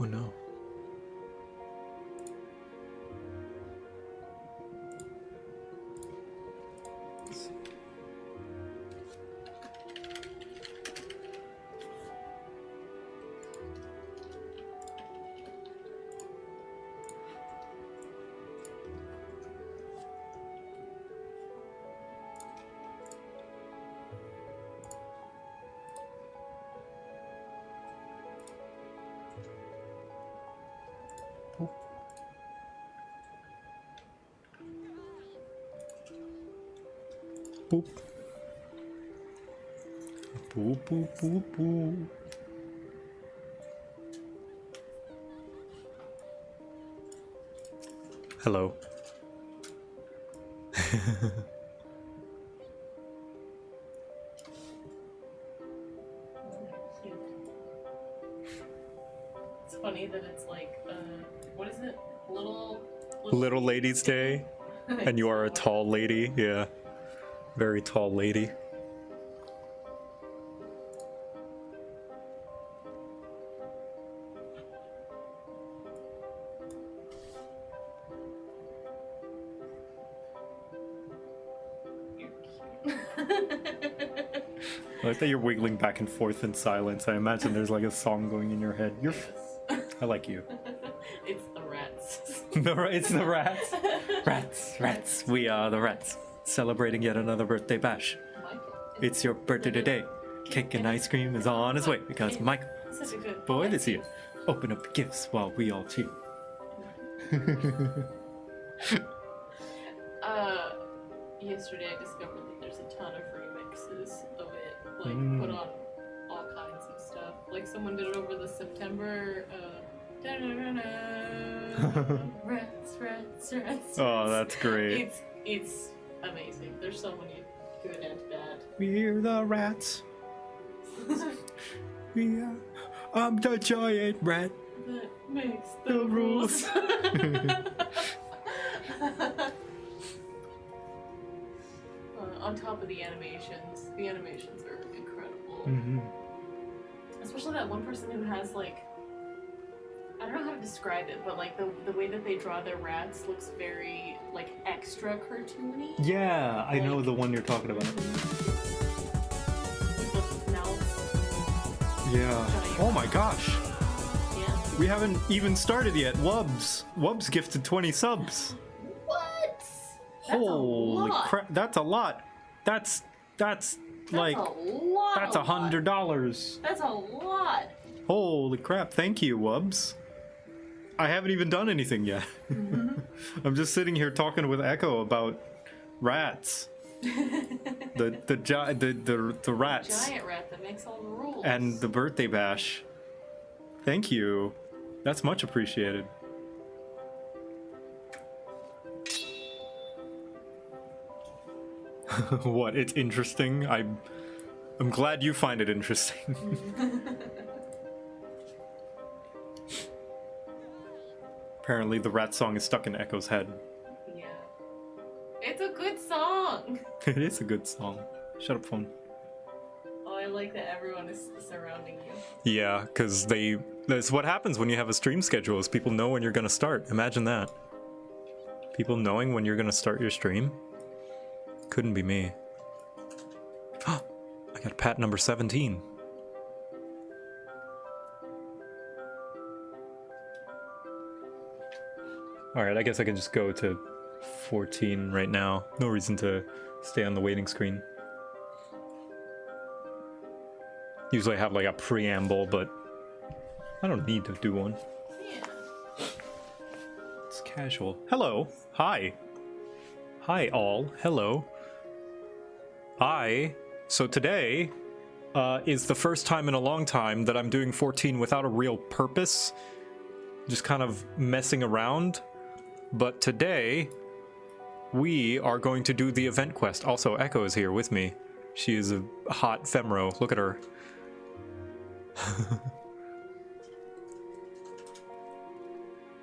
Oh no. Boop. Boop, boop, boop, boop. Hello. It's funny that it's like, what is it? Little Ladies Day, and you are a tall lady. Yeah. Very tall lady. I like that you're wiggling back and forth in silence. I imagine there's like a song going in your head. You're. I like you. It's the rats. It's the rats. Rats. We are the rats. Celebrating yet another birthday bash. It's your birthday today. Cake and ice cream is on its way because Michael, Such a good boy this year. Open up gifts while we all cheer. Yesterday I discovered that there's a ton of remixes of it, like put on all kinds of stuff. Like someone did it over the September. Rats. Oh, that's great. It's amazing. There's so many good and bad. We're the rats. We are. I'm the giant rat. That makes the rules. On top of the animations are incredible. Especially that one person who has like, I don't know how to describe it, but like the way that they draw their rats looks very like extra cartoony. Yeah, I know the one you're talking about. With the mouths. Yeah. Oh my gosh. Yeah. We haven't even started yet. Wubs gifted 20 subs. What? Holy crap! That's a lot. That's like a lot. that's $100. That's a lot. Holy crap! Thank you, Wubs. I haven't even done anything yet. I'm just sitting here talking with Echo about rats. the rats. Giant rat that makes all the rules. And the birthday bash. Thank you. That's much appreciated. What? It's interesting. I'm glad you find it interesting. Apparently the rat song is stuck in Echo's head. Yeah. It's a good song. It is a good song. Shut up, phone. Oh, I like that everyone is surrounding you. Yeah, because that's what happens when you have a stream schedule, is people know when you're going to start. Imagine that. People knowing when you're going to start your stream. Couldn't be me. I got pat number 17. Alright, I guess I can just go to 14 right now. No reason to stay on the waiting screen. Usually I have like a preamble, but I don't need to do one. Yeah. It's casual. Hello. Hi. Hi all. Hello. So today is the first time in a long time that I'm doing 14 without a real purpose. Just kind of messing around. But today, we are going to do the event quest. Also, Echo is here with me. She is a hot femro. Look at her.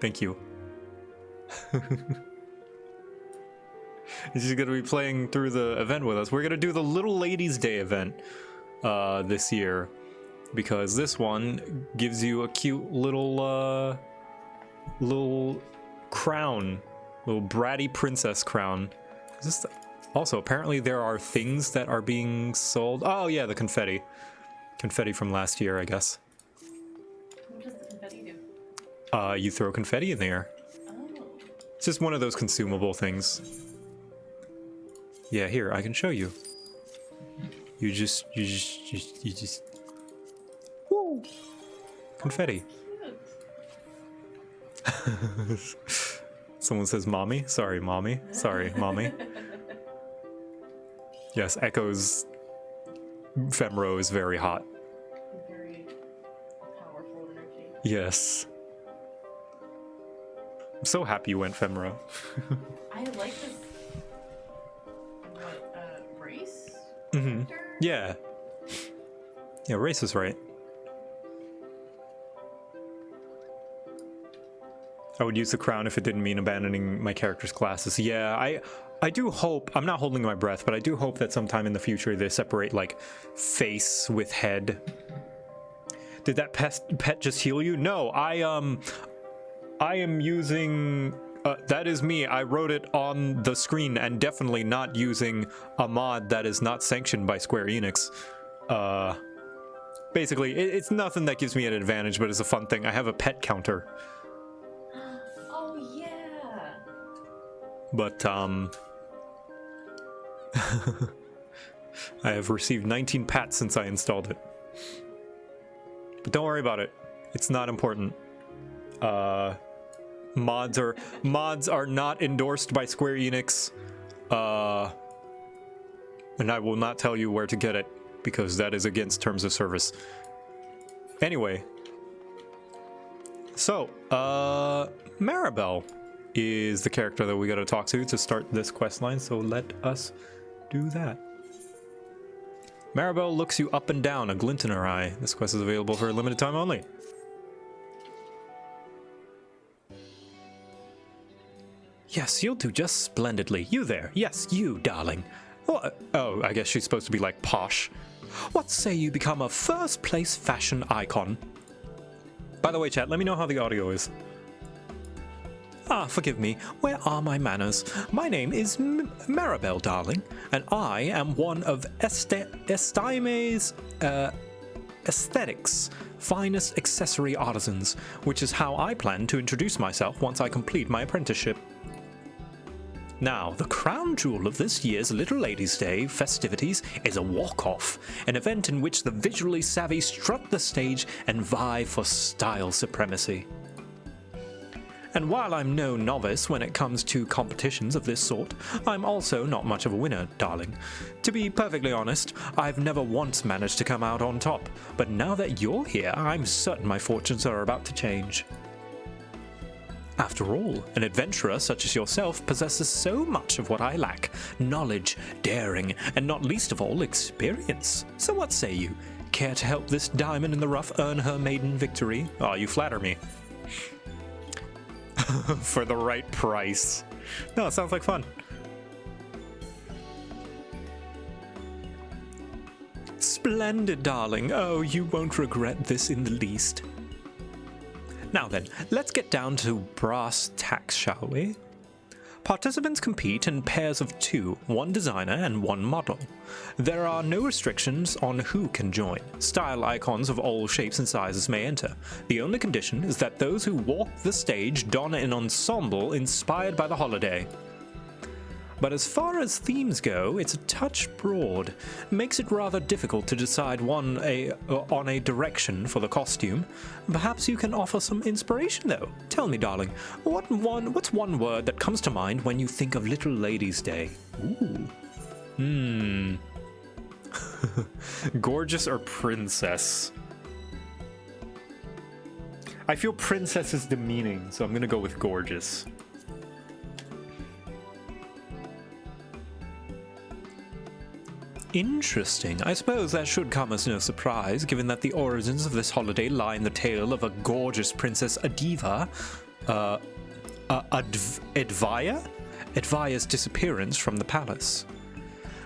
Thank you. She's going to be playing through the event with us. We're going to do the Little Ladies Day event this year. because this one gives you a cute little little crown, little bratty princess crown. Is this also, apparently there are things that are being sold. Oh yeah, the confetti from last year, I guess. What does the confetti do? You throw confetti in the air. Oh. It's just one of those consumable things. Yeah, here, I can show you. You just woo! Confetti. Someone says mommy? Sorry, mommy. Sorry, mommy. Yes, Echo's Femro is very hot. Very powerful energy. Yes. I'm so happy you went Femro. I like this. What, race? Mm-hmm. Yeah. Yeah, Race is right. I would use the crown if it didn't mean abandoning my character's classes. Yeah, I do hope, I'm not holding my breath, but I do hope that sometime in the future they separate, like, face with head. Did that pet just heal you? No, I am using, that is me. I wrote it on the screen and definitely not using a mod that is not sanctioned by Square Enix. Basically, it's nothing that gives me an advantage, but it's a fun thing. I have a pet counter. Oh, yeah. But, I have received 19 pats since I installed it. But don't worry about it. It's not important. Mods are not endorsed by Square Enix. And I will not tell you where to get it, because that is against terms of service. Anyway. So, Maribel is the character that we gotta talk to start this quest line, so let us do that. Maribel looks you up and down, a glint in her eye. This quest is available for a limited time only. Yes, you'll do just splendidly. You there. Yes, you, darling. Oh, I guess she's supposed to be like posh. What say you become a first-place fashion icon? By the way, chat, let me know how the audio is. Ah, forgive me. Where are my manners? My name is Maribel, darling, and I am one of Estime's aesthetics' finest accessory artisans, which is how I plan to introduce myself once I complete my apprenticeship. Now, the crown jewel of this year's Little Ladies' Day festivities is a walk-off, an event in which the visually savvy strut the stage and vie for style supremacy. And while I'm no novice when it comes to competitions of this sort, I'm also not much of a winner, darling. To be perfectly honest, I've never once managed to come out on top, but now that you're here, I'm certain my fortunes are about to change. After all, an adventurer such as yourself possesses so much of what I lack: knowledge, daring, and not least of all, experience. So what say you? Care to help this diamond in the rough earn her maiden victory? Oh, you flatter me. For the right price. No, it sounds like fun. Splendid, darling. Oh, you won't regret this in the least. Now then, let's get down to brass tacks, shall we? Participants compete in pairs of two, one designer and one model. There are no restrictions on who can join. Style icons of all shapes and sizes may enter. The only condition is that those who walk the stage don an ensemble inspired by the holiday. But as far as themes go, it's a touch broad. Makes it rather difficult to decide on a direction for the costume. Perhaps you can offer some inspiration, though. Tell me, darling, what's one word that comes to mind when you think of Little Ladies' Day? Ooh. Gorgeous or princess? I feel princess is demeaning, so I'm gonna go with gorgeous. Interesting. I suppose that should come as no surprise, given that the origins of this holiday lie in the tale of a gorgeous princess Advaya's disappearance from the palace.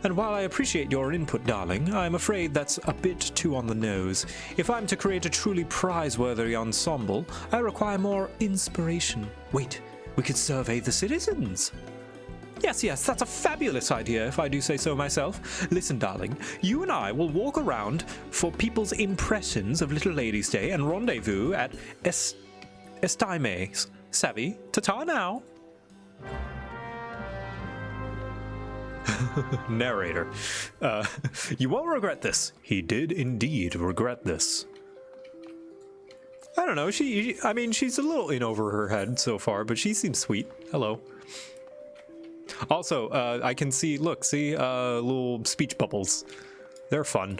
And while I appreciate your input, darling, I'm afraid that's a bit too on the nose. If I'm to create a truly prize-worthy ensemble, I require more inspiration. Wait, we could survey the citizens. Yes, that's a fabulous idea, if I do say so myself. Listen, darling, you and I will walk around for people's impressions of Little Ladies' Day and rendezvous at Estimes. Savvy? Ta-ta now. Narrator. You won't regret this. He did indeed regret this. I don't know, I mean, she's a little in over her head so far, but she seems sweet. Hello. Also, I can see, look, see, little speech bubbles. They're fun.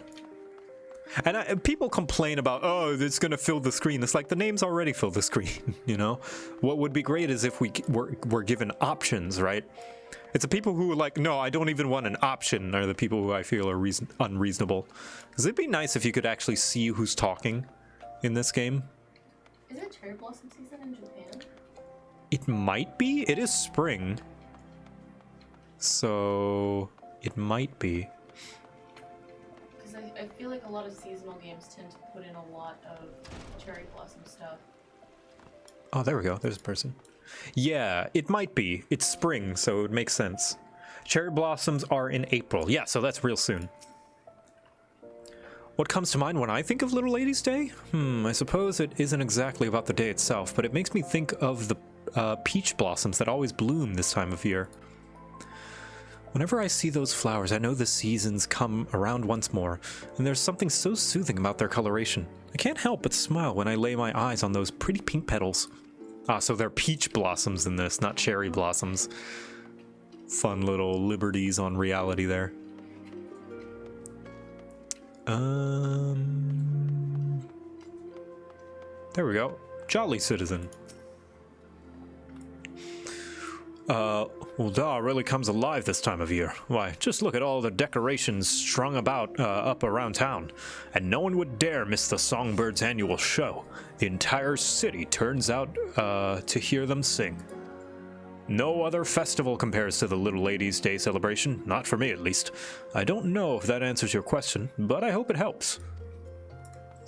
And people complain about, oh, it's gonna fill the screen. It's like the names already fill the screen, you know? What would be great is if we were given options, right? It's the people who are like, no, I don't even want an option, are the people who I feel are unreasonable. Because it'd be nice if you could actually see who's talking in this game. Is it cherry blossom season in Japan? It might be. It is spring. So it might be. Because I feel like a lot of seasonal games tend to put in a lot of cherry blossom stuff. Oh, there we go. There's a person. Yeah, it might be. It's spring, so it makes sense. Cherry blossoms are in April. Yeah, so that's real soon. What comes to mind when I think of Little Ladies' Day? I suppose it isn't exactly about the day itself, but it makes me think of the peach blossoms that always bloom this time of year. Whenever I see those flowers, I know the seasons come around once more, and there's something so soothing about their coloration. I can't help but smile when I lay my eyes on those pretty pink petals. Ah, so they're peach blossoms in this, not cherry blossoms. Fun little liberties on reality there. There we go. Jolly citizen. Ul'dah really comes alive this time of year. Why, just look at all the decorations strung about up around town. And no one would dare miss the Songbirds' annual show. The entire city turns out to hear them sing. No other festival compares to the Little Ladies' Day celebration, not for me at least. I don't know if that answers your question, but I hope it helps.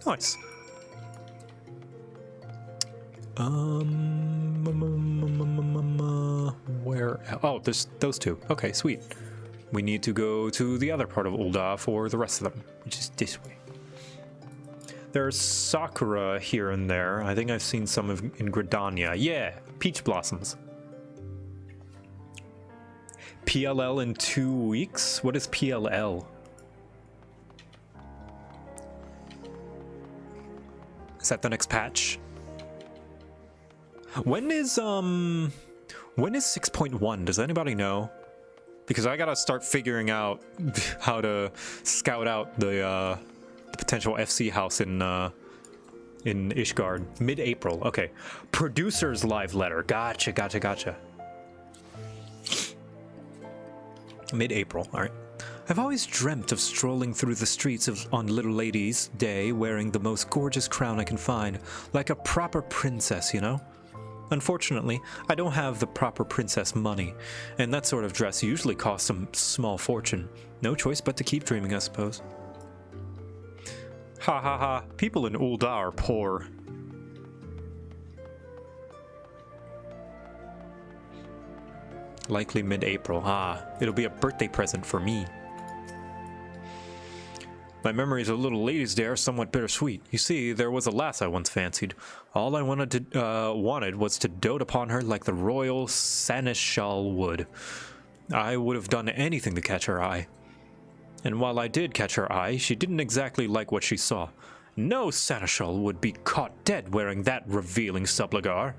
Nice. Where? Oh, there's those two. Okay, sweet. We need to go to the other part of Ul'dah for the rest of them, which is this way. There's sakura here and there. I think I've seen some in Gridania. Yeah, peach blossoms. PLL in 2 weeks? What is PLL? Is that the next patch? When is 6.1? Does anybody know? Because I gotta start figuring out how to scout out the potential FC house in Ishgard. Mid-April. Okay. Producer's live letter. Gotcha. Mid-April. All right. I've always dreamt of strolling through the streets on Little Ladies' Day wearing the most gorgeous crown I can find, like a proper princess, you know? Unfortunately, I don't have the proper princess money, and that sort of dress usually costs a small fortune. No choice but to keep dreaming, I suppose. Ha ha ha, people in Ul'dah are poor. Likely mid-April. Ah, it'll be a birthday present for me. My memories of Little Ladies' Day are somewhat bittersweet. You see, there was a lass I once fancied. All I wanted was to dote upon her like the royal seneschal would. I would have done anything to catch her eye. And while I did catch her eye, she didn't exactly like what she saw. No seneschal would be caught dead wearing that revealing subligar.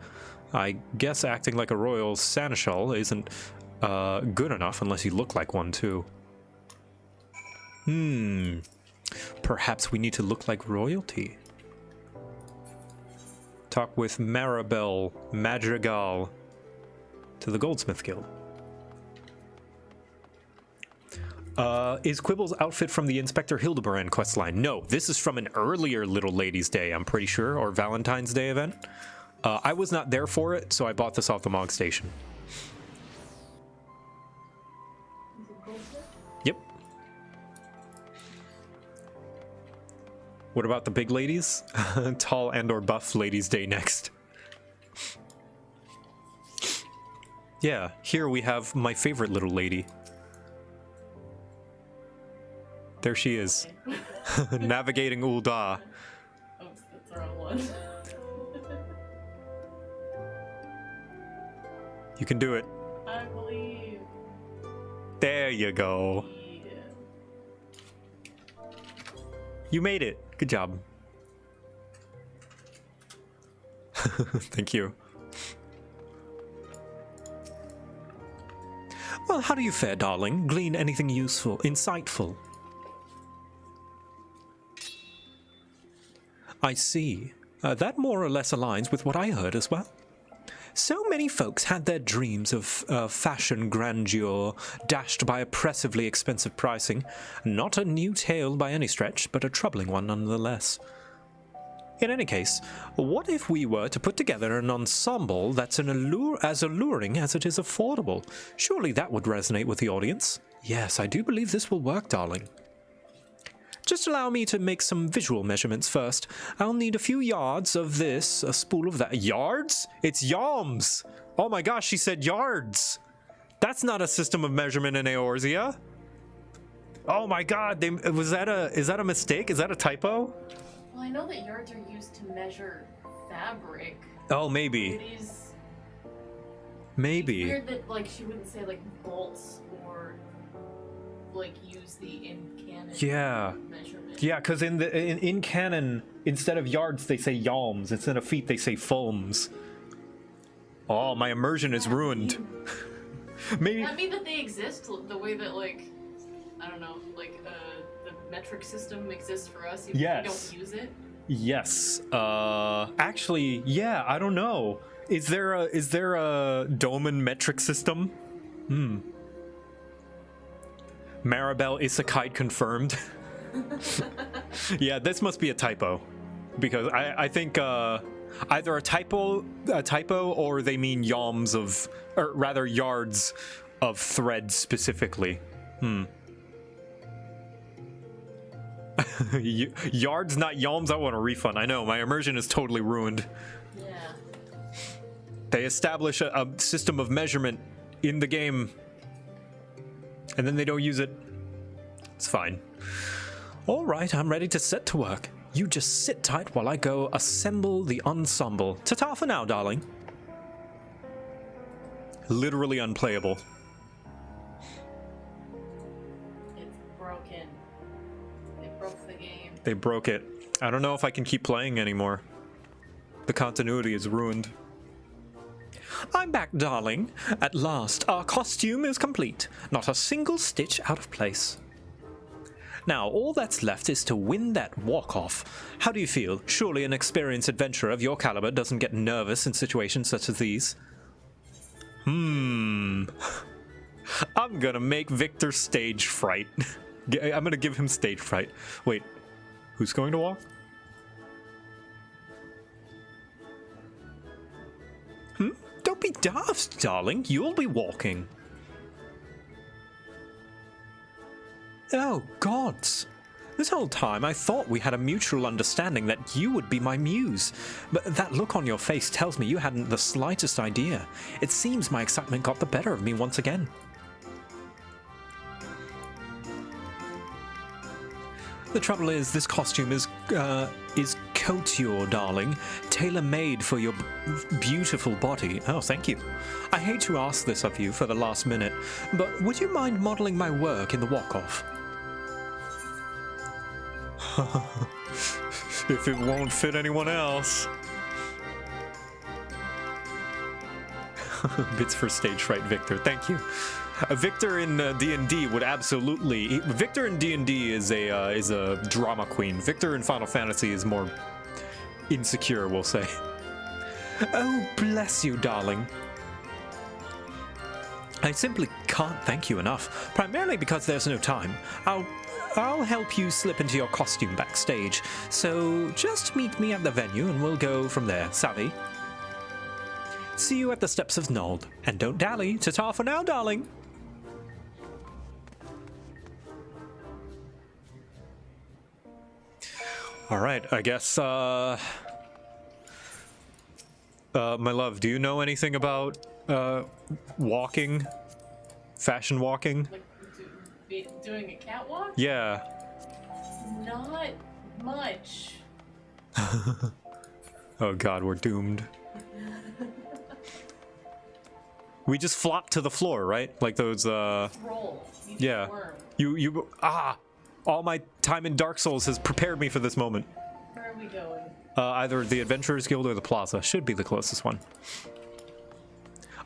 I guess acting like a royal seneschal isn't good enough unless you look like one too. Perhaps we need to look like royalty. Talk with Maribel Madrigal to the Goldsmith Guild. Is Quibble's outfit from the Inspector Hildebrand questline? No, this is from an earlier Little Ladies' Day, I'm pretty sure, or Valentine's Day event. I was not there for it, so I bought this off the Mog Station. Is it Goldsmith? Yep. What about the big ladies? Tall and or buff ladies day next. Yeah, here we have my favorite little lady. There she is. Navigating Ul'dah. Oops, that's the wrong one. You can do it. I believe. There you go. Yeah. You made it. Good job. Thank you. Well, how do you fare, darling? Glean anything useful, insightful? I see. That more or less aligns with what I heard as well. So many folks had their dreams of fashion grandeur dashed by oppressively expensive pricing. Not a new tale by any stretch, but a troubling one nonetheless. In any case, what if we were to put together an ensemble that's as alluring as it is affordable? Surely that would resonate with the audience. Yes, I do believe this will work, darling. Just allow me to make some visual measurements first. I'll need a few yards of this, a spool of that. Yards? It's yalms! Oh my gosh, she said yards! That's not a system of measurement in Eorzea. Oh my god, is that a mistake? Is that a typo? Well, I know that yards are used to measure fabric. Oh, maybe. It is Maybe. It's weird that like she wouldn't say like bolts or like use the in-canon measurement. Yeah, because in canon, instead of yards they say yalms. Instead of feet they say fulms. Oh, my immersion is ruined. Maybe. Does that mean that they exist the way that like I don't know, like the metric system exists for us even if we don't use it? Yes. Actually, yeah, I don't know. Is there a Doman metric system? Maribel Isekai confirmed. Yeah, this must be a typo, because I think either a typo or they mean yalms of, or rather yards of thread specifically. Yards, not yalms. I want a refund. I know my immersion is totally ruined. Yeah. They establish a system of measurement in the game, and then they don't use it. It's fine. All right, I'm ready to set to work. You just sit tight while I go assemble the ensemble. Ta-ta for now, darling. Literally unplayable. It's broken. They broke the game. They broke it. I don't know if I can keep playing anymore. The continuity is ruined. I'm back, darling. At last, our costume is complete. Not a single stitch out of place. Now, all that's left is to win that walk-off. How do you feel? Surely an experienced adventurer of your caliber doesn't get nervous in situations such as these. I'm gonna make Victor stage fright. I'm gonna give him stage fright. Wait, who's going to walk? Don't be daft, darling. You'll be walking. Oh, gods. This whole time I thought we had a mutual understanding that you would be my muse. But that look on your face tells me you hadn't the slightest idea. It seems my excitement got the better of me once again. The trouble is, this costume is couture, darling. Tailor-made for your beautiful body. Oh, thank you. I hate to ask this of you for the last minute, but would you mind modeling my work in the walk-off? If it won't fit anyone else. Bits for stage fright, Victor. Thank you. Victor in D&D would absolutely. Victor in D&D is a drama queen. Victor in Final Fantasy is more insecure, we'll say. Oh, bless you, darling. I simply can't thank you enough. Primarily because there's no time. I'll help you slip into your costume backstage. So just meet me at the venue and we'll go from there. Savvy? See you at the steps of Nold. And don't dally. Ta-ta for now, darling. All right, I guess, my love, do you know anything about, walking? Fashion walking? Like, doing a catwalk? Yeah. Not much. Oh god, we're doomed. We just flop to the floor, right? Like those, Roll. You yeah. worm. All my time in Dark Souls has prepared me for this moment. Where are we going? Either the Adventurers Guild or the Plaza. Should be the closest one.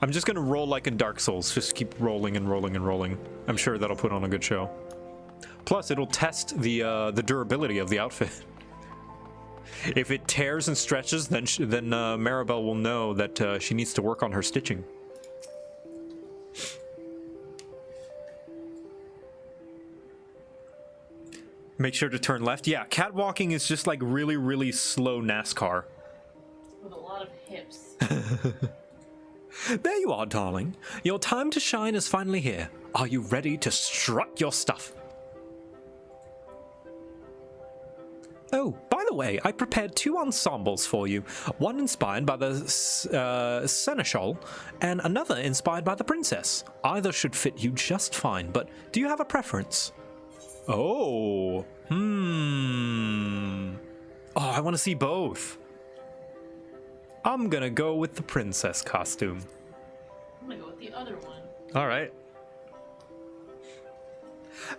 I'm just gonna roll like in Dark Souls. Just keep rolling and rolling and rolling. I'm sure that'll put on a good show. Plus, it'll test the durability of the outfit. If it tears and stretches, then Maribel will know that she needs to work on her stitching. Make sure to turn left. Yeah, catwalking is just like really, really slow NASCAR. With a lot of hips. There you are, darling. Your time to shine is finally here. Are you ready to strut your stuff? Oh, by the way, I prepared 2 ensembles for you. One inspired by the seneschal, and another inspired by the princess. Either should fit you just fine, but do you have a preference? Oh, Oh, I want to see both. I'm gonna go with the princess costume. I'm gonna go with the other one. All right.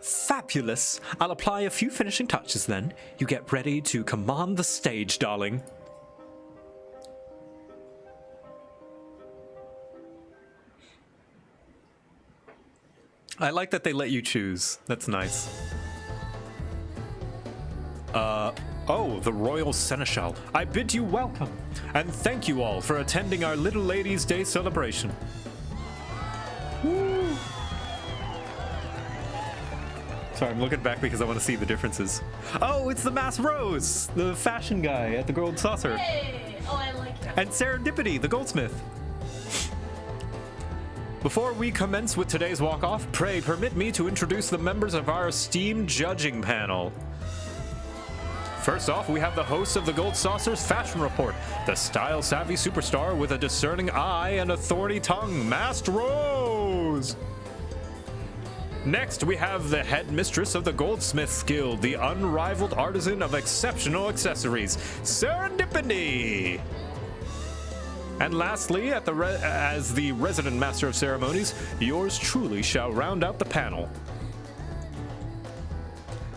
Fabulous. I'll apply a few finishing touches then. You get ready to command the stage, darling. I like that they let you choose. That's nice. Oh, the Royal Seneschal. I bid you welcome, and thank you all for attending our Little Ladies' Day celebration. Woo! Sorry, I'm looking back because I want to see the differences. Oh, it's the Masked Rose, the fashion guy at the Gold Saucer. Hey! Oh, I like him. And Serendipity, the goldsmith. Before we commence with today's walk-off, pray permit me to introduce the members of our esteemed judging panel. First off, we have the host of the Gold Saucer's Fashion Report, the style-savvy superstar with a discerning eye and a thorny tongue, Masked Rose. Next, we have the head mistress of the Goldsmiths Guild, the unrivaled artisan of exceptional accessories, Serendipity. And lastly, as the resident master of ceremonies, yours truly shall round out the panel.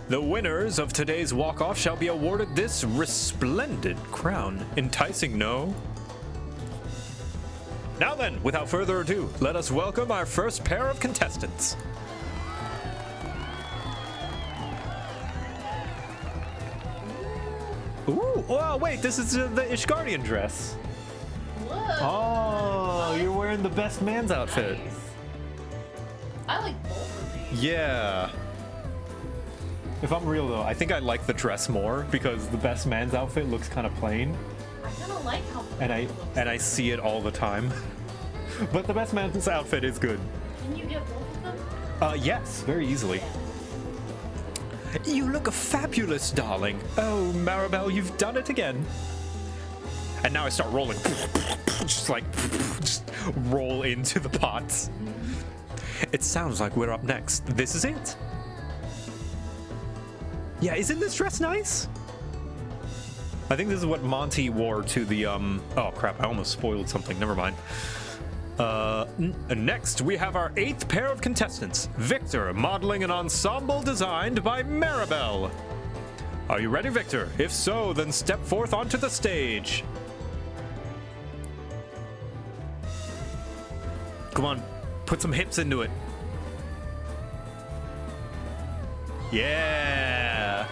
The winners of today's walk-off shall be awarded this resplendent crown. Enticing, no? Now then, without further ado, let us welcome our first pair of contestants. Ooh, oh wait, this is the Ishgardian dress. Look. Oh, you're wearing the best man's outfit. Nice. I like both of these. Yeah. If I'm real though, I think I like the dress more because the best man's outfit looks kind of plain, I kind of like how and I see it all the time. But the best man's outfit is good. Can you get both of them? Yes, very easily. You look fabulous, darling. Oh, Maribel, you've done it again. And now I start rolling. Just roll into the pots. It sounds like we're up next. This is it. Yeah, isn't this dress nice? I think this is what Monty wore to the, oh crap, I almost spoiled something, never mind. Next, we have our 8th pair of contestants, Victor, modeling an ensemble designed by Maribel. Are you ready, Victor? If so, then step forth onto the stage. Come on, put some hips into it. Yeah!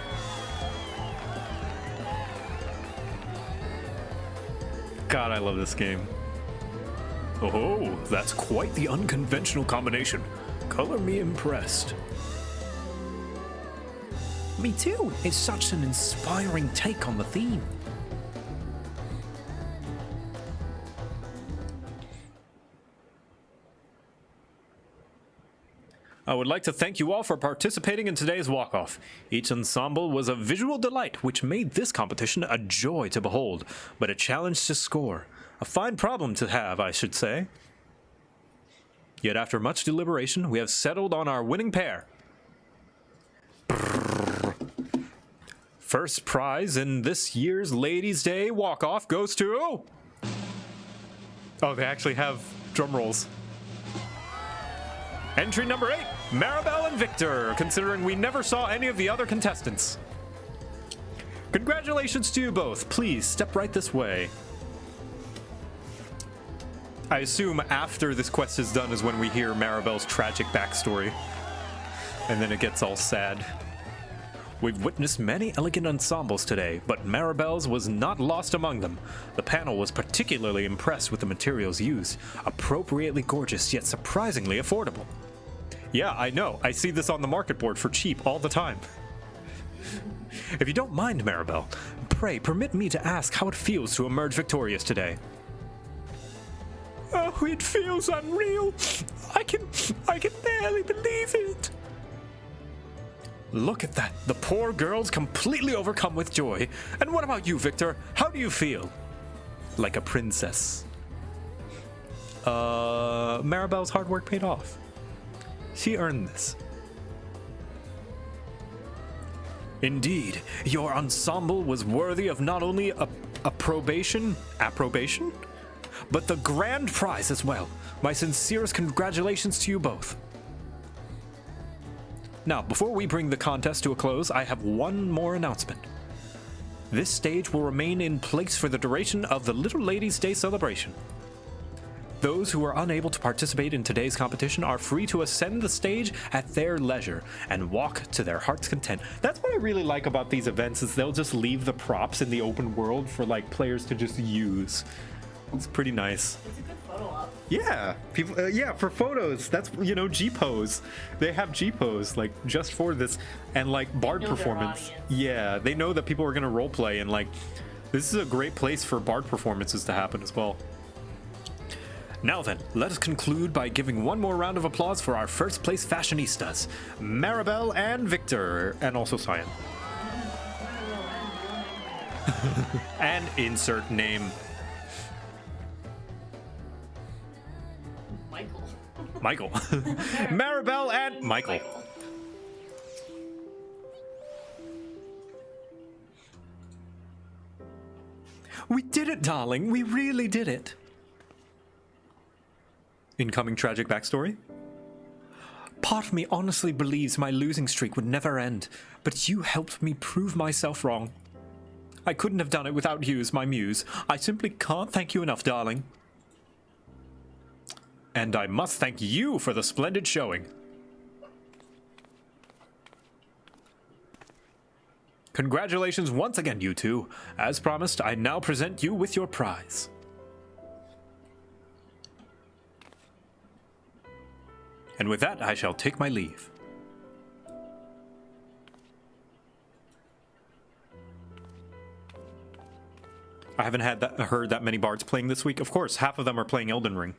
God, I love this game. Oh, that's quite the unconventional combination. Color me impressed. Me too. It's such an inspiring take on the theme. I would like to thank you all for participating in today's walk-off. Each ensemble was a visual delight, which made this competition a joy to behold, but a challenge to score. A fine problem to have, I should say. Yet after much deliberation, we have settled on our winning pair. First prize in this year's Ladies' Day walk-off goes to... Oh, they actually have drum rolls. Entry number 8, Maribel and Victor, considering we never saw any of the other contestants. Congratulations to you both. Please step right this way. I assume after this quest is done is when we hear Maribel's tragic backstory. And then it gets all sad. We've witnessed many elegant ensembles today, but Maribel's was not lost among them. The panel was particularly impressed with the materials used, appropriately gorgeous yet surprisingly affordable. Yeah, I know. I see this on the market board for cheap all the time. If you don't mind, Maribel, pray permit me to ask how it feels to emerge victorious today. Oh, it feels unreal. I can barely believe it. Look at that. The poor girl's completely overcome with joy. And what about you, Victor? How do you feel? Like a princess. Maribel's hard work paid off. She earned this. Indeed, your ensemble was worthy of not only approbation, but the grand prize as well. My sincerest congratulations to you both. Now, before we bring the contest to a close, I have one more announcement. This stage will remain in place for the duration of the Little Ladies' Day celebration. Those who are unable to participate in today's competition are free to ascend the stage at their leisure and walk to their heart's content. That's what I really like about these events, is they'll just leave the props in the open world for like players to just use. It's pretty nice. It's a good photo op. Yeah, people. Yeah, for photos. That's, you know, G-pose. They have G-pose like just for this, and like Bard performance. Yeah, they know that people are gonna roleplay, and like this is a great place for Bard performances to happen as well. Now then, let us conclude by giving one more round of applause for our first place fashionistas, Maribel and Victor, and also Cyan. And insert name. Michael. Maribel and Michael. We did it, darling. We really did it. Incoming tragic backstory. Part of me honestly believes my losing streak would never end, but you helped me prove myself wrong. I couldn't have done it without you as my muse. I simply can't thank you enough, darling. And I must thank you for the splendid showing. Congratulations once again, you two. As promised, I now present you with your prize. And with that, I shall take my leave. I haven't heard that many bards playing this week. Of course, half of them are playing Elden Ring.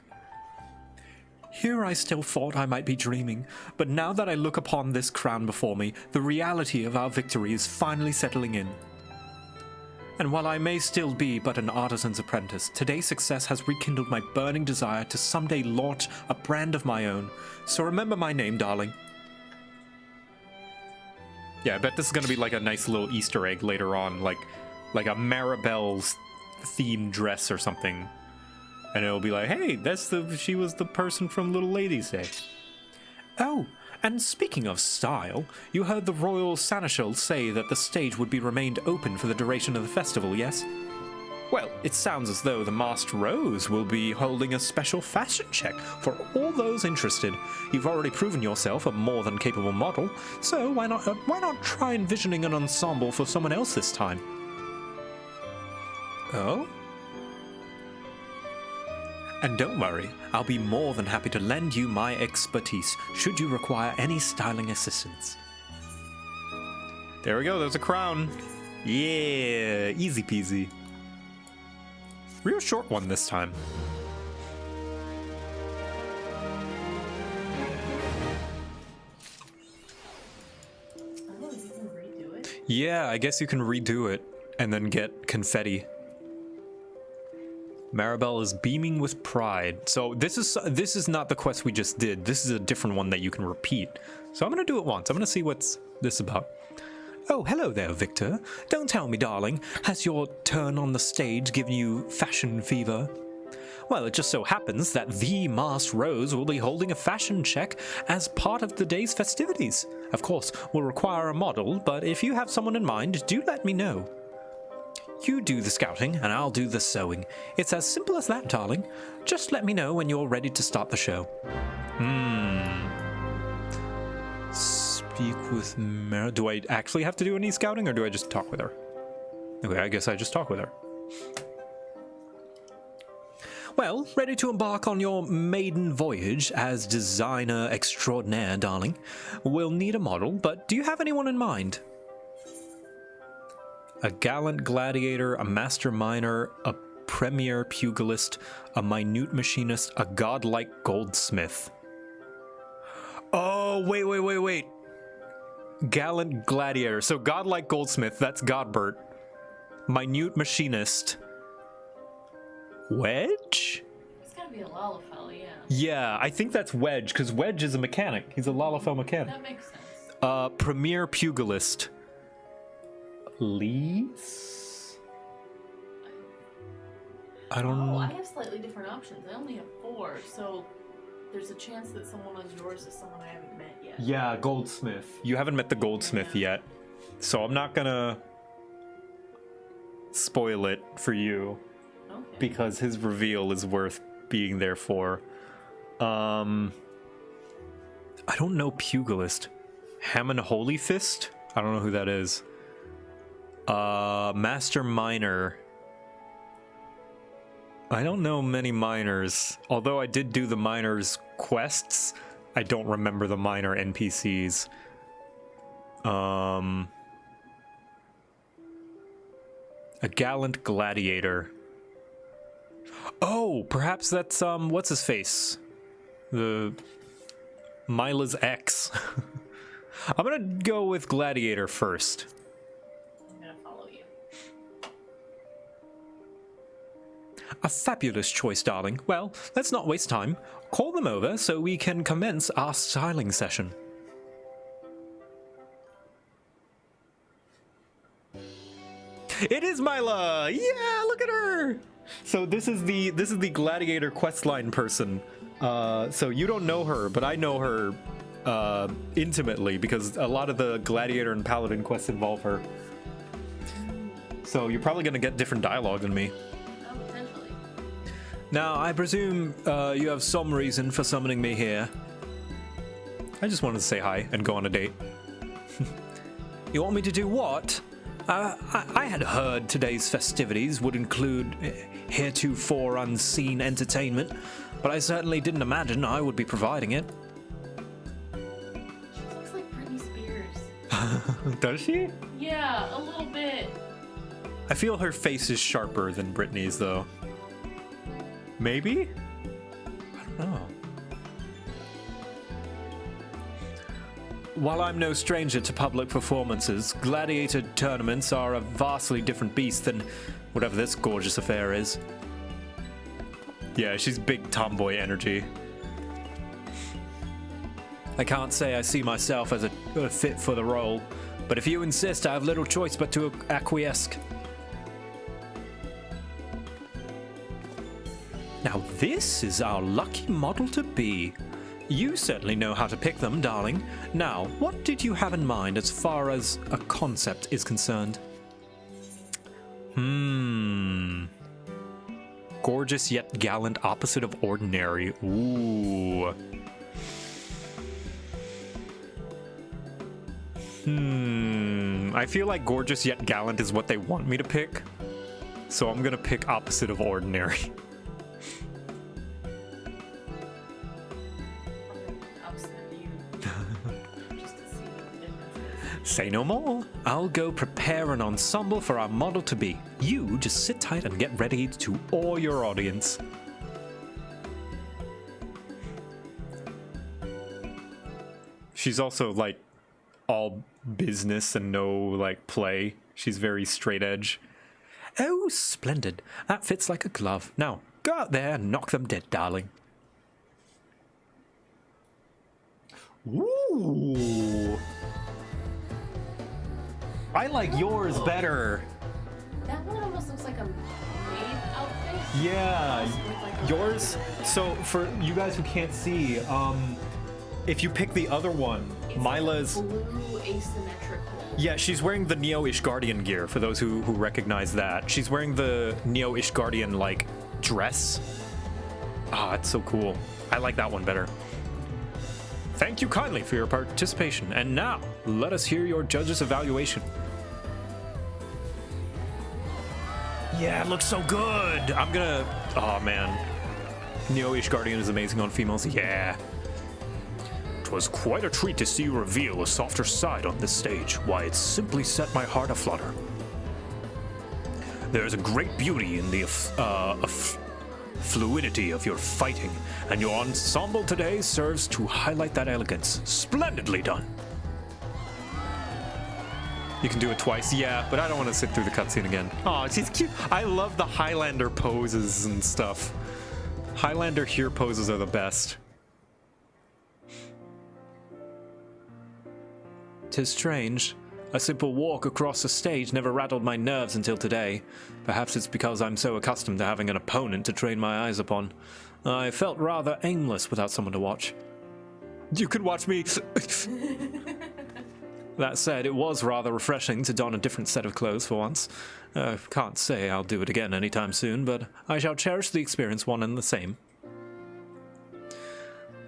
Here I still thought I might be dreaming, but now that I look upon this crown before me, the reality of our victory is finally settling in. And while I may still be but an artisan's apprentice, today's success has rekindled my burning desire to someday launch a brand of my own. So remember my name, darling. Yeah, I bet this is going to be like a nice little Easter egg later on, like a Maribel's themed dress or something. And it'll be like, hey, she was the person from Little Ladies' Day. Oh, and speaking of style, you heard the Royal Seneschal say that the stage would be remained open for the duration of the festival, yes? Well, it sounds as though the Masked Rose will be holding a special fashion check for all those interested. You've already proven yourself a more than capable model, so why not try envisioning an ensemble for someone else this time? Oh? And don't worry, I'll be more than happy to lend you my expertise should you require any styling assistance. There we go, there's a crown. Yeah, easy peasy. Real short one this time. Yeah, I guess you can redo it and then get confetti. Maribel is beaming with pride. So this is not the quest we just did. This is a different one that you can repeat. So I'm gonna do it once. I'm gonna see what's this about. Oh, hello there, Victor. Don't tell me, darling. Has your turn on the stage given you fashion fever? Well, it just so happens that the Masked Rose will be holding a fashion check as part of the day's festivities. Of course, we'll require a model, but if you have someone in mind, do let me know. You do the scouting, and I'll do the sewing. It's as simple as that, darling. Just let me know when you're ready to start the show. Speak with Mara. Do I actually have to do any scouting, or do I just talk with her? Okay, I guess I just talk with her. Well, ready to embark on your maiden voyage as designer extraordinaire, darling. We'll need a model, but do you have anyone in mind? A gallant gladiator, a master miner, a premier pugilist, a minute machinist, a godlike goldsmith. Oh, wait. Gallant gladiator. So godlike goldsmith, that's Godbert. Minute machinist. Wedge? It's gotta be a Lalafell, yeah. Yeah, I think that's Wedge, because Wedge is a mechanic. He's a Lalafell mechanic. That makes sense. Premier pugilist. Lees? I don't know. Oh, I have slightly different options. I only have 4, so there's a chance that someone on yours is someone I haven't met yet. Yeah, goldsmith. You haven't met the goldsmith yet, so I'm not gonna spoil it for you. Okay. Because his reveal is worth being there for. I don't know pugilist. Hammond Holyfist? I don't know who that is. Master miner. I don't know many miners. Although I did do the miners quests, I don't remember the miner NPCs. A gallant gladiator. Oh, perhaps that's what's his face? The Mila's ex. I'm gonna go with gladiator first. I'm gonna follow you. A fabulous choice, darling. Well, let's not waste time. Call them over so we can commence our styling session. It is Mila! Yeah, look at her! So this is the gladiator questline person. So you don't know her, but I know her intimately because a lot of the gladiator and paladin quests involve her. So you're probably gonna get different dialogue than me. Oh, potentially. Now, I presume you have some reason for summoning me here. I just wanted to say hi and go on a date. You want me to do what? I had heard today's festivities would include heretofore unseen entertainment, but I certainly didn't imagine I would be providing it. She looks like Britney Spears. Does she? Yeah, a little bit. I feel her face is sharper than Britney's, though. Maybe? I don't know. While I'm no stranger to public performances, gladiator tournaments are a vastly different beast than whatever this gorgeous affair is. Yeah, she's big tomboy energy. I can't say I see myself as a fit for the role, but if you insist, I have little choice but to acquiesce. Now this is our lucky model to be. You certainly know how to pick them, darling. Now, what did you have in mind as far as a concept is concerned? Gorgeous yet gallant, opposite of ordinary. Ooh. I feel like gorgeous yet gallant is what they want me to pick. So I'm gonna pick opposite of ordinary. Say no more. I'll go prepare an ensemble for our model to be. You just sit tight and get ready to awe your audience. She's also like all business and no, like, play. She's very straight edge. Oh, splendid. That fits like a glove. Now, go out there and knock them dead, darling. Ooh. I like yours better. That one almost looks like a maid outfit. Yeah, Like yours. So for you guys who can't see, if you pick the other one, it's Mila's. like blue asymmetrical. Yeah, she's wearing the Neo Ishgardian gear. For those who recognize that, she's wearing the Neo Ishgardian like dress. Ah, it's so cool. I like that one better. Thank you kindly for your participation. And now, let us hear your judge's evaluation. Yeah, it looks so good. I'm gonna... Oh, man. Neo Ishgardian is amazing on females. Yeah. It was quite a treat to see you reveal a softer side on this stage. Why, it simply set my heart aflutter. There is a great beauty in the fluidity of your fighting, and your ensemble today serves to highlight that elegance. Splendidly done. You can do it twice, yeah, but I don't want to sit through the cutscene again. Oh, she's cute. I love the Highlander poses and stuff. Highlander here poses are the best. 'Tis strange. A simple walk across the stage never rattled my nerves until today. Perhaps it's because I'm so accustomed to having an opponent to train my eyes upon. I felt rather aimless without someone to watch. You could watch me. That said, it was rather refreshing to don a different set of clothes for once. Can't say I'll do it again anytime soon, but I shall cherish the experience one and the same.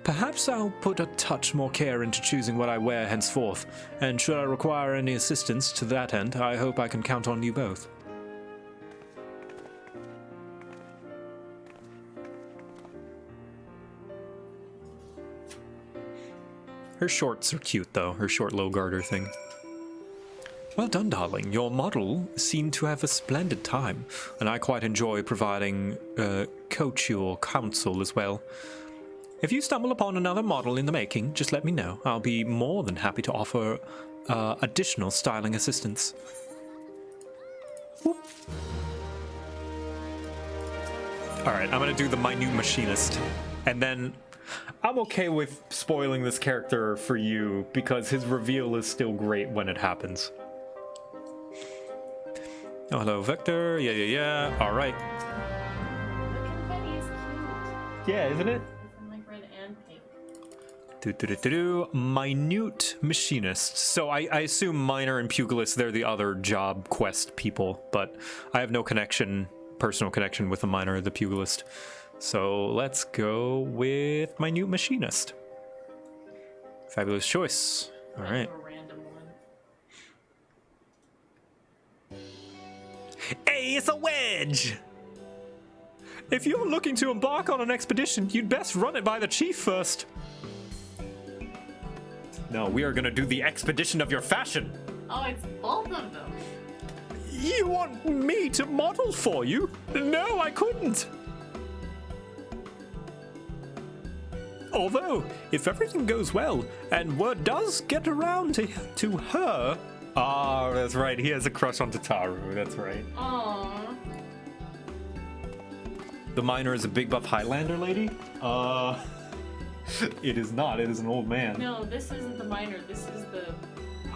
Perhaps I'll put a touch more care into choosing what I wear henceforth, and should I require any assistance to that end, I hope I can count on you both. Her shorts are cute, though, her short low garter thing. Well done, darling. Your model seemed to have a splendid time, and I quite enjoy providing coach or counsel as well. If you stumble upon another model in the making, just let me know. I'll be more than happy to offer additional styling assistance. Whoop. All right, I'm gonna do the minute machinist, and then I'm okay with spoiling this character for you because his reveal is still great when it happens. Oh, hello, Vector. Yeah. All right. The confetti is cute. Yeah, isn't it? Minute machinist. So I assume Miner and Pugilist, they're the other job quest people, but I have no personal connection with the Miner or the Pugilist. So let's go with Minute Machinist. Fabulous choice. All right. A random one. Hey, it's a wedge! If you're looking to embark on an expedition, you'd best run it by the chief first. No, we are gonna do the expedition of your fashion. Oh, it's both of them. You want me to model for you? No, I couldn't. Although, if everything goes well, and word does get around to her... Ah, that's right, he has a crush on Tataru, that's right. Aww. The Miner is a big buff Highlander lady? It is not, it is an old man. No, this isn't the Miner, this is the...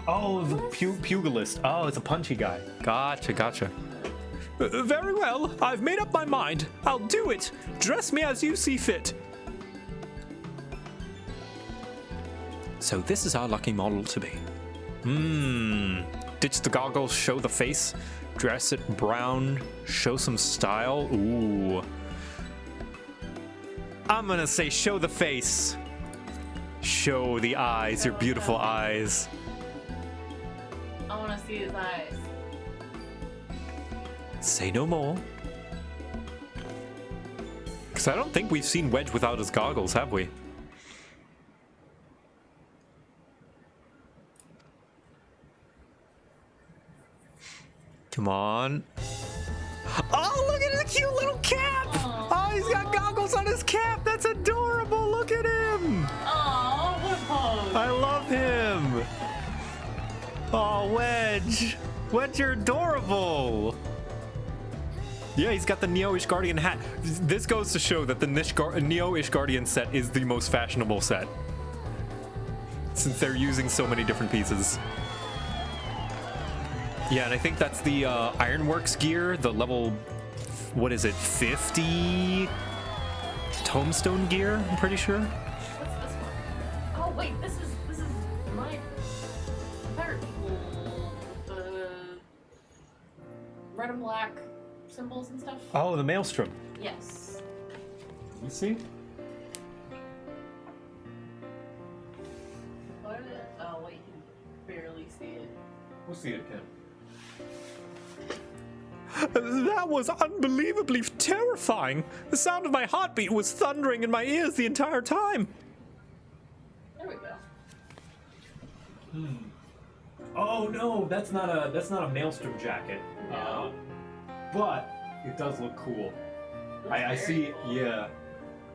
Oh, the Pugilist. Oh, it's a punchy guy. Gotcha. Very well, I've made up my mind. I'll do it. Dress me as you see fit. So this is our lucky model to be. Ditch the goggles, show the face. Dress it brown, show some style. Ooh. I'm gonna say show the face. Show the eyes, your beautiful eyes. I want to see his eyes. Say no more. Because I don't think we've seen Wedge without his goggles, have we? Come on. Oh, look at the cute little cap! Aww. Oh, he's got goggles on his cap! That's adorable! Look at him! Aww, what a pose. I love him! Oh, Wedge! Wedge, you're adorable! Yeah, he's got the Neo Ishgardian hat. This goes to show that the Neo Ishgardian set is the most fashionable set, since they're using so many different pieces. Yeah, and I think that's the Ironworks gear, the level, what is it, 50 Tombstone gear, I'm pretty sure. What's this one? Oh wait, this is my pirate people, the red and black symbols and stuff. Oh, the Maelstrom. Yes. You see? What is it? Oh wait, you can barely see it. We'll see it, Ken. That was unbelievably terrifying. The sound of my heartbeat was thundering in my ears the entire time. There we go. Oh no, that's not a Maelstrom jacket. No. But it does look cool. I Very see. cool. Yeah,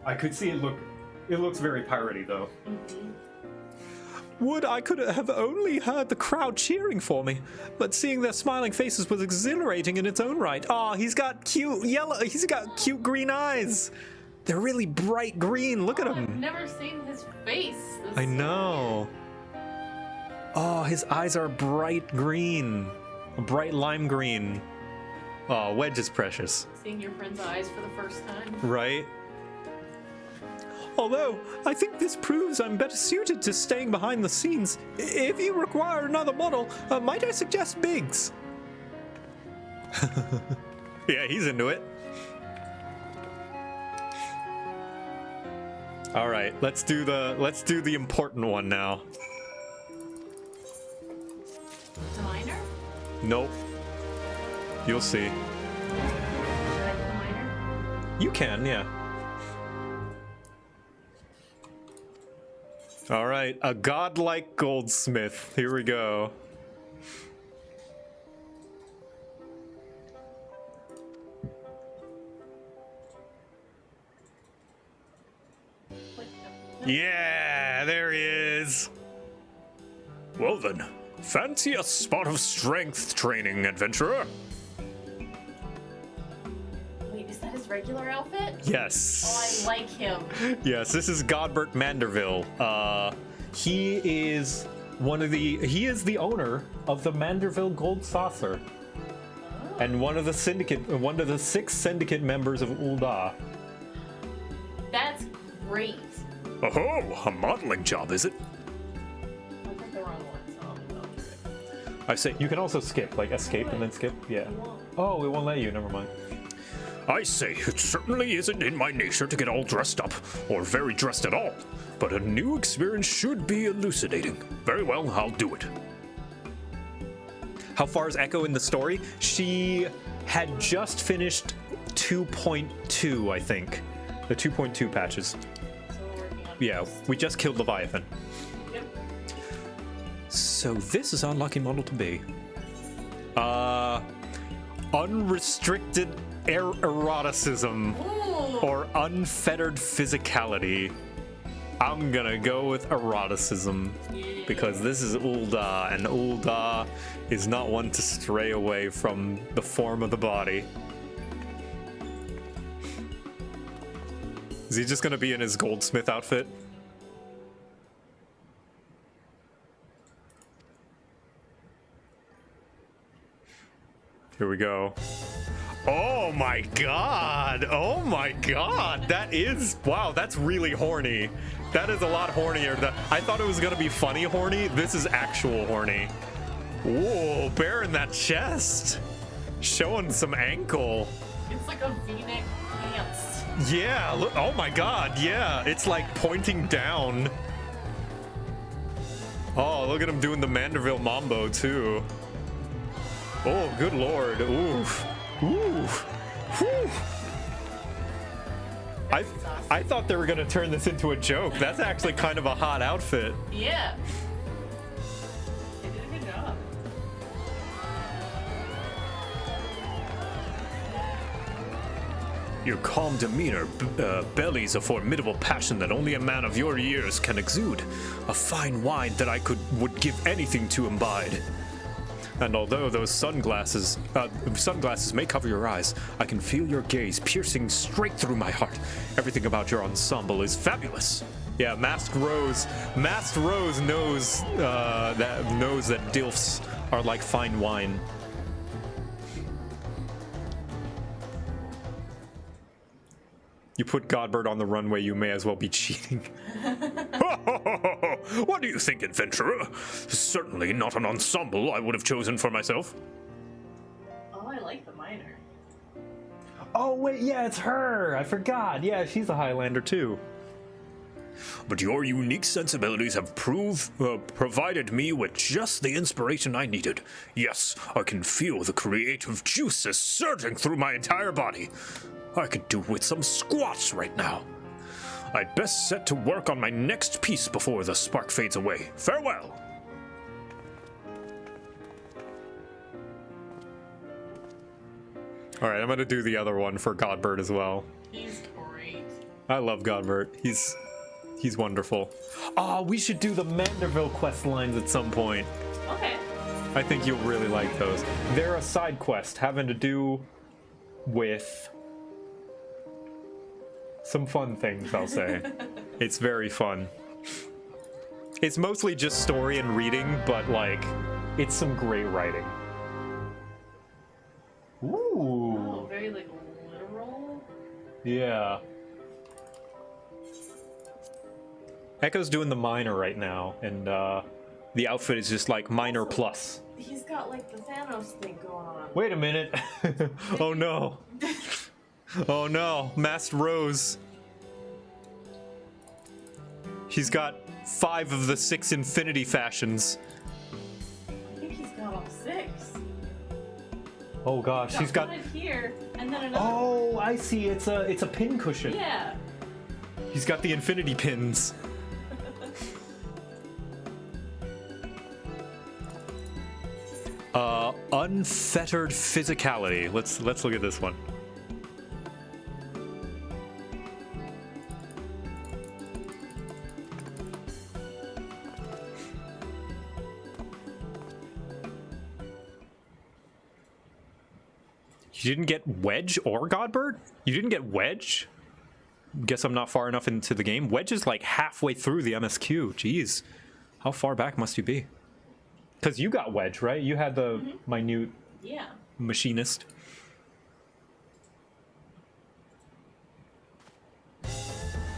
I could see it look. It looks very piratey though. Mm-hmm. Would I could have only heard the crowd cheering for me, but seeing their smiling faces was exhilarating in its own right. Oh, he's got cute yellow. He's got cute green eyes. They're really bright green. Look at I've him. never seen his face. This I know. Oh, his eyes are bright green, a bright lime green. Oh, Wedge is precious. Seeing your friend's eyes for the first time. Right? Although, I think this proves I'm better suited to staying behind the scenes. If you require another model, might I suggest Biggs? Yeah, he's into it. All right, let's do the important one now. The minor? Nope. You'll see. Should I do the minor? You can, yeah. All right, a godlike goldsmith. Here we go. Wait, no. Yeah, there he is. Well then, fancy a spot of strength training, adventurer? Wait, is that his regular outfit? Yes. Oh, I like him. Yes, this is Godbert Manderville. He is he is the owner of the Manderville Gold Saucer. Oh. And one of the 6 syndicate members of Ul'dah. That's great. Oh, a modeling job, is it? I picked the wrong one, so I'll do it. I say you can also skip, like escape and then skip. Yeah. You won't. Oh, it won't let you. Never mind. I say, it certainly isn't in my nature to get all dressed up, or very dressed at all, but a new experience should be elucidating. Very well, I'll do it. How far is Echo in the story? She had just finished 2.2, I think. The 2.2 patches. So we're working on Yeah, this. we just killed Leviathan. Yep. So this is our lucky model to be. Unrestricted eroticism Ooh. or unfettered physicality. I'm gonna go with eroticism because this is Ul'dah, and Ul'dah is not one to stray away from the form of the body. Is he just gonna be in his goldsmith outfit? Here we go. Oh my god! Oh my god! That is, wow, that's really horny. That is a lot hornier. I thought it was gonna be funny horny. This is actual horny. Whoa, baring that chest. Showing some ankle. It's like a V-neck pants. Yeah, look, oh my god, yeah. It's like pointing down. Oh, look at him doing the Manderville Mambo too. Oh, good lord. Oof. Oof. Whew. I thought they were gonna turn this into a joke. That's actually kind of a hot outfit. Yeah. They did a good job. Your calm demeanor bellies a formidable passion that only a man of your years can exude. A fine wine that I would give anything to imbibe. And although those sunglasses may cover your eyes, I can feel your gaze piercing straight through my heart. Everything about your ensemble is fabulous. Yeah, Masked Rose knows that dilfs are like fine wine. You put Godbird on the runway, you may as well be cheating. What do you think, adventurer? Certainly not an ensemble I would have chosen for myself. Oh, I like the miner. Oh wait, yeah, it's her. I forgot. Yeah, she's a Highlander too. But your unique sensibilities have provided me with just the inspiration I needed. Yes, I can feel the creative juices surging through my entire body. I could do with some squats right now. I'd best set to work on my next piece before the spark fades away. Farewell! All right, I'm gonna do the other one for Godbird as well. He's great. I love Godbird. He's wonderful. Oh, we should do the Manderville quest lines at some point. Okay. I think you'll really like those. They're a side quest having to do with some fun things, I'll say. It's very fun. It's mostly just story and reading, but like, it's some great writing. Ooh. Oh, very like literal. Yeah. Echo's doing the miner right now, and the outfit is just like miner plus. He's got like the Thanos thing going on. Wait a minute. Oh no. Oh no, Masked Rose. She's got 5 of the 6 Infinity fashions. I think he's got all 6. Oh gosh, she's got. One here, and then another. Oh, I see. It's a pin cushion. Yeah. He's got the Infinity pins. Unfettered physicality. Let's look at this one. You didn't get Wedge or Godbird? You didn't get Wedge? Guess I'm not far enough into the game. Wedge is like halfway through the MSQ. Jeez. How far back must you be? Because you got Wedge, right? You had the minute machinist.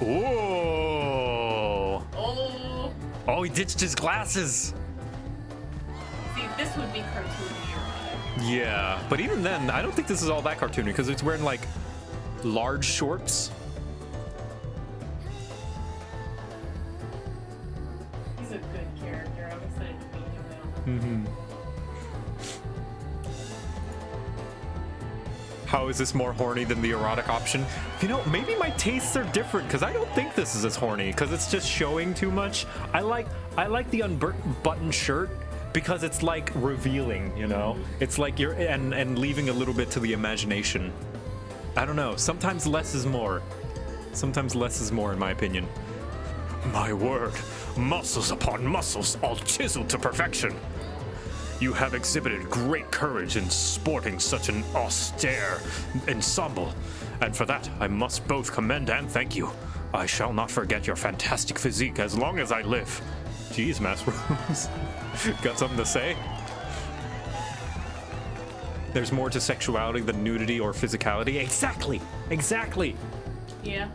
Oh! Oh. Oh, he ditched his glasses. See, this would be cartoony, right? Yeah, but even then, I don't think this is all that cartoony because it's wearing like large shorts. He's a good character. I'm excited to meet him now. How is this more horny than the erotic option? You know, maybe my tastes are different because I don't think this is as horny because it's just showing too much. I like the unbuttoned shirt because it's like revealing, you know? It's like you're and leaving a little bit to the imagination. I don't know. Sometimes less is more. Sometimes less is more, in my opinion. My word, muscles upon muscles, all chiseled to perfection. You have exhibited great courage in sporting such an austere ensemble, and for that I must both commend and thank you. I shall not forget your fantastic physique as long as I live. Jeez, Masked Rose. Got something to say? There's more to sexuality than nudity or physicality. Exactly! Exactly! Yeah.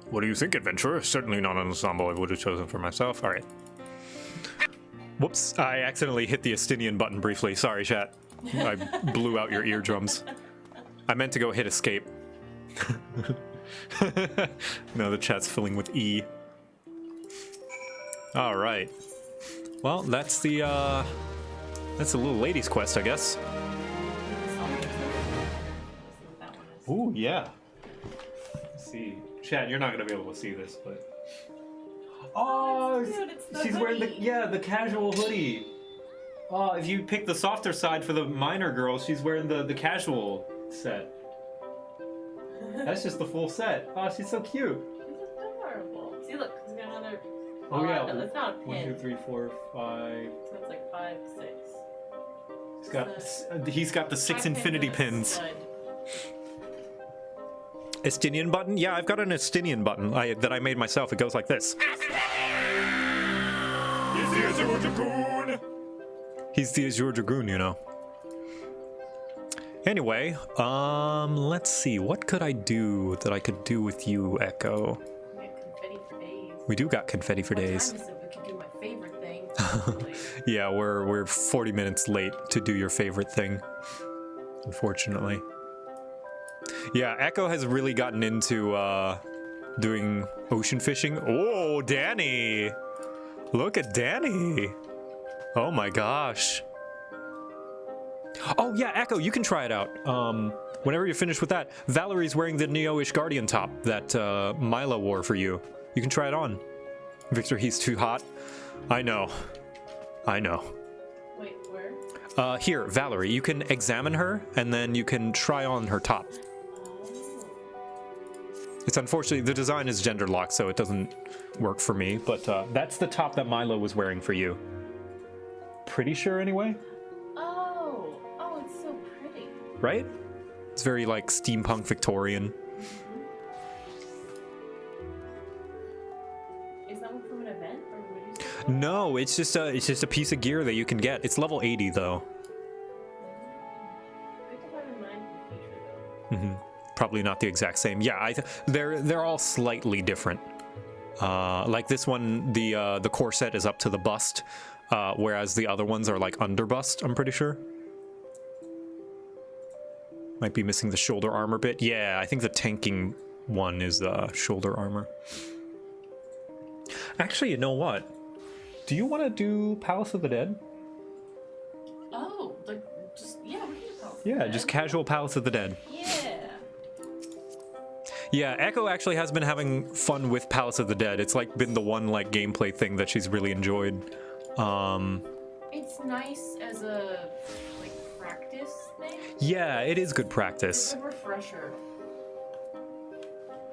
What do you think, adventurer? Certainly not an ensemble I would have chosen for myself. All right. Whoops, I accidentally hit the Estinian button briefly. Sorry, chat. I blew out your eardrums. I meant to go hit escape. No, the chat's filling with E. All right. Well, that's the little ladies' quest, I guess. Ooh, yeah. Let's see. Chad, you're not gonna be able to see this, but oh, Dude, it's the she's wearing the hoodie. the casual hoodie. Oh, if you pick the softer side for the minor girl, she's wearing the casual set. That's just the full set. Oh, she's so cute. He's adorable. See, look, he's got another Oh yeah. No, that's not a pin. 1, 2, 3, 4, 5. So it's like 5, 6. He's got the 6 infinity pins. Stud. Estinian button? Yeah, I've got an Estinian button that I made myself. It goes like this. He's the Azure Dragoon! He's the Azure Dragoon, you know. Anyway, let's see. What could I do that I could do with you, Echo? We got confetti for days. We do got confetti for What days. time is it? We could do my favorite thing. Yeah, we're 40 minutes late to do your favorite thing, unfortunately. Yeah, Echo has really gotten into doing ocean fishing. Oh, Danny! Look at Danny! Oh my gosh. Oh yeah, Echo, you can try it out. Whenever you're finished with that, Valerie's wearing the Neo-ish Guardian top that Milo wore for you. You can try it on. Victor, he's too hot. I know. I know. Wait, where? Here, Valerie, you can examine her, and then you can try on her top. It's unfortunately, the design is gender locked, so it doesn't work for me, but that's the top that Milo was wearing for you. Pretty sure, anyway? Oh, it's so pretty. Right? It's very, like, steampunk Victorian. Is that one from an event, or what do you say? No, it's just a piece of gear that you can get. It's level 80, though. Good to have in mind for the future, though. Mm-hmm. Probably not the exact same. Yeah, they're all slightly different. Like this one, the corset is up to the bust, whereas the other ones are like under bust, I'm pretty sure. Might be missing the shoulder armor bit. Yeah, I think the tanking one is shoulder armor. Actually, you know what? Do you want to do Palace of the Dead? Oh, like, just, yeah, we can do Palace of Yeah, the Dead. just casual Palace of the Dead. Yeah. Yeah, Echo actually has been having fun with Palace of the Dead. It's like been the one like gameplay thing that she's really enjoyed. It's nice as a, like, practice thing. Yeah, it is good It's practice. a refresher.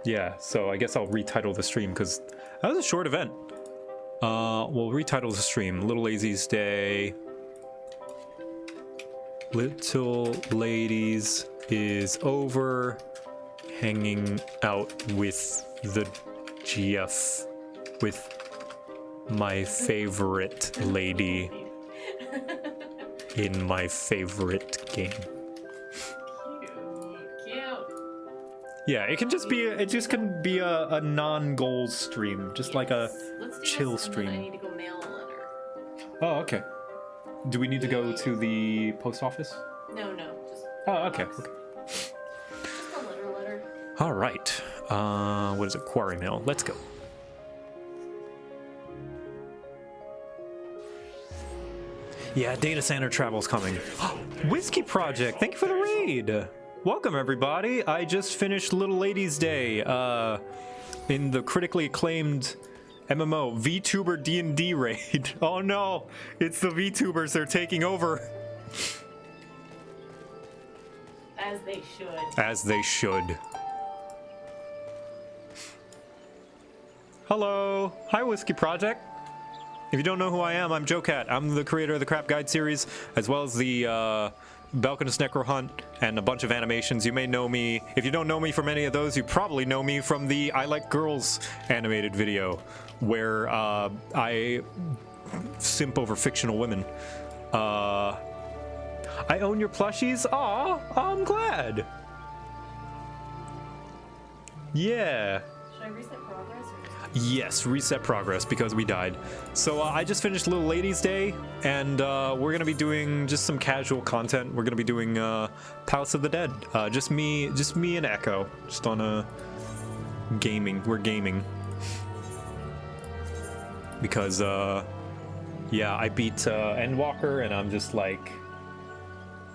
Yeah, so I guess I'll retitle the stream because that was a short event. We'll retitle the stream. Little Lazy's Day. Little Ladies is over. Hanging out with the GF with my favorite lady in my favorite game. Cute. Yeah, it can just be a non-goal stream, just like a Let's do chill this, and then I stream. need to go mail a letter. Oh, okay. Do we need to go to the post office? No, just. Oh, okay. box. Okay. Just a letter. All right. What is it? Quarry Mill. Let's go. Yeah, data center travel's coming. Whiskey Project, thank you for the raid. Welcome everybody. I just finished Little Ladies Day in the critically acclaimed MMO VTuber D&D raid. Oh no, it's the VTubers. They're taking over. As they should. As they should. Hello. Hi, Whiskey Project. If you don't know who I am, I'm JoCat. I'm the creator of the Crap Guide series, as well as the Balkanus Necro Hunt and a bunch of animations. You may know me. If you don't know me from any of those, you probably know me from the I Like Girls animated video, where I simp over fictional women. I own your plushies? Aw, I'm glad. Yeah. Should I reset progress or just... Yes, reset progress because we died. So I just finished Little Ladies Day, and we're gonna be doing just some casual content. We're gonna be doing Palace of the Dead. Just me and Echo, just on a gaming. We're gaming because yeah, I beat Endwalker, and I'm just like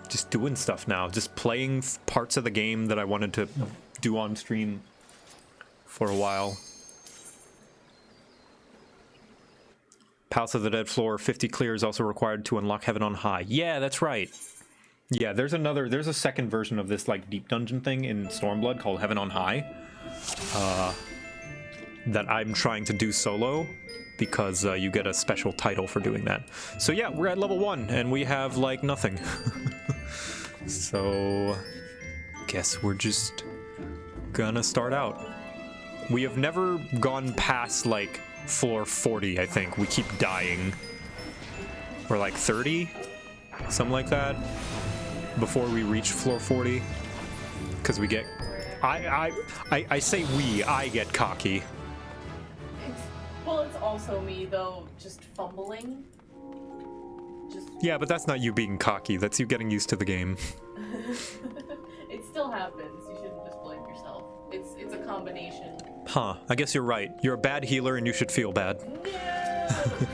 just doing stuff now, just playing parts of the game that I wanted to do on stream for a while. Palace of the Dead floor 50 clear is also required to unlock Heaven on High. Yeah, that's right. Yeah, there's a second version of this like deep dungeon thing in Stormblood called Heaven on High that I'm trying to do solo, because you get a special title for doing that. So yeah, we're at level 1 and we have like nothing. So guess we're just gonna start out. We have never gone past like floor 40, I think. We keep dying. Or like 30, something like that, before we reach floor 40. Because we get, I say we, I get cocky. Well, it's also me though, just fumbling. Yeah, but that's not you being cocky. That's you getting used to the game. It still happens. You shouldn't just blame yourself. It's a combination. Huh, I guess you're right. You're a bad healer and you should feel bad. No!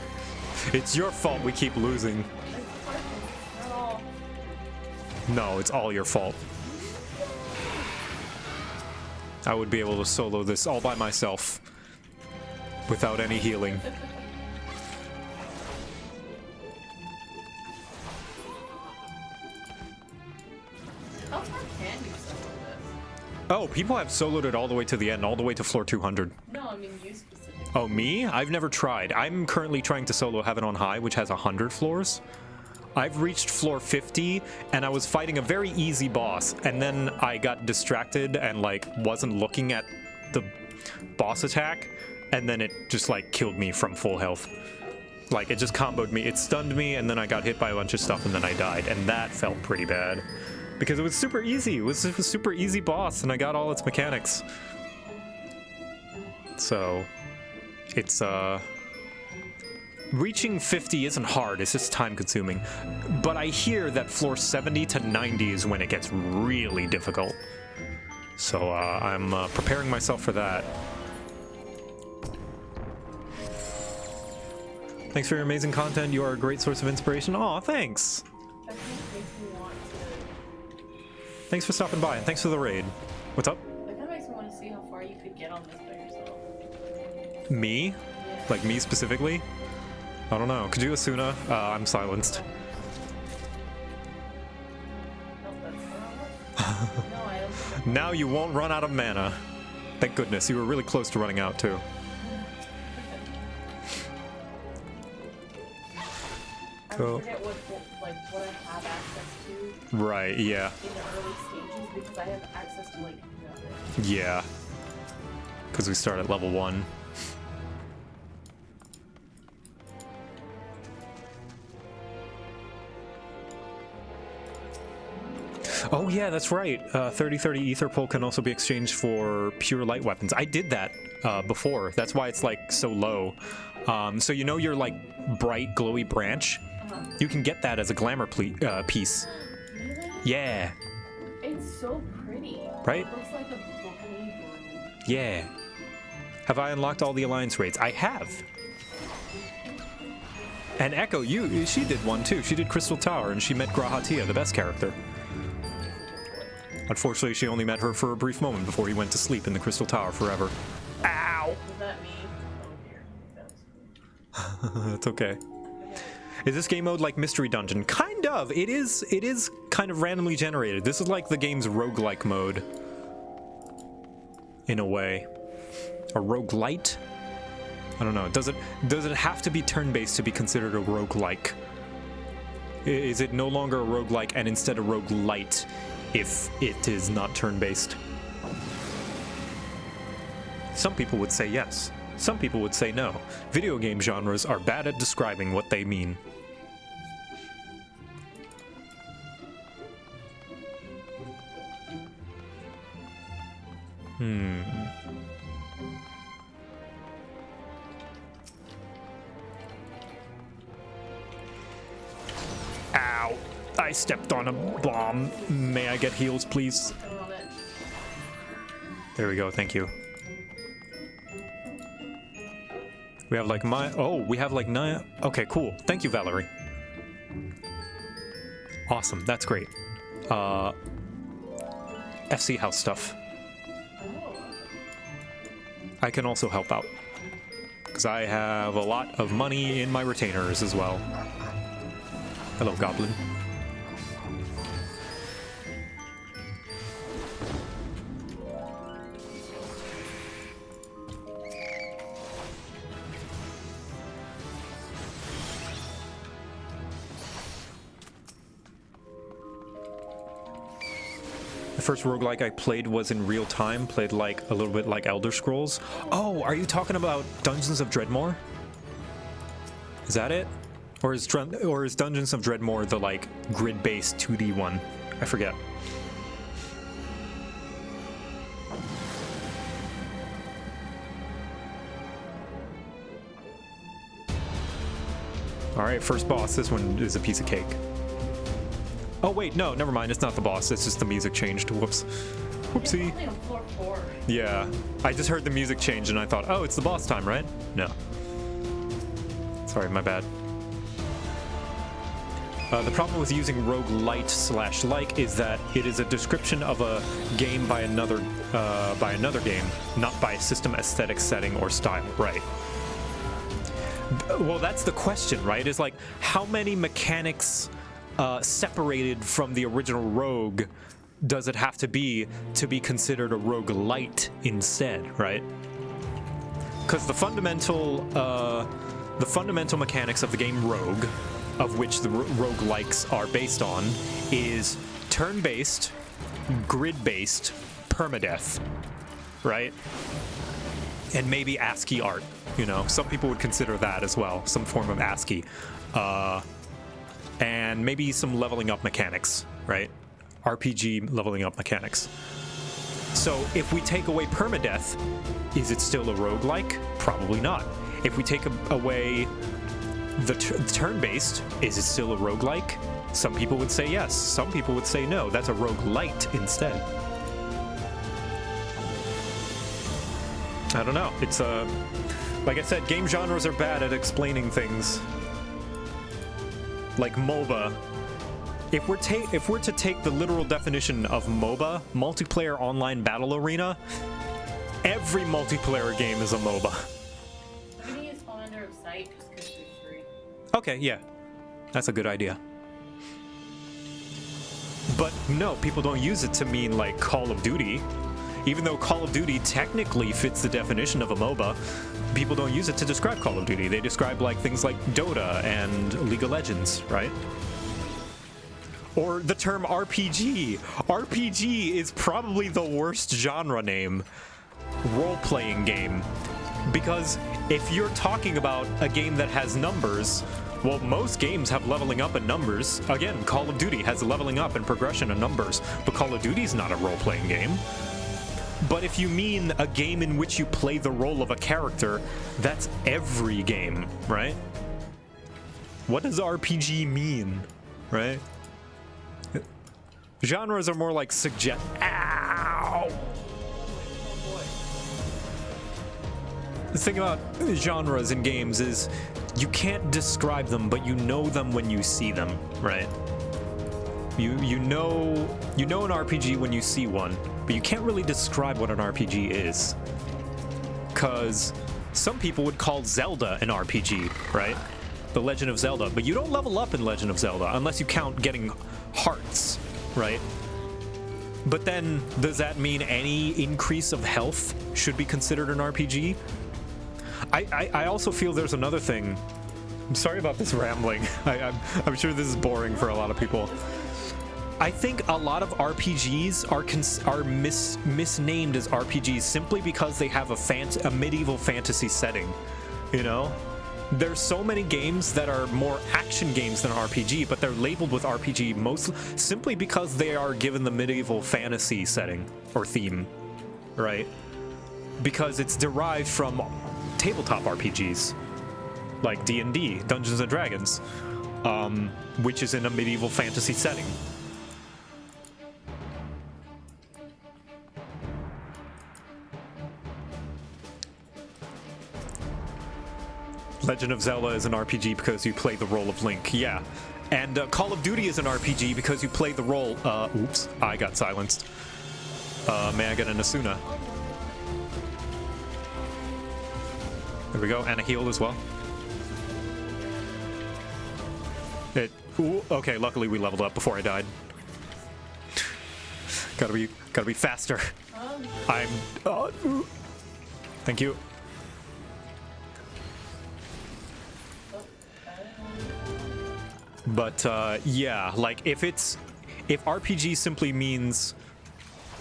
It's your fault we keep losing. It's not all. No, it's all your fault. I would be able to solo this all by myself. Without any healing. How far can you solo this? Oh, people have soloed it all the way to the end, all the way to floor 200. No, I mean you specifically. Oh, me? I've never tried. I'm currently trying to solo Heaven on High, which has 100 floors. I've reached floor 50, and I was fighting a very easy boss, and then I got distracted and, like, wasn't looking at the boss attack, and then it just, like, killed me from full health. Like, it just comboed me. It stunned me, and then I got hit by a bunch of stuff, and then I died, and that felt pretty bad. Because it was super easy. It was a super easy boss, and I got all its mechanics. So, it's, reaching 50 isn't hard, it's just time consuming. But I hear that floor 70 to 90 is when it gets really difficult. So I'm preparing myself for that. Thanks for your amazing content. You are a great source of inspiration. Aw, thanks. That kind of makes me want to. Thanks for stopping by and thanks for the raid. What's up? That kind of makes me want to see how far you could get on this by yourself. Me? Yeah. Like me specifically? I don't know. Could you Asuna? I'm silenced. No, that's not what. No, I don't. Now you won't run out of mana. Thank goodness. You were really close to running out too. I Cool. forget what I have access to Right, yeah. in the early stages because I have access to like nothing. Yeah. Because we start at level 1. Oh yeah, that's right. 30/30 ether pole can also be exchanged for pure light weapons. I did that before. That's why it's like so low. So you know your like bright glowy branch? You can get that as a glamour piece. Really? Yeah. It's so pretty. Right? It looks like a broken blue. Yeah. Have I unlocked all the alliance raids? I have. And Echo, she did one too. She did Crystal Tower and she met Grahatia, the best character. Unfortunately, she only met her for a brief moment before he went to sleep in the Crystal Tower forever. Ow! Was that me? Oh dear. That was That's okay. Is this game mode like Mystery Dungeon? Kind of. It is kind of randomly generated. This is like the game's roguelike mode. In a way. A roguelite? I don't know. Does it have to be turn-based to be considered a roguelike? Is it no longer a roguelike and instead a roguelite if it is not turn-based? Some people would say yes. Some people would say no. Video game genres are bad at describing what they mean. Ow! I stepped on a bomb. May I get heals, please? on it. There we go, thank you. We have like we have like 9. Okay, cool. Thank you, Valerie. Awesome, that's great. FC house stuff. I can also help out. Because I have a lot of money in my retainers as well. Hello, Goblin. first roguelike I played was in real time, played like a little bit like Elder Scrolls. Oh, are you talking about Dungeons of Dreadmore? Is that it? Or is Dungeons of Dreadmore the like grid-based 2D one? I forget. All right, first boss. This one is a piece of cake. Oh wait, no, never mind. It's not the boss. It's just the music changed. Whoops. Whoopsie. Only on floor 4. Yeah, I just heard the music change and I thought, oh, it's the boss time, right? No. Sorry, my bad. The problem with using roguelite/like is that it is a description of a game by another game, not by a system aesthetic setting or style, right? Well, that's the question, right? Is like, how many mechanics separated from the original Rogue does it have to be considered a roguelite instead, right? Because the fundamental mechanics of the game Rogue, of which the roguelikes are based on, is turn-based, grid-based, permadeath, right? And maybe ASCII art, you know? Some people would consider that as well, some form of ASCII. And maybe some leveling up mechanics, right? RPG leveling up mechanics. So if we take away permadeath, is it still a roguelike? Probably not. If we take away the turn-based, is it still a roguelike? Some people would say yes. Some people would say no. That's a roguelite instead. I don't know. It's like I said, game genres are bad at explaining things. Like MOBA. If we're to take the literal definition of MOBA, multiplayer online battle arena, every multiplayer game is a MOBA. I'm gonna use Commander of Sight just because it's free. Okay, yeah. That's a good idea. But no, people don't use it to mean like Call of Duty. Even though Call of Duty technically fits the definition of a MOBA, people don't use it to describe Call of Duty. They describe like things like Dota and League of Legends, right? Or the term RPG. RPG is probably the worst genre name. Role-playing game. Because if you're talking about a game that has numbers, well, most games have leveling up and numbers. Again, Call of Duty has leveling up and progression and numbers, but Call of Duty is not a role-playing game. But if you mean a game in which you play the role of a character, that's every game, right? What does RPG mean, right? Genres are more like Ow! The thing about genres in games is you can't describe them, but you know them when you see them, right? You know an RPG when you see one, but you can't really describe what an RPG is. Cause some people would call Zelda an RPG, right? The Legend of Zelda, but you don't level up in Legend of Zelda unless you count getting hearts, right? But then, does that mean any increase of health should be considered an RPG? I also feel there's another thing. I'm sorry about this rambling. I'm sure this is boring for a lot of people. I think a lot of RPGs are misnamed as RPGs simply because they have a medieval fantasy setting, you know? There's so many games that are more action games than RPG, but they're labeled with RPG mostly simply because they are given the medieval fantasy setting or theme, right? Because it's derived from tabletop RPGs like D&D, Dungeons and Dragons, which is in a medieval fantasy setting. Legend of Zelda is an RPG because you play the role of Link, yeah. And Call of Duty is an RPG because you play the role, oops, I got silenced. May I get an Asuna? There we go, and a heal as well. Ooh, okay, luckily we leveled up before I died. gotta be faster. Thank you. But yeah, like if RPG simply means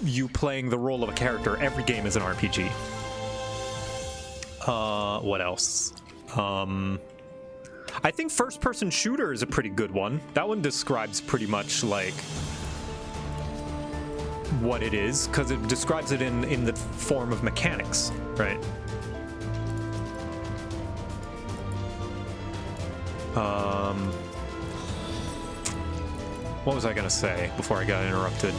you playing the role of a character. Every game is an RPG. What else? I think first-person shooter is a pretty good one. That one describes pretty much like what it is, because it describes it in the form of mechanics, right? What was I gonna say before I got interrupted?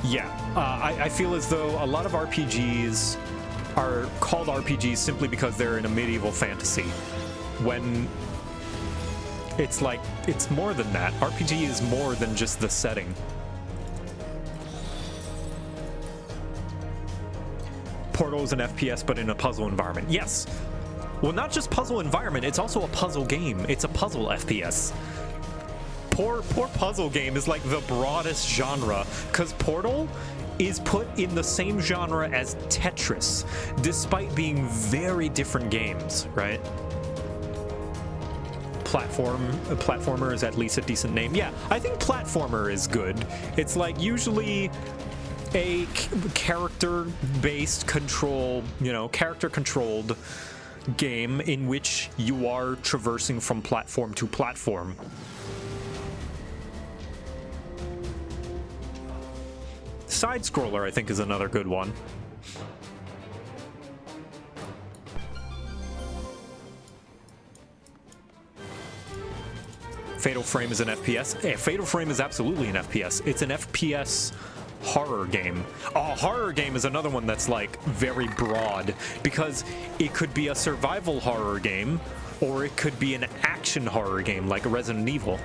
Yeah, I feel as though a lot of RPGs are called RPGs simply because they're in a medieval fantasy, when it's like, it's more than that. RPG is more than just the setting. Portal is an FPS, but in a puzzle environment. Yes. Well, not just puzzle environment, it's also a puzzle game. It's a puzzle FPS. Poor puzzle game is like the broadest genre, because Portal is put in the same genre as Tetris, despite being very different games, right? Platformer is at least a decent name. Yeah, I think platformer is good. It's like usually a character-based control, character-controlled game in which you are traversing from platform to platform. Side-scroller, I think, is another good one. Fatal Frame is an FPS. Fatal Frame is absolutely an FPS. It's an FPS horror game. A horror game is another one that's like very broad, because it could be a survival horror game, or it could be an action horror game like Resident Evil.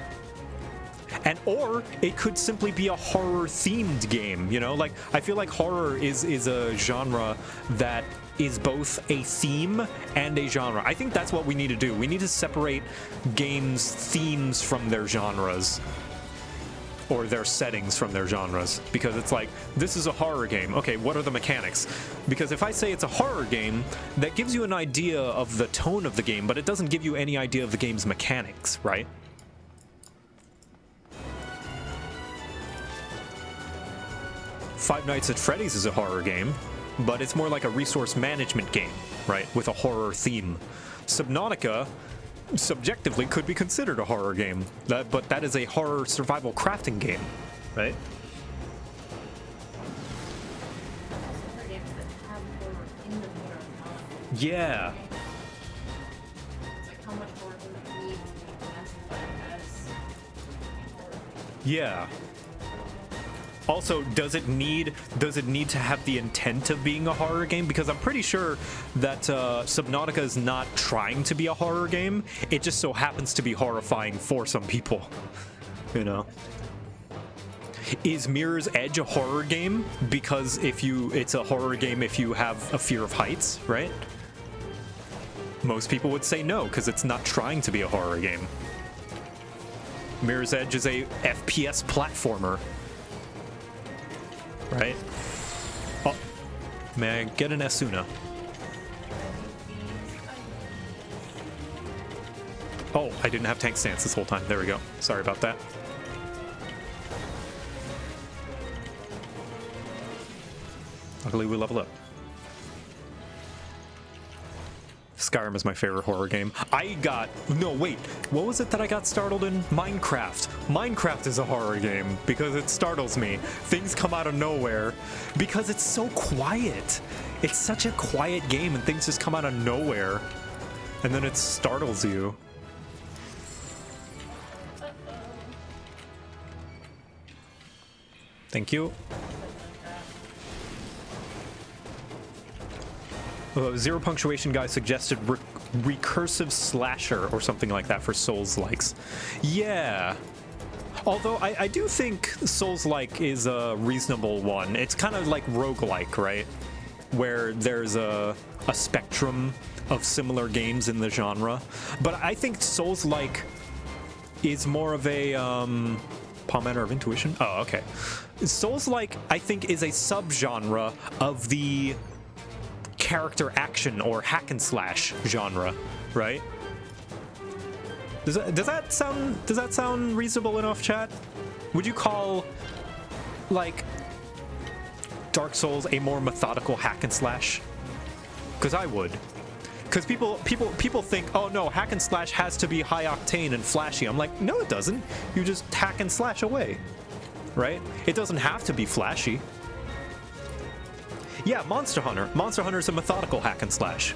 Or it could simply be a horror-themed game, Like, I feel like horror is a genre that is both a theme and a genre. I think that's what we need to do. We need to separate games' themes from their genres, or their settings from their genres, because it's like, this is a horror game. Okay, what are the mechanics? Because if I say it's a horror game, that gives you an idea of the tone of the game, but it doesn't give you any idea of the game's mechanics, right? Five Nights at Freddy's is a horror game, but it's more like a resource management game, right? With a horror theme. Subnautica, subjectively, could be considered a horror game, but that is a horror survival crafting game, right? Yeah. It's like, how much more does it need to be classified as horror? Yeah. Also, does it need to have the intent of being a horror game? Because I'm pretty sure that Subnautica is not trying to be a horror game. It just so happens to be horrifying for some people, Is Mirror's Edge a horror game? Because it's a horror game if you have a fear of heights, right? Most people would say no, because it's not trying to be a horror game. Mirror's Edge is a FPS platformer. Right? Oh, may I get an Asuna? Oh, I didn't have tank stance this whole time. There we go. Sorry about that. Luckily, we level up. Skyrim is my favorite horror game. No, wait. What was it that I got startled in? Minecraft. Minecraft is a horror game because it startles me. Things come out of nowhere because it's so quiet. It's such a quiet game and things just come out of nowhere. And then it startles you. Thank you. Zero Punctuation guy suggested recursive slasher or something like that for Souls-likes. Yeah. Although I do think Souls-like is a reasonable one. It's kind of like roguelike, right? Where there's a spectrum of similar games in the genre. But I think Souls-like is more of a Palm Manor of Intuition? Oh, okay. Souls-like, I think, is a subgenre of the character action or hack and slash genre, right? Does that sound reasonable enough, chat? Would you call like Dark Souls a more methodical hack and slash? Because I would. Because people think, oh no, hack and slash has to be high octane and flashy. I'm like, no, it doesn't. You just hack and slash away, right? It doesn't have to be flashy. Yeah, Monster Hunter. Monster Hunter is a methodical hack and slash.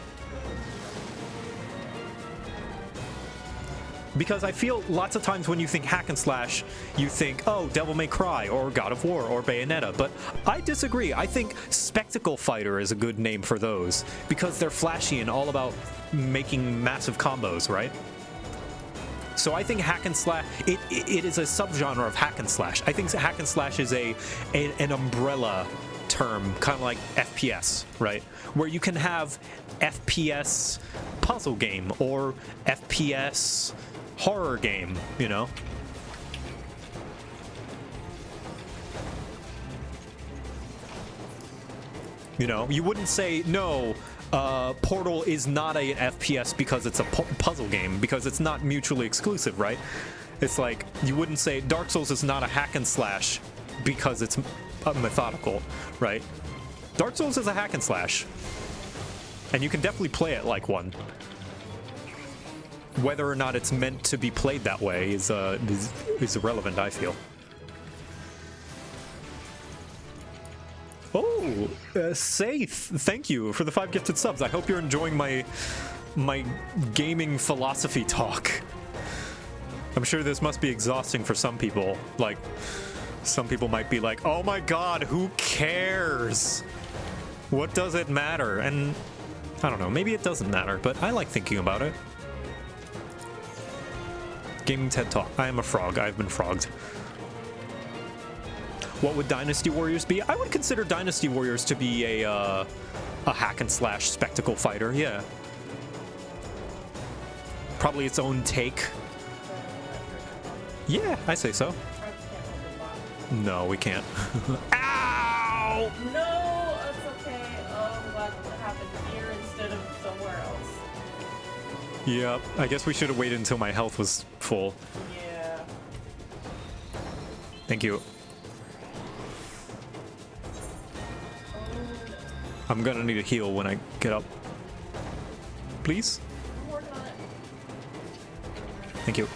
Because I feel lots of times when you think hack and slash, you think, oh, Devil May Cry, or God of War, or Bayonetta. But I disagree. I think Spectacle Fighter is a good name for those, because they're flashy and all about making massive combos, right? So I think hack and slash, it is a subgenre of hack and slash. I think hack and slash is an umbrella term, kind of like FPS, right? Where you can have FPS puzzle game, or FPS horror game, you know? You know, you wouldn't say, no, Portal is not an FPS because it's a puzzle game, because it's not mutually exclusive, right? It's like, you wouldn't say Dark Souls is not a hack and slash because it's methodical, right? Dark Souls is a hack and slash, and you can definitely play it like one. Whether or not it's meant to be played that way is irrelevant, I feel. Oh, Saith, thank you for the 5 gifted subs. I hope you're enjoying my gaming philosophy talk. I'm sure this must be exhausting for some people. Like, some people might be like, oh my god, who cares? What does it matter? And I don't know, maybe it doesn't matter, but I like thinking about it. Gaming TED Talk. I am a frog. I've been frogged. What would Dynasty Warriors be? I would consider Dynasty Warriors to be a hack and slash spectacle fighter. Yeah. Probably its own take. Yeah, I say so. No, we can't. Ow! No, it's okay. Oh, I'm glad what happened here instead of somewhere else. Yep, I guess we should have waited until my health was full. Yeah. Thank you. I'm gonna need a heal when I get up. Please? I'm working on it. Thank you.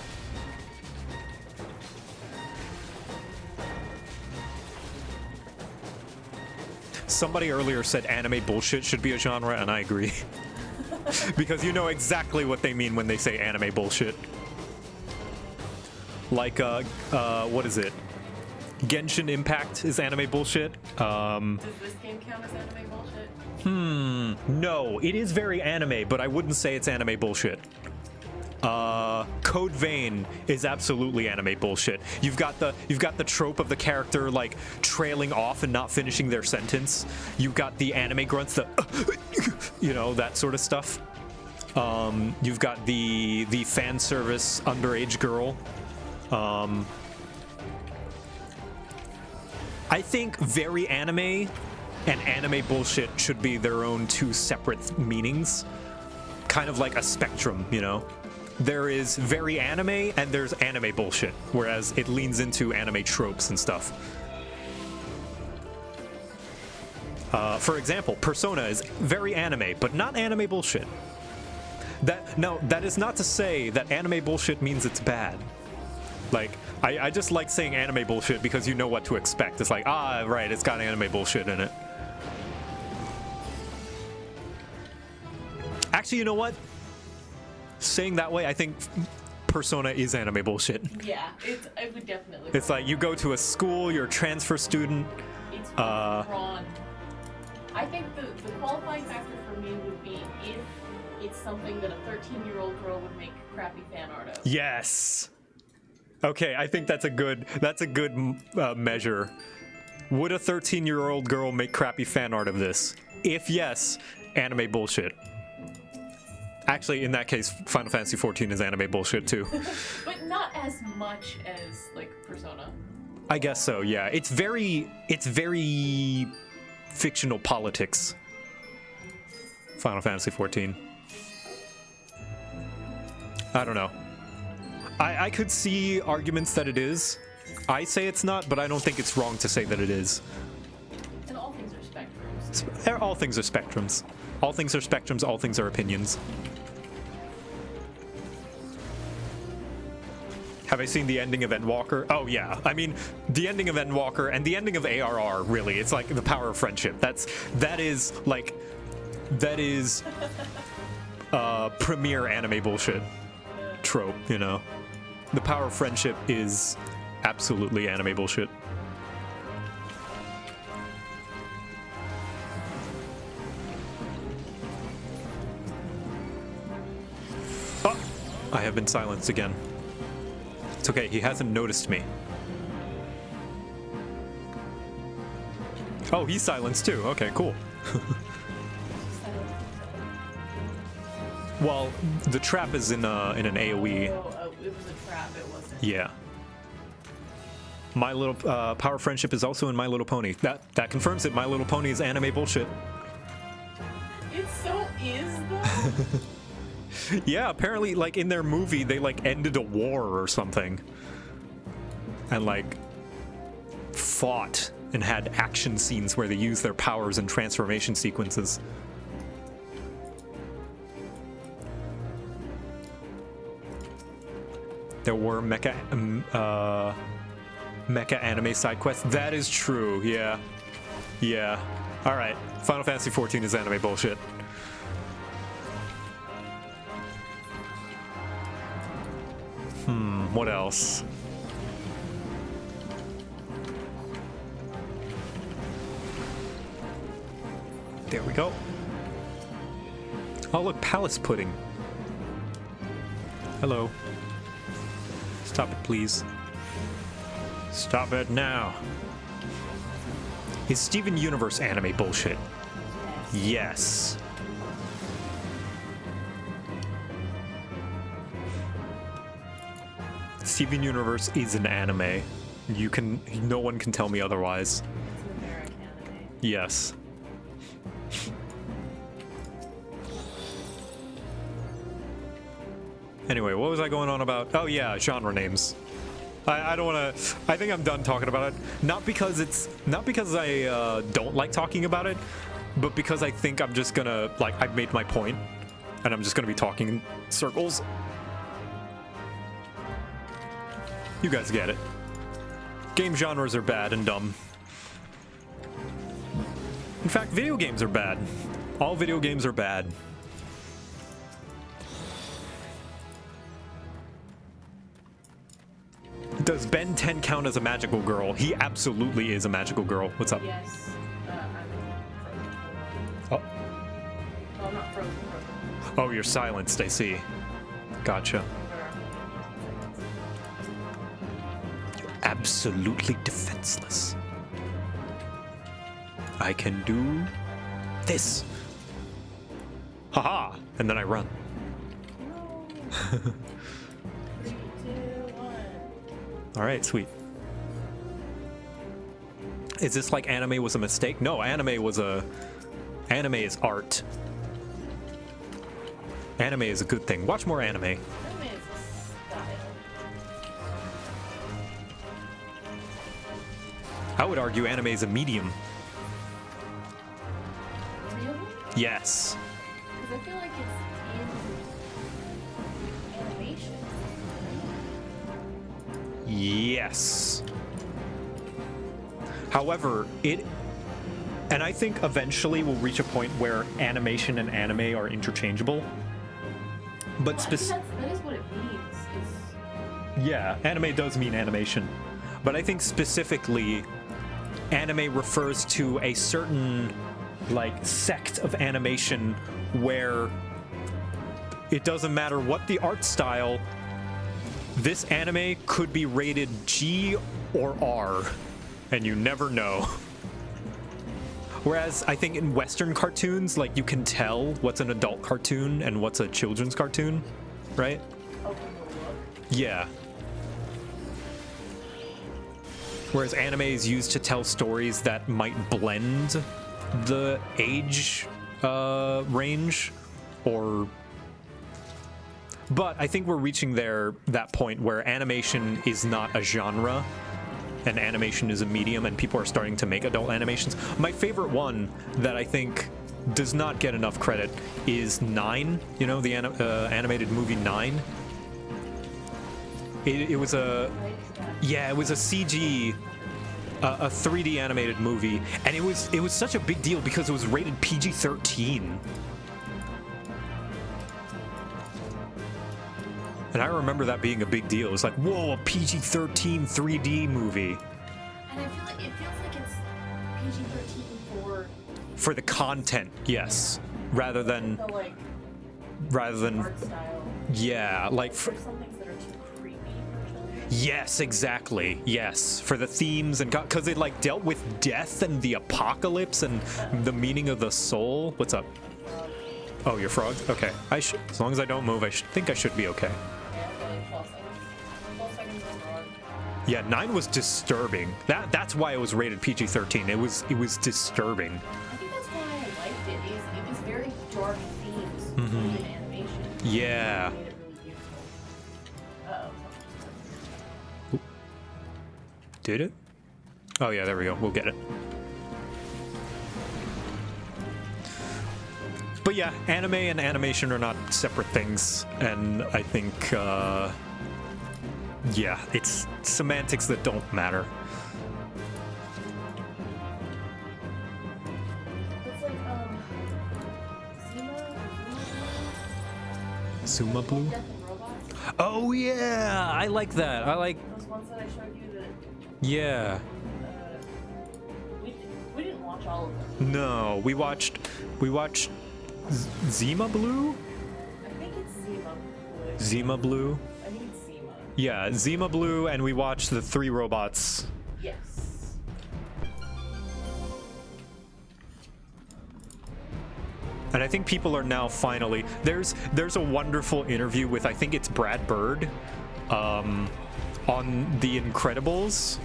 Somebody earlier said anime bullshit should be a genre, and I agree. Because you know exactly what they mean when they say anime bullshit. Like, what is it? Genshin Impact is anime bullshit. Does this game count as anime bullshit? No, it is very anime, but I wouldn't say it's anime bullshit. Code Vein is absolutely anime bullshit. You've got the trope of the character like trailing off and not finishing their sentence. You've got the anime grunts, you know, that sort of stuff. You've got the fan service underage girl. I think very anime and anime bullshit should be their own two separate meanings. Kind of like a spectrum, you know? There is very anime and there's anime bullshit, whereas it leans into anime tropes and stuff. For example, Persona is very anime, but not anime bullshit. That is not to say that anime bullshit means it's bad. Like, I just like saying anime bullshit because you know what to expect. It's like, ah, right, it's got anime bullshit in it. Actually, you know what? Saying that way, I think Persona is anime bullshit. Yeah, I would definitely. It's like you go to a school, you're a transfer student. It's wrong. I think the qualifying factor for me would be if it's something that a 13-year-old girl would make crappy fan art of. Yes. Okay, I think that's a good measure. Would a 13-year-old girl make crappy fan art of this? If yes, anime bullshit. Actually, in that case, Final Fantasy XIV is anime bullshit too. But not as much as like Persona. I guess so. Yeah, it's very fictional politics. Final Fantasy XIV. I don't know. I could see arguments that it is. I say it's not, but I don't think it's wrong to say that it is. And all things are spectrums. All things are spectrums. All things are spectrums, all things are opinions. Have I seen the ending of Endwalker? Oh yeah, I mean, the ending of Endwalker and the ending of ARR, really, it's like the power of friendship. That is premier anime bullshit trope, you know? The power of friendship is absolutely anime bullshit. Oh, I have been silenced again. It's okay, he hasn't noticed me. Oh, he's silenced too. Okay, cool. Well, the trap is in an AoE. Oh, it was a trap, it wasn't. Yeah. My Little Power Friendship is also in My Little Pony. That confirms it. My Little Pony is anime bullshit. It so is though. Yeah, apparently, like, in their movie, they, like, ended a war or something. And, like, fought and had action scenes where they used their powers and transformation sequences. There were mecha anime side quests. That is true, yeah. Yeah. Alright, Final Fantasy XIV is anime bullshit. What else? There we go. Oh look, Palace Pudding. Hello. Stop it, please. Stop it now. Is Steven Universe anime bullshit? Yes. Steven Universe is an anime. No one can tell me otherwise. It's an American anime. Yes. Anyway, what was I going on about? Oh yeah, genre names. I don't want to. I think I'm done talking about it. Not because I don't like talking about it, but because I think I'm just gonna, like, I've made my point, and I'm just gonna be talking in circles. You guys get it. Game genres are bad and dumb. In fact, video games are bad. All video games are bad. Does Ben 10 count as a magical girl? He absolutely is a magical girl. What's up? Yes. I'm frozen. Oh. Oh, not frozen. Oh, you're silenced, I see. Gotcha. You're absolutely defenseless. I can do this. Haha! And then I run. No. 3, 2, 1. Alright, sweet. Is this like anime was a mistake? No, anime is art. Anime is a good thing. Watch more anime. Anime is a style. I would argue anime is a medium. Really? Yes. Because I feel like it's in animation. Yes. However, and I think eventually we'll reach a point where animation and anime are interchangeable. But Well, I think that is what it means. yeah, anime does mean animation. But I think specifically anime refers to a certain, like, sect of animation where it doesn't matter what the art style, this anime could be rated G or R, and you never know. Whereas I think in Western cartoons, like, you can tell what's an adult cartoon and what's a children's cartoon, right? Oh, from the look. Yeah. Whereas anime is used to tell stories that might blend the age range, or But I think we're reaching that point where animation is not a genre, and animation is a medium, and people are starting to make adult animations. My favorite one that I think does not get enough credit is 9. You know, the animated movie 9. It was a it was a CG, a 3D animated movie, and it was such a big deal because it was rated PG-13. And I remember that being a big deal. It was like, whoa, a PG-13 3D movie. And I feel like it feels like it's PG-13 for the content, yes, rather than the like art style. Yeah, like There's some things that are too creepy. yes, exactly, yes, for the themes and because it like dealt with death and the apocalypse and the meaning of the soul. What's up? Oh, you're frog? Okay, as long as I don't move, I think I should be okay. Yeah, 9 was disturbing. That's why it was rated PG-13. It was disturbing. I think that's why I liked it. It was very dark themes in animation. Yeah. It made it really beautiful. Uh-oh. Did it? Oh yeah, there we go. We'll get it. But yeah, anime and animation are not separate things, and I think yeah, it's semantics that don't matter. It's like Zuma Blue? Death and Robots. Oh yeah, I like that. I like. Those ones that I showed you that Yeah. we didn't watch all of them. No, we watched Zima Blue. I think it's Zima Blue. Zima Blue. I think it's Zima. Yeah, Zima Blue, and we watched the 3 robots. Yes. And I think people are now finally there's a wonderful interview with I think it's Brad Bird on The Incredibles.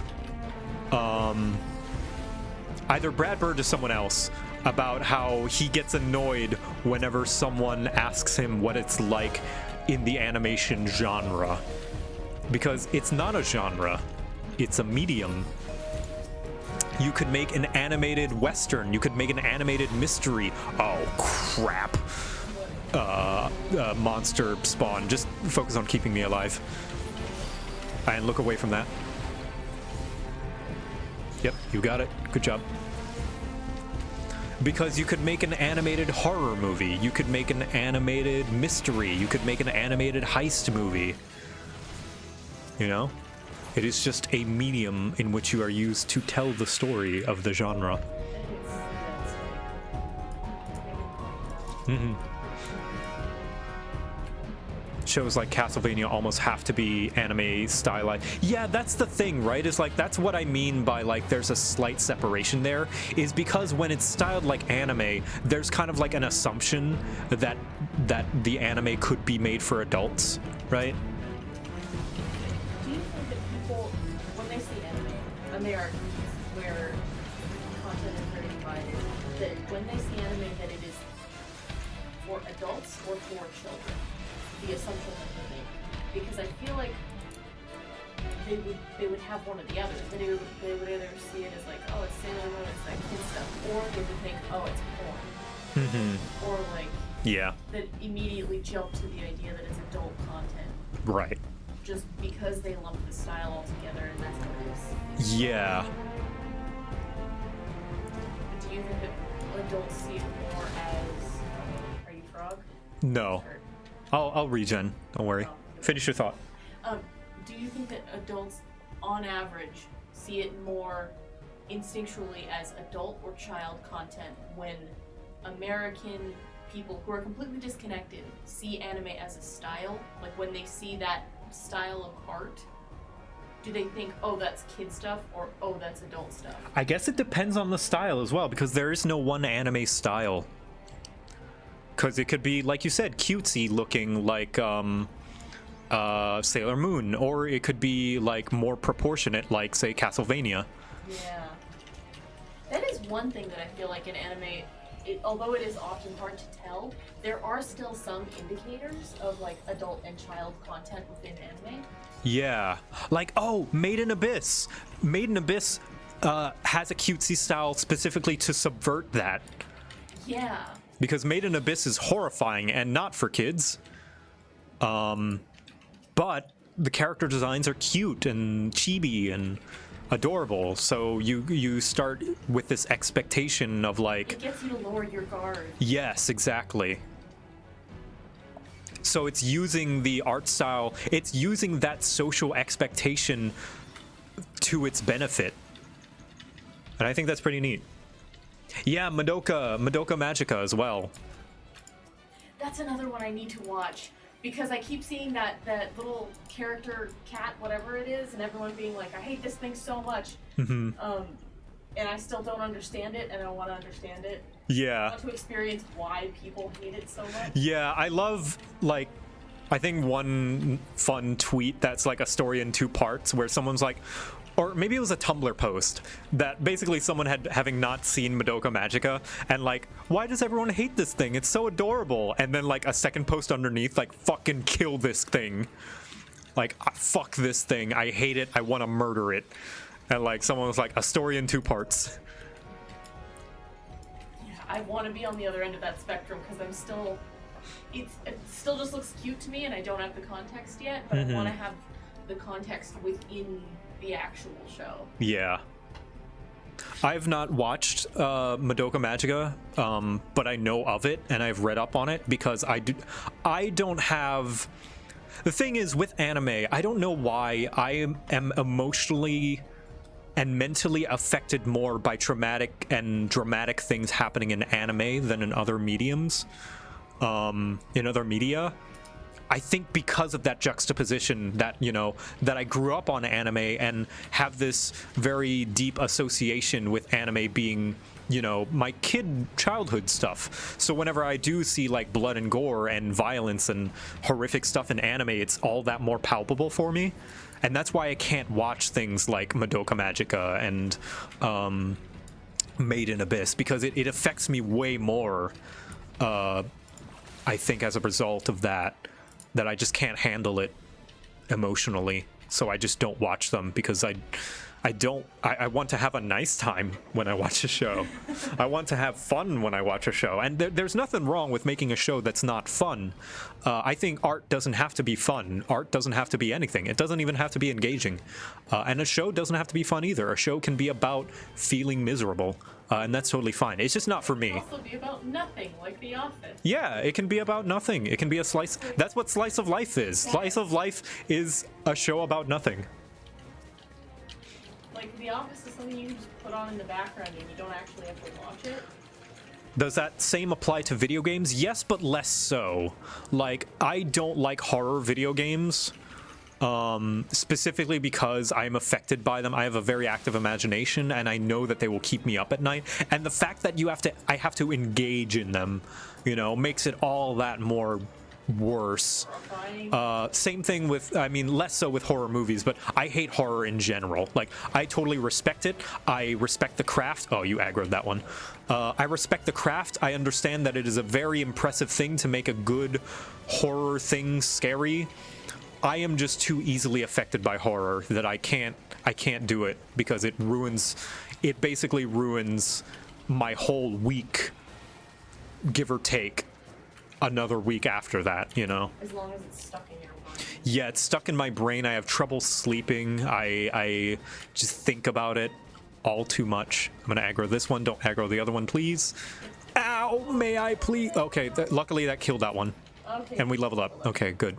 Either Brad Bird or someone else about how he gets annoyed whenever someone asks him what it's like in the animation genre. Because it's not a genre, it's a medium. You could make an animated Western, you could make an animated mystery. Oh, crap. Monster spawn. Just focus on keeping me alive. And look away from that. Yep, you got it. Good job. Because you could make an animated horror movie, you could make an animated mystery, you could make an animated heist movie. You know? It is just a medium in which you are used to tell the story of the genre. Shows like Castlevania almost have to be anime stylized. Yeah, that's the thing, right? Is like that's what I mean by like there's a slight separation there, is because when it's styled like anime, there's kind of like an assumption that the anime could be made for adults, right? Do you think that people, when they see anime, and they are where content is very divided, that when they see anime that it is for adults or for children? The assumption that they make, because I feel like they would have one or the other. They would either see it as like, oh, it's Sailor Moon, it's like kid stuff, or they would think, oh, it's porn, or like Yeah. that immediately jump to the idea that it's adult content, Right. just because they lump the style all together and that's what it is. Yeah. But do you think that adults see it more as, are you frog? No. Or- I'll regen. Don't worry. Finish your thought. Do you think that adults, on average, see it more instinctually as adult or child content when American people who are completely disconnected see anime as a style? Like when they see that style of art, do they think, oh, that's kid stuff, or oh, that's adult stuff? I guess it depends on the style as well, because there is no one anime style. Because it could be, like you said, cutesy looking like Sailor Moon, or it could be like more proportionate, like say Castlevania. Yeah. That is one thing that I feel like in anime although it is often hard to tell, there are still some indicators of like adult and child content within anime. Yeah, like, oh, Made in Abyss. Made in Abyss has a cutesy style specifically to subvert that. Yeah. Because Made in Abyss is horrifying and not for kids. But the character designs are cute and chibi and adorable. So you start with this expectation of like... It gets you to lower your guard. Yes, exactly. So it's using the art style, it's using that social expectation to its benefit. And I think that's pretty neat. Yeah, Madoka Magica as well. That's another one I need to watch because I keep seeing that little character cat, whatever it is, and everyone being like, I hate this thing so much. Mm-hmm. And I still don't understand it, and I want to understand it. Yeah. I want to experience why people hate it so much. Yeah, I love, like, I think one fun tweet that's like a story in 2 parts where someone's like, or maybe it was a Tumblr post that basically someone having not seen Madoka Magica and like, why does everyone hate this thing? It's so adorable. And then like a second post underneath, like, fucking kill this thing. Like, fuck this thing. I hate it. I want to murder it. And like someone was like, a story in 2 parts. Yeah, I want to be on the other end of that spectrum because I'm still, it still just looks cute to me and I don't have the context yet, but I want to have the context within the actual show. Yeah. I've not watched Madoka Magica, but I know of it and I've read up on it because I don't have... The thing is with anime, I don't know why I am emotionally and mentally affected more by traumatic and dramatic things happening in anime than in other mediums, in other media. I think because of that juxtaposition that, you know, that I grew up on anime and have this very deep association with anime being, you know, my childhood stuff. So whenever I do see like blood and gore and violence and horrific stuff in anime, it's all that more palpable for me. And that's why I can't watch things like Madoka Magica and Made in Abyss, because it affects me way more, I think, as a result of that I just can't handle it emotionally. So I just don't watch them because I want to have a nice time when I watch a show. I want to have fun when I watch a show. And there's nothing wrong with making a show that's not fun. I think art doesn't have to be fun. Art doesn't have to be anything. It doesn't even have to be engaging. And a show doesn't have to be fun either. A show can be about feeling miserable. And that's totally fine. It's just not for me. It can also be about nothing, like The Office. Yeah, it can be about nothing. It can be a slice. That's what Slice of Life is. Slice of Life is a show about nothing. Like, The Office is something you can just put on in the background and you don't actually have to watch it. Does that same apply to video games? Yes, but less so. Like, I don't like horror video games, specifically because I'm affected by them. I have a very active imagination, and I know that they will keep me up at night. And the fact that I have to engage in them, you know, makes it all that more worse. Same thing with, I mean, less so with horror movies, but I hate horror in general. Like, I totally respect it. I respect the craft. Oh, you aggroed that one. I respect the craft. I understand that it is a very impressive thing to make a good horror thing scary. I am just too easily affected by horror that I can't do it because it basically ruins my whole week, give or take. Another week after that, you know. As long as it's stuck in your mind. Yeah, it's stuck in my brain. I have trouble sleeping. I just think about it all too much. I'm gonna aggro this one. Don't aggro the other one, please. Ow! May I please? Okay, luckily that killed that one. Okay. And we leveled up. Okay, good.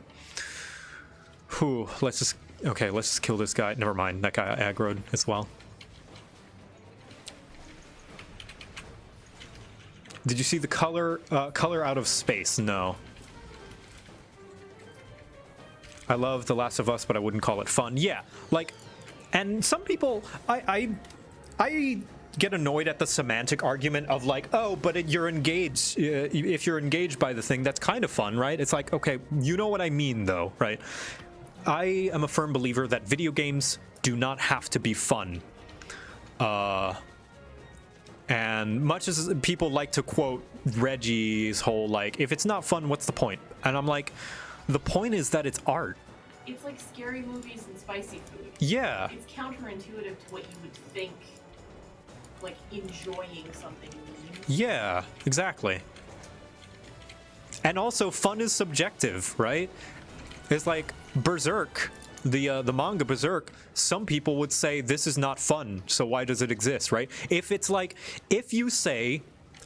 Whew. Let's just kill this guy. Never mind. That guy aggroed as well. Did you see the color out of space? No. I love The Last of Us, but I wouldn't call it fun. Yeah, like, and some people, I get annoyed at the semantic argument of like, oh, but you're engaged. If you're engaged by the thing, that's kind of fun, right? It's like, okay, you know what I mean, though, right? I am a firm believer that video games do not have to be fun. And much as people like to quote Reggie's whole, like, if it's not fun, what's the point? And I'm like, the point is that it's art. It's like scary movies and spicy food. Yeah. It's counterintuitive to what you would think, like, enjoying something means. Yeah, exactly. And also, fun is subjective, right? It's like Berserk, the manga Berserk. Some people would say this is not fun, so why does it exist, right? If it's like, if you say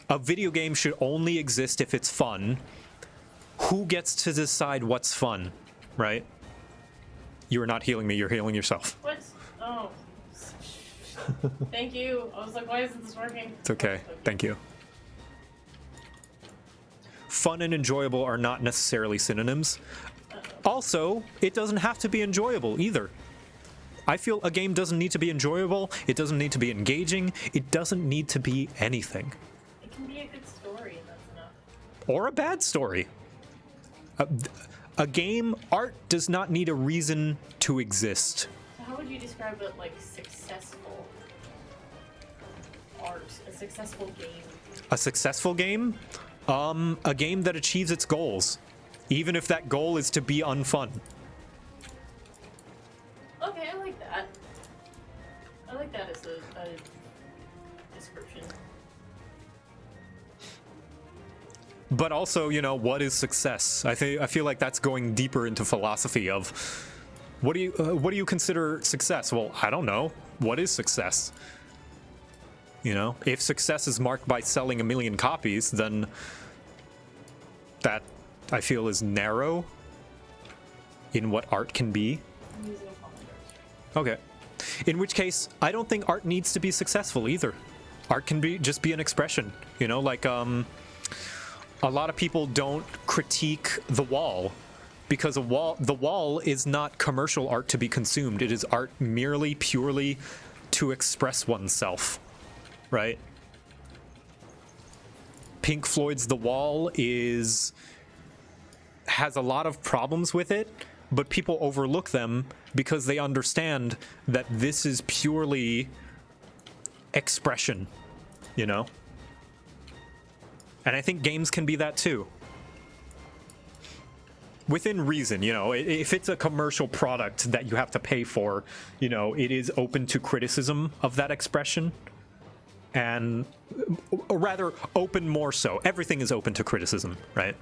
a video game should only exist if it's fun, who gets to decide what's fun, right? You are not healing me, you're healing yourself. What? Oh. Thank you. I was like, why isn't this working? It's okay. Thank you. Fun and enjoyable are not necessarily synonyms. Also, it doesn't have to be enjoyable either. I feel a game doesn't need to be enjoyable, it doesn't need to be engaging, it doesn't need to be anything. It can be a good story, and that's enough. Or a bad story. A game, art does not need a reason to exist. So how would you describe it, like, successful art? A successful game? A successful game? A game that achieves its goals. Even if that goal is to be unfun. Okay, I like that. I like that as a description. But also, you know, what is success? I feel like that's going deeper into philosophy of what do you consider success? Well, I don't know. What is success? You know, if success is marked by selling 1 million copies, then that I feel is narrow in what art can be. I'm using a calendar. Okay. In which case, I don't think art needs to be successful either. Art can be just be an expression, you know, like a lot of people don't critique The Wall because the wall is not commercial art to be consumed. It is art merely purely to express oneself, right? Pink Floyd's The Wall has a lot of problems with it, but people overlook them because they understand that this is purely expression, you know? And I think games can be that too. Within reason, you know, if it's a commercial product that you have to pay for, you know, it is open to criticism of that expression. And, or rather, open more so. Everything is open to criticism, right?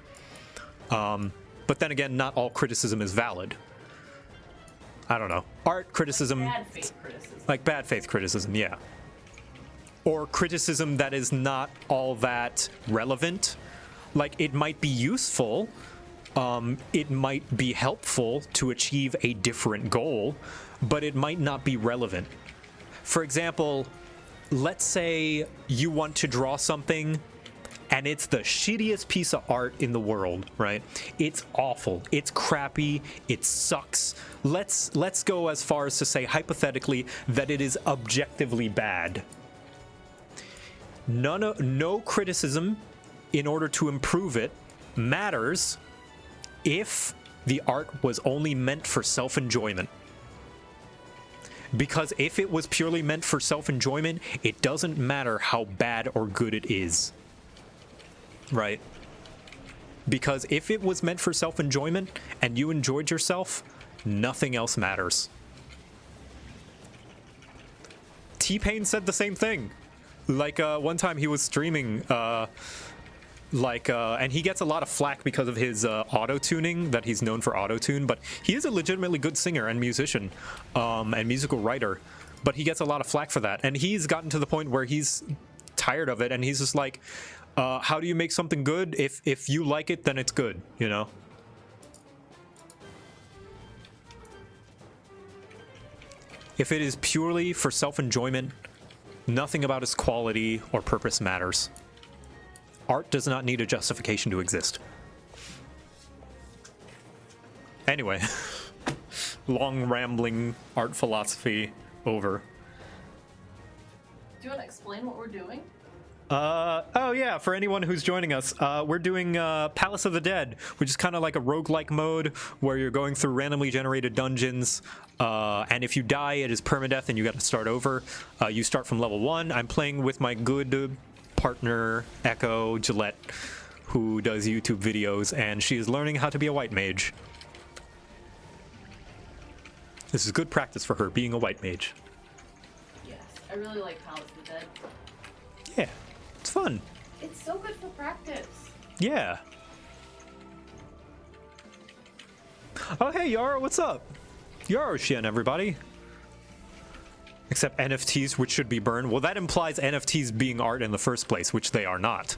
But then again, not all criticism is valid. I don't know. Art criticism... Bad faith criticism. Like bad faith criticism, yeah. Or criticism that is not all that relevant. Like, it might be useful, it might be helpful to achieve a different goal, but it might not be relevant. For example, let's say you want to draw something and it's the shittiest piece of art in the world, right? It's awful, it's crappy, it sucks. Let's go as far as to say hypothetically that it is objectively bad. No criticism in order to improve it matters if the art was only meant for self-enjoyment. Because if it was purely meant for self-enjoyment, it doesn't matter how bad or good it is. Right? Because if it was meant for self-enjoyment and you enjoyed yourself, nothing else matters. T-Pain said the same thing. Like, one time he was streaming, and he gets a lot of flack because of his auto-tuning, that he's known for auto-tune, but he is a legitimately good singer and musician, and musical writer, but he gets a lot of flack for that, and he's gotten to the point where he's tired of it, and he's just like, how do you make something good? If you like it, then it's good, you know? If it is purely for self-enjoyment, nothing about its quality or purpose matters. Art does not need a justification to exist. Anyway, long rambling art philosophy over. Do you want to explain what we're doing? Oh yeah, for anyone who's joining us, we're doing Palace of the Dead, which is kind of like a roguelike mode where you're going through randomly generated dungeons, and if you die, it is permadeath and you got to start over. You start from level 1. I'm playing with my good partner, Echo Gillette, who does YouTube videos, and she is learning how to be a white mage. This is good practice for her, being a white mage. Yes, I really like Palace of the Dead. Yeah, it's fun. It's so good for practice. Yeah. Oh, hey, Yara, what's up? Yara Shin, everybody. Except NFTs, which should be burned. Well, that implies NFTs being art in the first place, which they are not.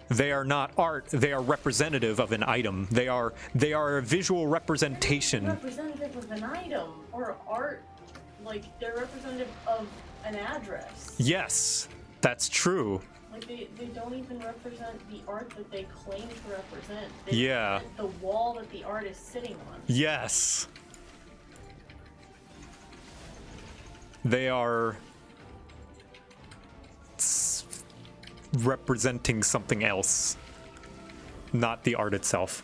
They are not art. They are representative of an item. They are a visual representation. Representative of an item or art, like they're representative of an address. Yes, that's true. Like they don't even represent the art that they claim to represent. They Yeah. represent the wall that the art is sitting on. Yes. They are representing something else, not the art itself.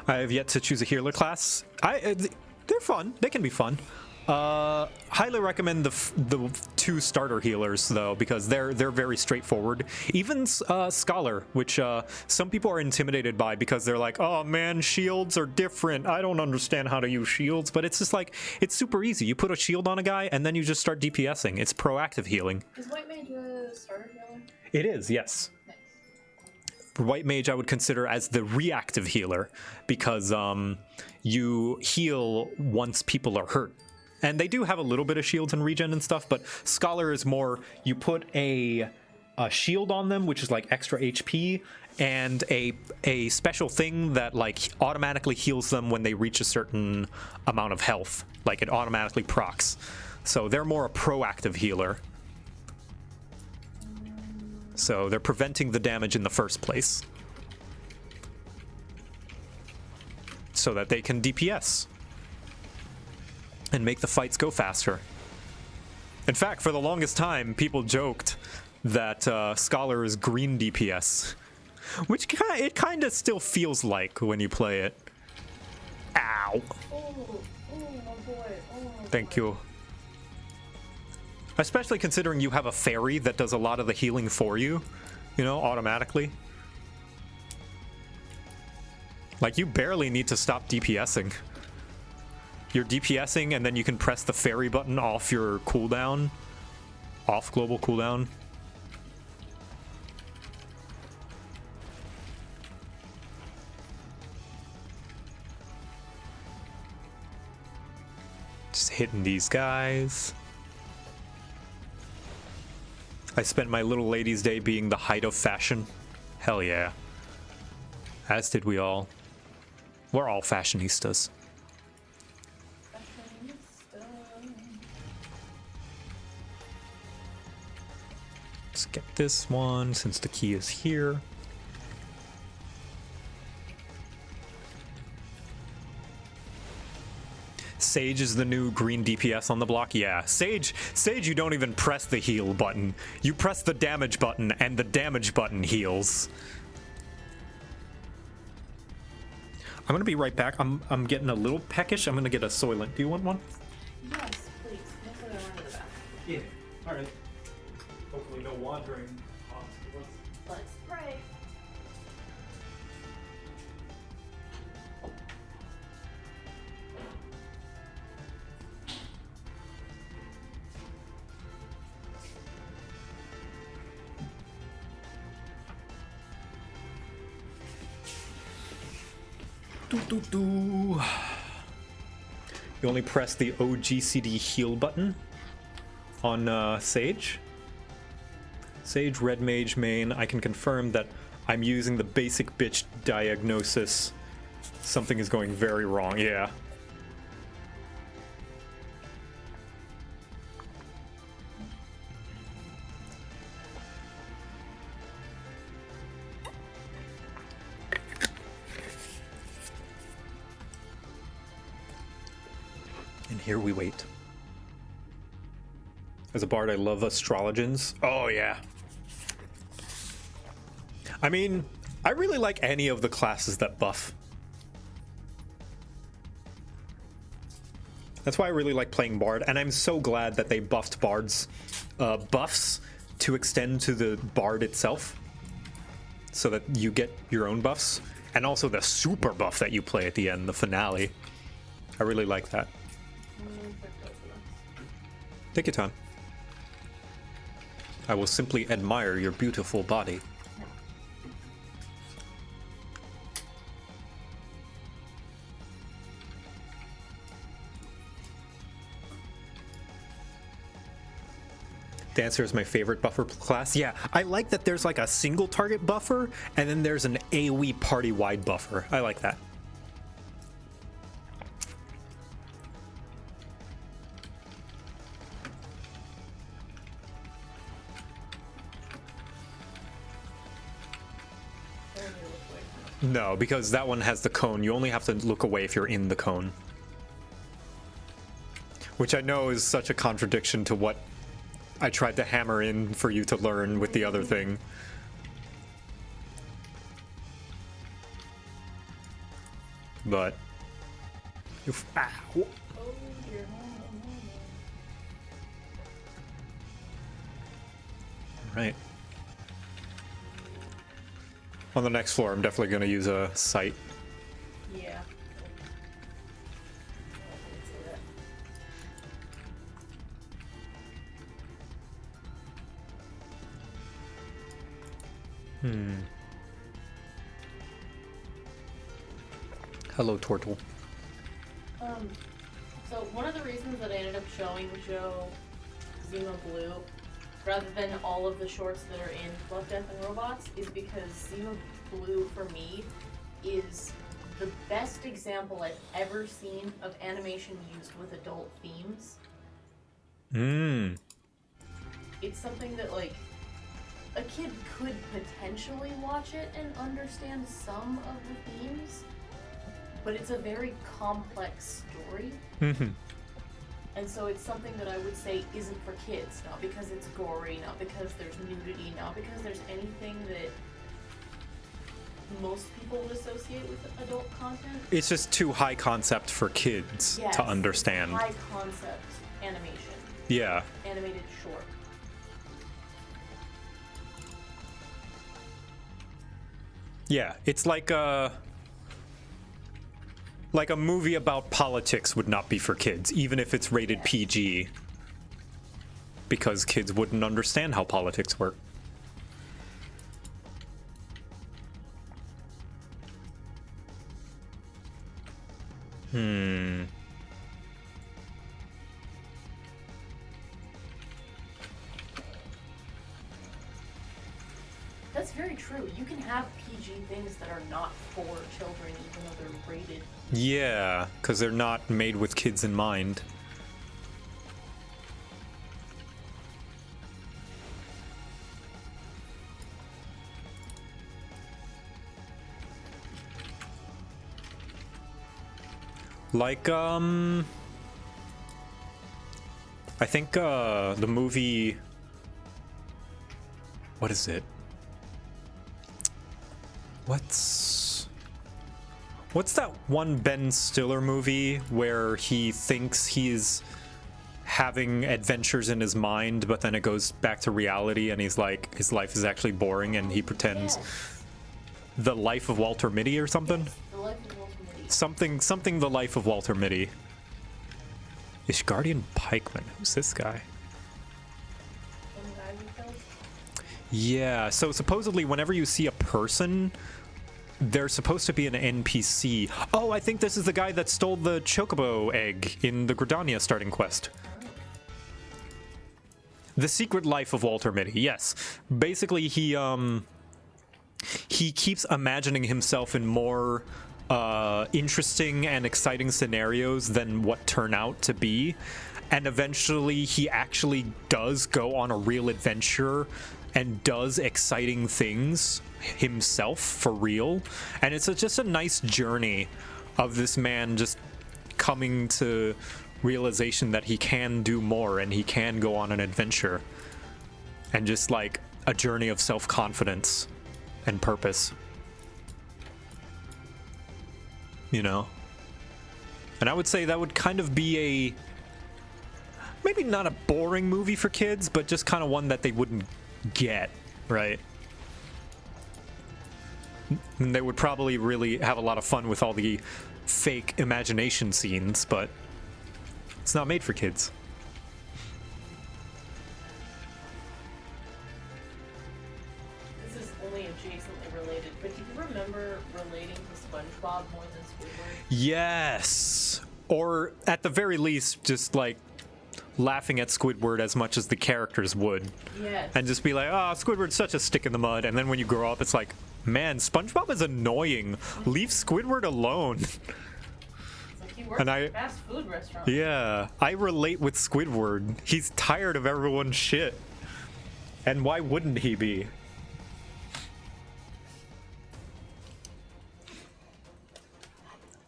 I have yet to choose a healer class. They're fun. They can be fun. Highly recommend the 2 starter healers though, because they're very straightforward. Even Scholar, which some people are intimidated by because they're like, oh man, shields are different. I don't understand how to use shields, but it's just like, it's super easy. You put a shield on a guy and then you just start DPSing. It's proactive healing. Is White Mage a starter healer? It is, yes. Nice. White Mage I would consider as the reactive healer because you heal once people are hurt. And they do have a little bit of shields and regen and stuff, but Scholar is more, you put a shield on them, which is like extra HP, and a special thing that like automatically heals them when they reach a certain amount of health. Like it automatically procs. So they're more a proactive healer. So they're preventing the damage in the first place. So that they can DPS. And make the fights go faster. In fact, for the longest time, people joked that Scholar is green DPS. Which it kind of still feels like when you play it. Ow. Oh, my boy. Oh, Thank you. Especially considering you have a fairy that does a lot of the healing for you, you know, automatically. Like, you barely need to stop DPSing. You're DPSing, and then you can press the fairy button off your cooldown. Off global cooldown. Just hitting these guys. I spent my little ladies' day being the height of fashion. Hell yeah. As did we all. We're all fashionistas. Let's get this one since the key is here. Sage is the new green DPS on the block. Yeah, Sage, you don't even press the heal button. You press the damage button, and the damage button heals. I'm gonna be right back. I'm getting a little peckish. I'm gonna get a Soylent. Do you want one? Yes, please. Mostly I wanted the back. Yeah. All right. Hopefully no wandering. Let's pray. You only press the OGCD heal button on Sage. Sage Red Mage main. I can confirm that I'm using the basic bitch diagnosis. Something is going very wrong. Yeah. here we wait. As a bard, I love astrologians. Oh, yeah. I mean, I really like any of the classes that buff. That's why I really like playing bard, and I'm so glad that they buffed bards buffs to extend to the bard itself, so that you get your own buffs, and also the super buff that you play at the end, the finale. I really like that. Take your time. I will simply admire your beautiful body. Dancer is my favorite buffer class. Yeah, I like that there's like a single target buffer, and then there's an AoE party-wide buffer. I like that. No, because that one has the cone. You only have to look away if you're in the cone. Which I know is such a contradiction to what I tried to hammer in for you to learn with the other thing. But... Ow. Right. On the next floor, I'm definitely going to use a sight. Yeah. Hello, Tortle. So one of the reasons that I ended up showing Joe Zima Blue rather than all of the shorts that are in Love, Death, and Robots is because Zima Blue for me is the best example I've ever seen of animation used with adult themes. It's something that like a kid could potentially watch it and understand some of the themes, but it's a very complex story. And so it's something that I would say isn't for kids, not because it's gory, not because there's nudity, not because there's anything that most people would associate with adult content. It's just too high concept for kids to understand. High concept animation. Yeah. Animated short. Yeah, it's like a movie about politics would not be for kids, even if it's rated PG, because kids wouldn't understand how politics work. That's very true. You can have PG things that are not for children, even though they're rated. Yeah, because they're not made with kids in mind. Like, I think, the movie... What is it? What's that one Ben Stiller movie where he thinks he's having adventures in his mind, but then it goes back to reality and he's like, his life is actually boring and he pretends... The Life of Walter Mitty or something? Yes, The Life of Walter Mitty. Something The Life of Walter Mitty. Ishgardian Pikeman, who's this guy? Some guy we killed? Yeah, so supposedly whenever you see a person, they're supposed to be an NPC. Oh, I think this is the guy that stole the Chocobo egg in the Gridania starting quest. The Secret Life of Walter Mitty, yes. Basically, he keeps imagining himself in more interesting and exciting scenarios than what turn out to be. And eventually, he actually does go on a real adventure and does exciting things himself for real. And it's just a nice journey of this man just coming to realization that he can do more and he can go on an adventure, and just like a journey of self-confidence and purpose, you know. And I would say that would kind of be a, maybe not a boring movie for kids, but just kind of one that they wouldn't get, right? And they would probably really have a lot of fun with all the fake imagination scenes, but it's not made for kids. This is only adjacently related, but do you remember relating to SpongeBob more than Squidward? Yes! Or at the very least, just like laughing at Squidward as much as the characters would. Yes. And just be like, oh, Squidward's such a stick in the mud. And then when you grow up, it's like, man, SpongeBob is annoying. Leave Squidward alone. He works And at a fast food restaurant. Yeah, I relate with Squidward. He's tired of everyone's shit. And why wouldn't he be?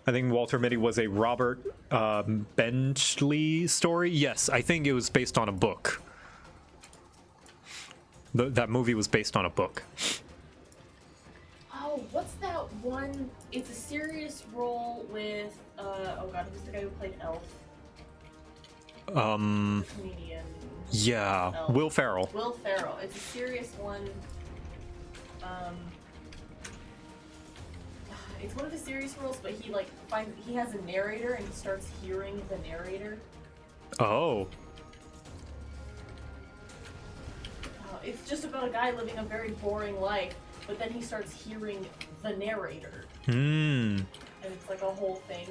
I think Walter Mitty was a Robert Benchley story. Yes, I think it was based on a book. That movie was based on a book. Oh, what's that one? It's a serious role with, oh god, who's the guy who played Elf? The comedian. Yeah, Elf. Will Ferrell. Will Ferrell. It's a serious one. It's one of the serious roles, but he has a narrator and he starts hearing the narrator. Oh. It's just about a guy living a very boring life, but then he starts hearing the narrator. And it's like a whole thing.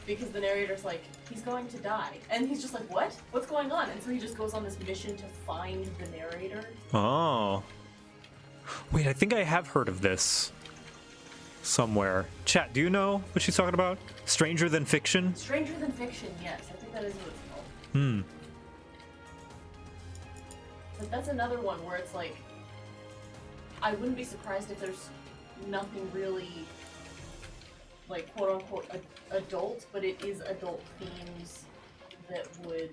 Because the narrator's like, he's going to die. And he's just like, what? What's going on? And so he just goes on this mission to find the narrator. Oh. Wait, I think I have heard of this somewhere. Chat, do you know what she's talking about? Stranger Than Fiction? Stranger Than Fiction, yes. I think that is what it's called. But that's another one where it's like, I wouldn't be surprised if there's nothing really, like, quote-unquote adult, but it is adult themes that would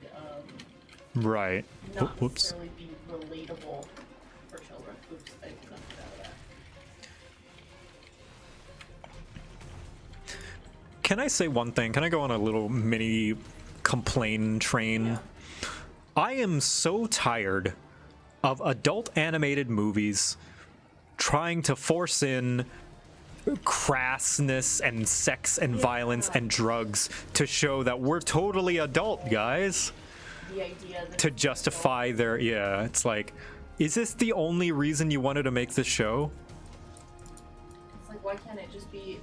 Right. not Whoops. necessarily be relatable for children. Oops, I did not get out of that. Can I say one thing? Can I go on a little mini complain train? Yeah. I am so tired of adult animated movies trying to force in crassness and sex and violence and drugs to show that we're totally adult, guys. The idea that To justify their, yeah, it's like, is this the only reason you wanted to make this show? it's like, why can't it just be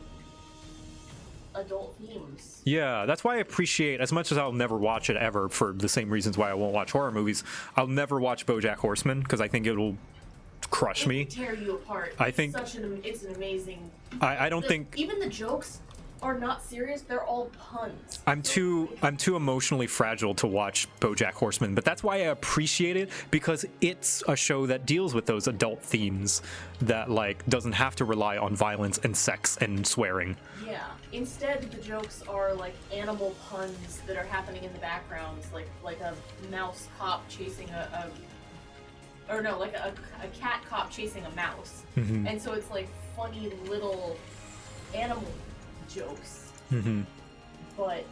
adult themes? Yeah, that's why I appreciate, as much as I'll never watch it ever for the same reasons why I won't watch horror movies, I'll never watch BoJack Horseman because I think it'll crush me. Tear you apart. I think- it's an amazing. I don't think even the jokes are not serious. They're all puns. I'm too emotionally fragile to watch BoJack Horseman, but that's why I appreciate it, because it's a show that deals with those adult themes that like doesn't have to rely on violence and sex and swearing. Yeah. Instead, the jokes are like animal puns that are happening in the background, like a mouse cop chasing a cat cop chasing a mouse, and so it's like funny little animal jokes, but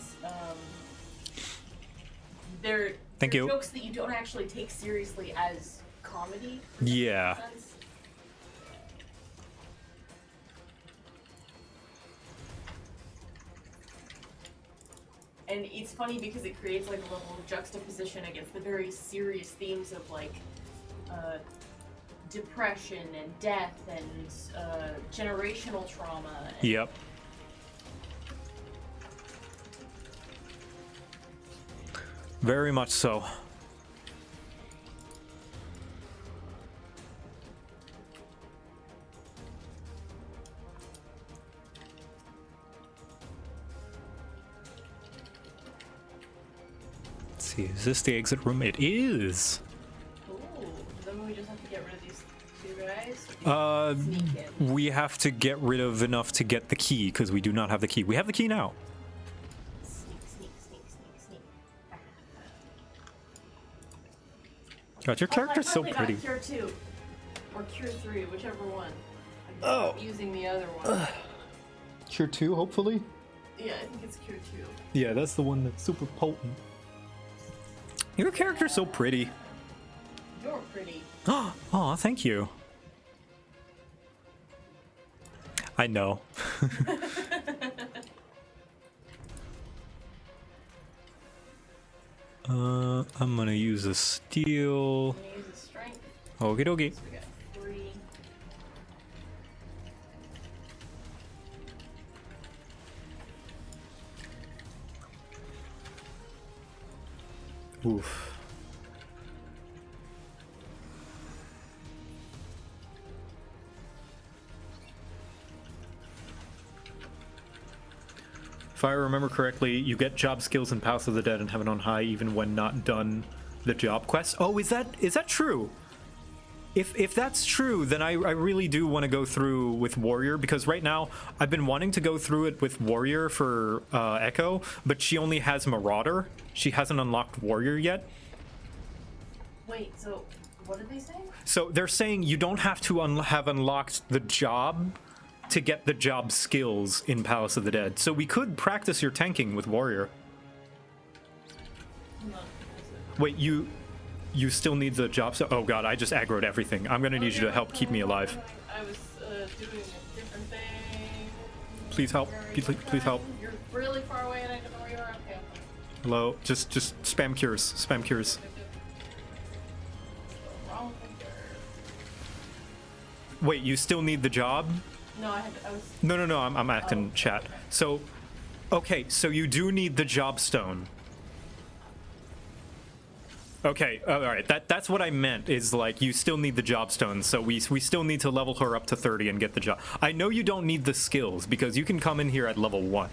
they're Thank you. jokes that you don't actually take seriously as comedy. Yeah. in a sense. And it's funny because it creates like a level of juxtaposition against the very serious themes of like depression and death and generational trauma. And Yep. Very much so. Let's see, is this the exit room? It is. Ooh, then we just have to get rid of these two guys? Sneak in. We have to get rid of enough to get the key, because we do not have the key. We have the key now. Sneak, sneak, sneak, sneak, God, your character's so pretty. Cure 2 or Cure 3, whichever one. Oh. Using the other one. Cure 2, hopefully? Yeah, I think it's Cure 2. Yeah, that's the one that's super potent. Your character's so pretty. You're pretty. Oh, thank you. I know. I'm gonna use a steel. I'm gonna use a strength. Okie dokie. So we got 3. Oof. If I remember correctly, you get job skills in House of the Dead and Heaven on High even when not done the job quest. Oh, is that true? If that's true, then I really do want to go through with Warrior, because right now I've been wanting to go through it with Warrior for Echo, but she only has Marauder. She hasn't unlocked Warrior yet. Wait, so what did they say? So they're saying you don't have to have unlocked the job to get the job skills in Palace of the Dead. So we could practice your tanking with Warrior. Hold on. Wait, you still need the job? Oh god, I just aggroed everything. I'm gonna need you to help keep me alive. I was doing a different thing. Please help. Please help. You're really far away and I don't know where you are. Okay. Hello. Just spam cures. Spam cures. Wrong finger. Wait, you still need the job? No, I was. No. I'm acting chat. Okay. So, okay, so you do need the job stone. Okay, all right. That's what I meant. Is like you still need the job stone. So we still need to level her up to 30 and get the job. I know you don't need the skills because you can come in here at level 1.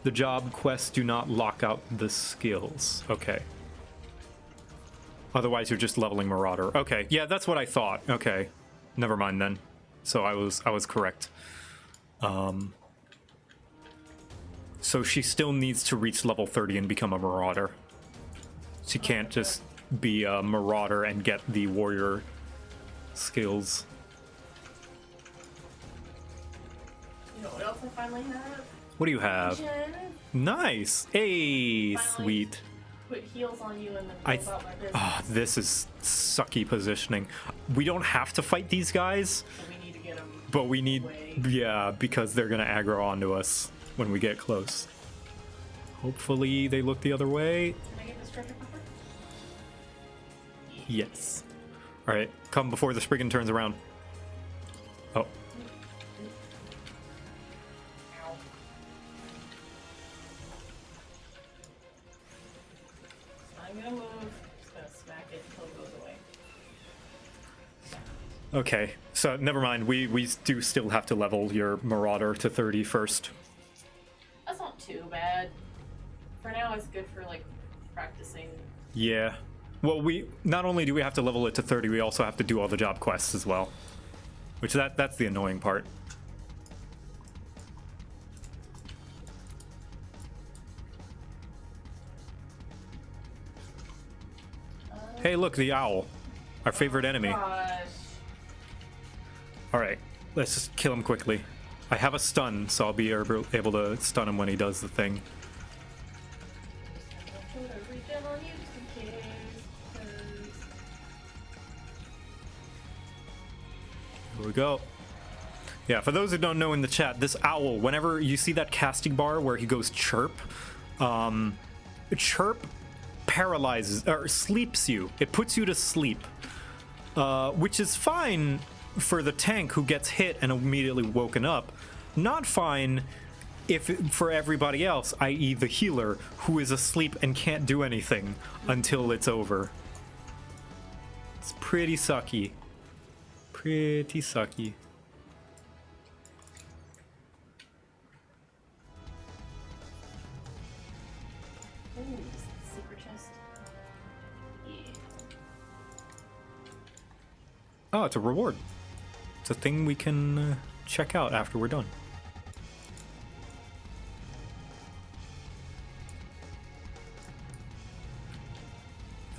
The job quests do not lock out the skills. Okay. Otherwise, you're just leveling Marauder. Okay, yeah, that's what I thought. Okay. Never mind then. So I was correct. So she still needs to reach level 30 and become a Marauder. She can't just be a Marauder and get the Warrior skills. You know what else I finally have? What do you have? Vision. Nice! Hey, Finally sweet. Put heals on you and then go about my business. Ah, this is sucky positioning. We don't have to fight these guys, So we need to get them. but we need... away. Yeah, because they're gonna aggro onto us when we get close. Hopefully they look the other way. Can I get this treasure pepper? Yes. Alright, come before the Spriggan turns around. Oh. Ow. I'm gonna move. Just gonna smack it until it goes away. Okay, so never mind. We do still have to level your Marauder to 30 first. That's not too bad. For now, it's good for like practicing. Yeah. Well, we not only do we have to level it to 30, we also have to do all the job quests as well. Which that's the annoying part. Hey, look, the owl. Our favorite enemy. Gosh. Alright, let's just kill him quickly. I have a stun, so I'll be able to stun him when he does the thing. Put a regen on you just in case, 'cause- Here we go. Yeah, for those who don't know in the chat, this owl, whenever you see that casting bar where he goes chirp, chirp paralyzes or sleeps you. It puts you to sleep, which is fine for the tank who gets hit and immediately woken up. Not fine if for everybody else, i.e. the healer, who is asleep and can't do anything until it's over. It's pretty sucky. Pretty sucky. Ooh, secret chest. Yeah. Oh, it's a reward. It's a thing we can check out after we're done.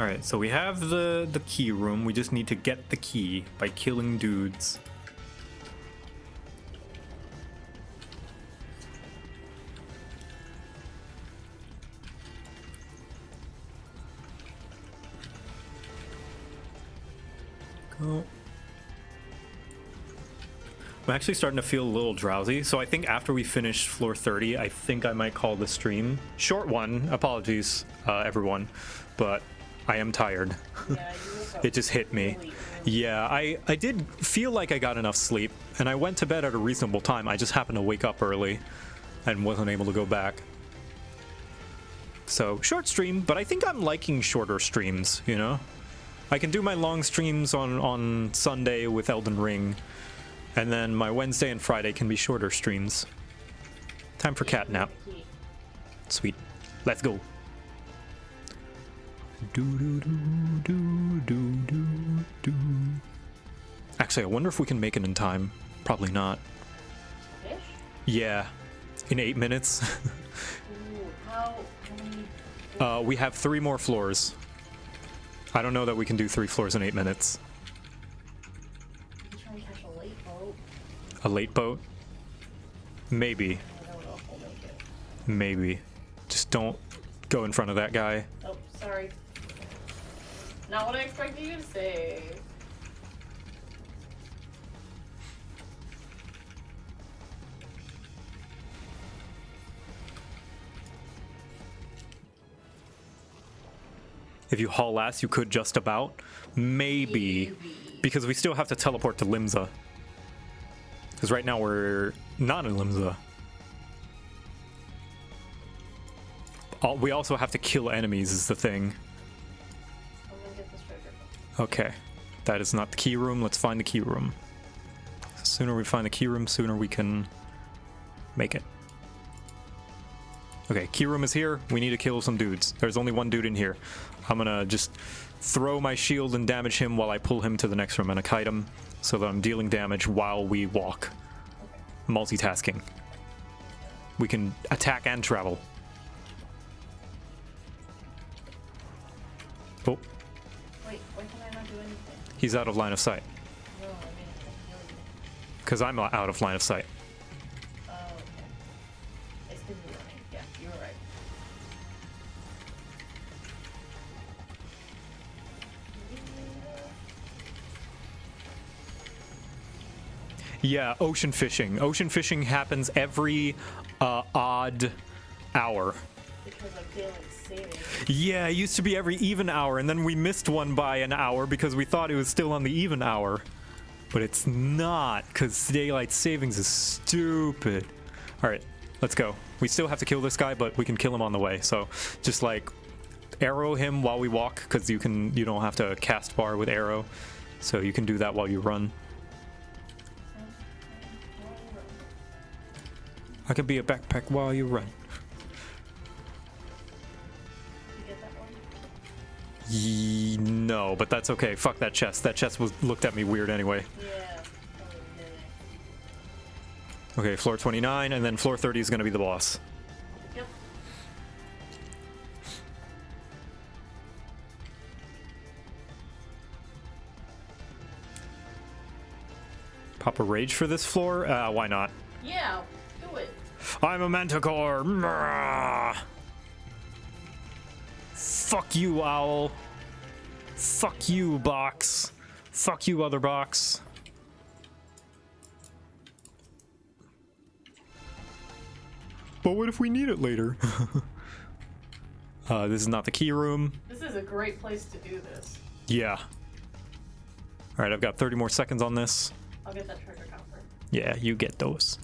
Alright, so we have the key room. We just need to get the key by killing dudes. Go. I'm actually starting to feel a little drowsy, so I think after we finish floor 30, I think I might call the stream. Short one, apologies, everyone, but I am tired. Yeah, you woke up It just hit me. really early. Yeah, I did feel like I got enough sleep, and I went to bed at a reasonable time. I just happened to wake up early and wasn't able to go back. So, short stream, but I think I'm liking shorter streams, you know? I can do my long streams on Sunday with Elden Ring, and then my Wednesday and Friday can be shorter streams. Time for cat nap. Key. Sweet. Let's go. Do. Actually, I wonder if we can make it in time. Probably not. Fish? Yeah. In 8 minutes. Ooh, how many? We have 3 more floors. I don't know that we can do 3 floors in 8 minutes. You try and catch a late boat. A late boat? Maybe. I don't know if we'll make it. Maybe. Just don't go in front of that guy. Oh, sorry. Not what I expected you to say. If you haul ass, you could just about. Maybe. Because we still have to teleport to Limsa. Because right now we're not in Limsa. We also have to kill enemies is the thing. I'm gonna get this trigger. Okay. That is not the key room. Let's find the key room. The sooner we find the key room, sooner we can make it. Okay, key room is here. We need to kill some dudes. There's only one dude in here. I'm gonna just throw my shield and damage him while I pull him to the next room and a kite him so that I'm dealing damage while we walk. Multitasking. We can attack and travel. Oh, Wait, why can I not do anything? he's out of line of sight. No, I mean, I can't heal you. Because I'm out of line of sight. Oh, okay. It's because you're running. Yeah, you were right. Yeah, ocean fishing. Ocean fishing happens every odd hour. Because I'm feeling saving. Yeah, it used to be every even hour, and then we missed one by an hour because we thought it was still on the even hour. But it's not, because daylight savings is stupid. Alright, let's go. We still have to kill this guy, but we can kill him on the way. So just like arrow him while we walk, because you don't have to cast bar with arrow. So you can do that while you run. I could be a backpack while you run. You get that one? No, but that's okay. Fuck that chest. That chest looked at me weird anyway. Yeah. Okay, floor 29, and then floor 30 is going to be the boss. Yep. Pop a rage for this floor? Why not? Yeah, do it. I'm a manticore. Mrrr. Fuck you, owl. Fuck you, box. Fuck you, other box. But what if we need it later? This is not the key room. This is a great place to do this. Yeah. Alright, I've got 30 more seconds on this. I'll get that trigger counter. Yeah, you get those.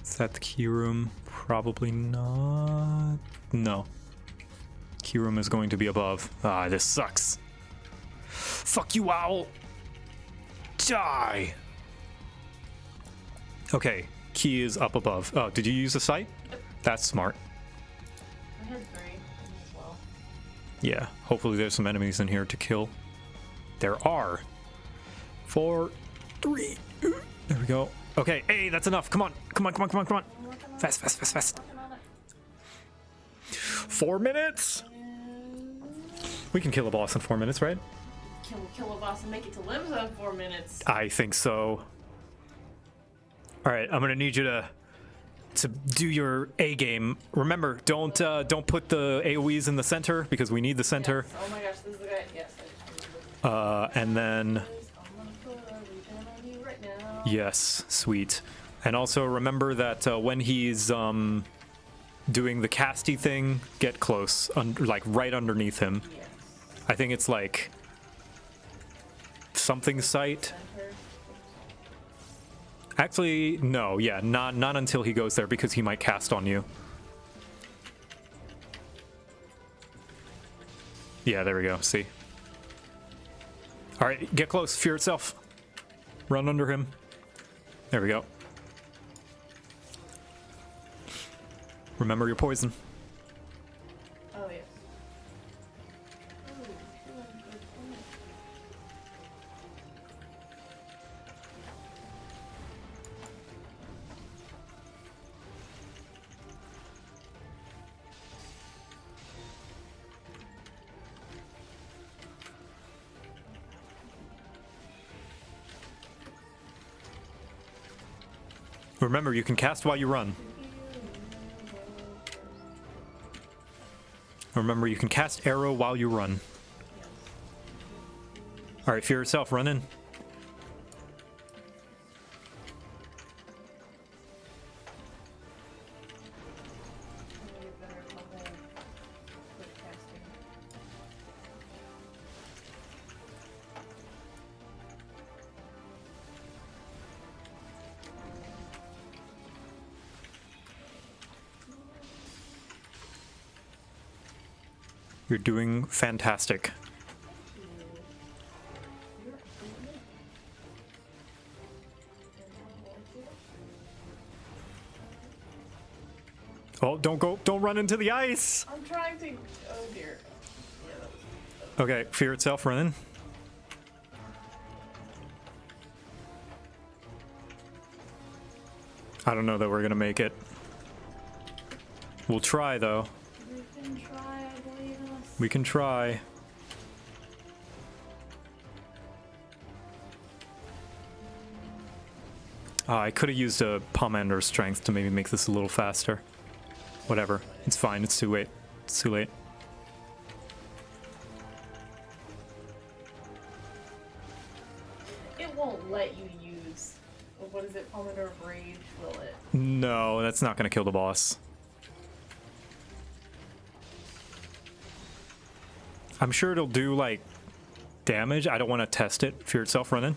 Is that the key room? Probably not. No. Key room is going to be above. Ah, this sucks. Fuck you, owl! Die! Okay, key is up above. Oh, did you use the sight? Yep. That's smart. I had 3 as well. Yeah, hopefully there's some enemies in here to kill. There are. 4, 3. There we go. Okay, hey, that's enough. Come on. Come on, come on, come on, come on. I'm working on Fast, fast, fast, fast. Working on it. 4 minutes. We can kill a boss in 4 minutes, right? Kill a boss and make it to Limsa in 4 minutes. I think so. All right, I'm gonna need you to do your A game. Remember, don't put the AoEs in the center because we need the center. Yes. Oh my gosh, this is the guy. Yes. And then I'm gonna put everything on you right now. yes, sweet. And also remember that when he's doing the casty thing, get close, like right underneath him. Yes. I think it's like something sight. Center. Actually, no, yeah, not until he goes there because he might cast on you. Yeah, there we go. See. All right, get close. Fear itself. Run under him. There we go. Remember your poison. Oh yes. Remember, you can cast while you run. Remember, you can cast arrow while you run. All right, fear itself. Run in. You're doing fantastic. Oh, don't run into the ice! I'm trying to. Oh dear. Okay, fear itself, run in. I don't know that we're gonna make it. We'll try, though. We can try, I believe in us. We can try. I could have used a Pomander's strength to maybe make this a little faster. Whatever. It's fine. It's too late. It's too late. It won't let you use. What is it? Pomander of Rage, will it? No, that's not going to kill the boss. I'm sure it'll do, like, damage. I don't want to test it. Fear itself, run in.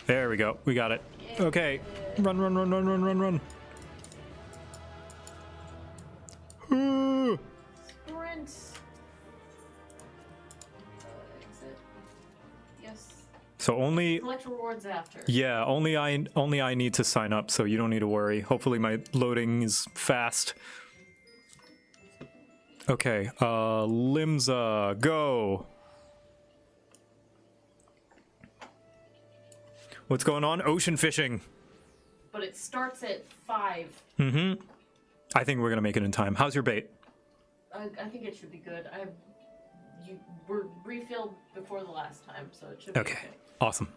There we go. We got it. Okay. Run, run, run, run, run, run, run. Sprint. Exit. Yes. So only, Collect rewards after. yeah, only I need to sign up, so you don't need to worry. Hopefully my loading is fast. Okay, Limsa, go. What's going on? Ocean fishing. But it starts at 5. Mm-hmm. I think we're gonna make it in time. How's your bait? I think it should be good. You were refilled before the last time, so it should be okay. Awesome.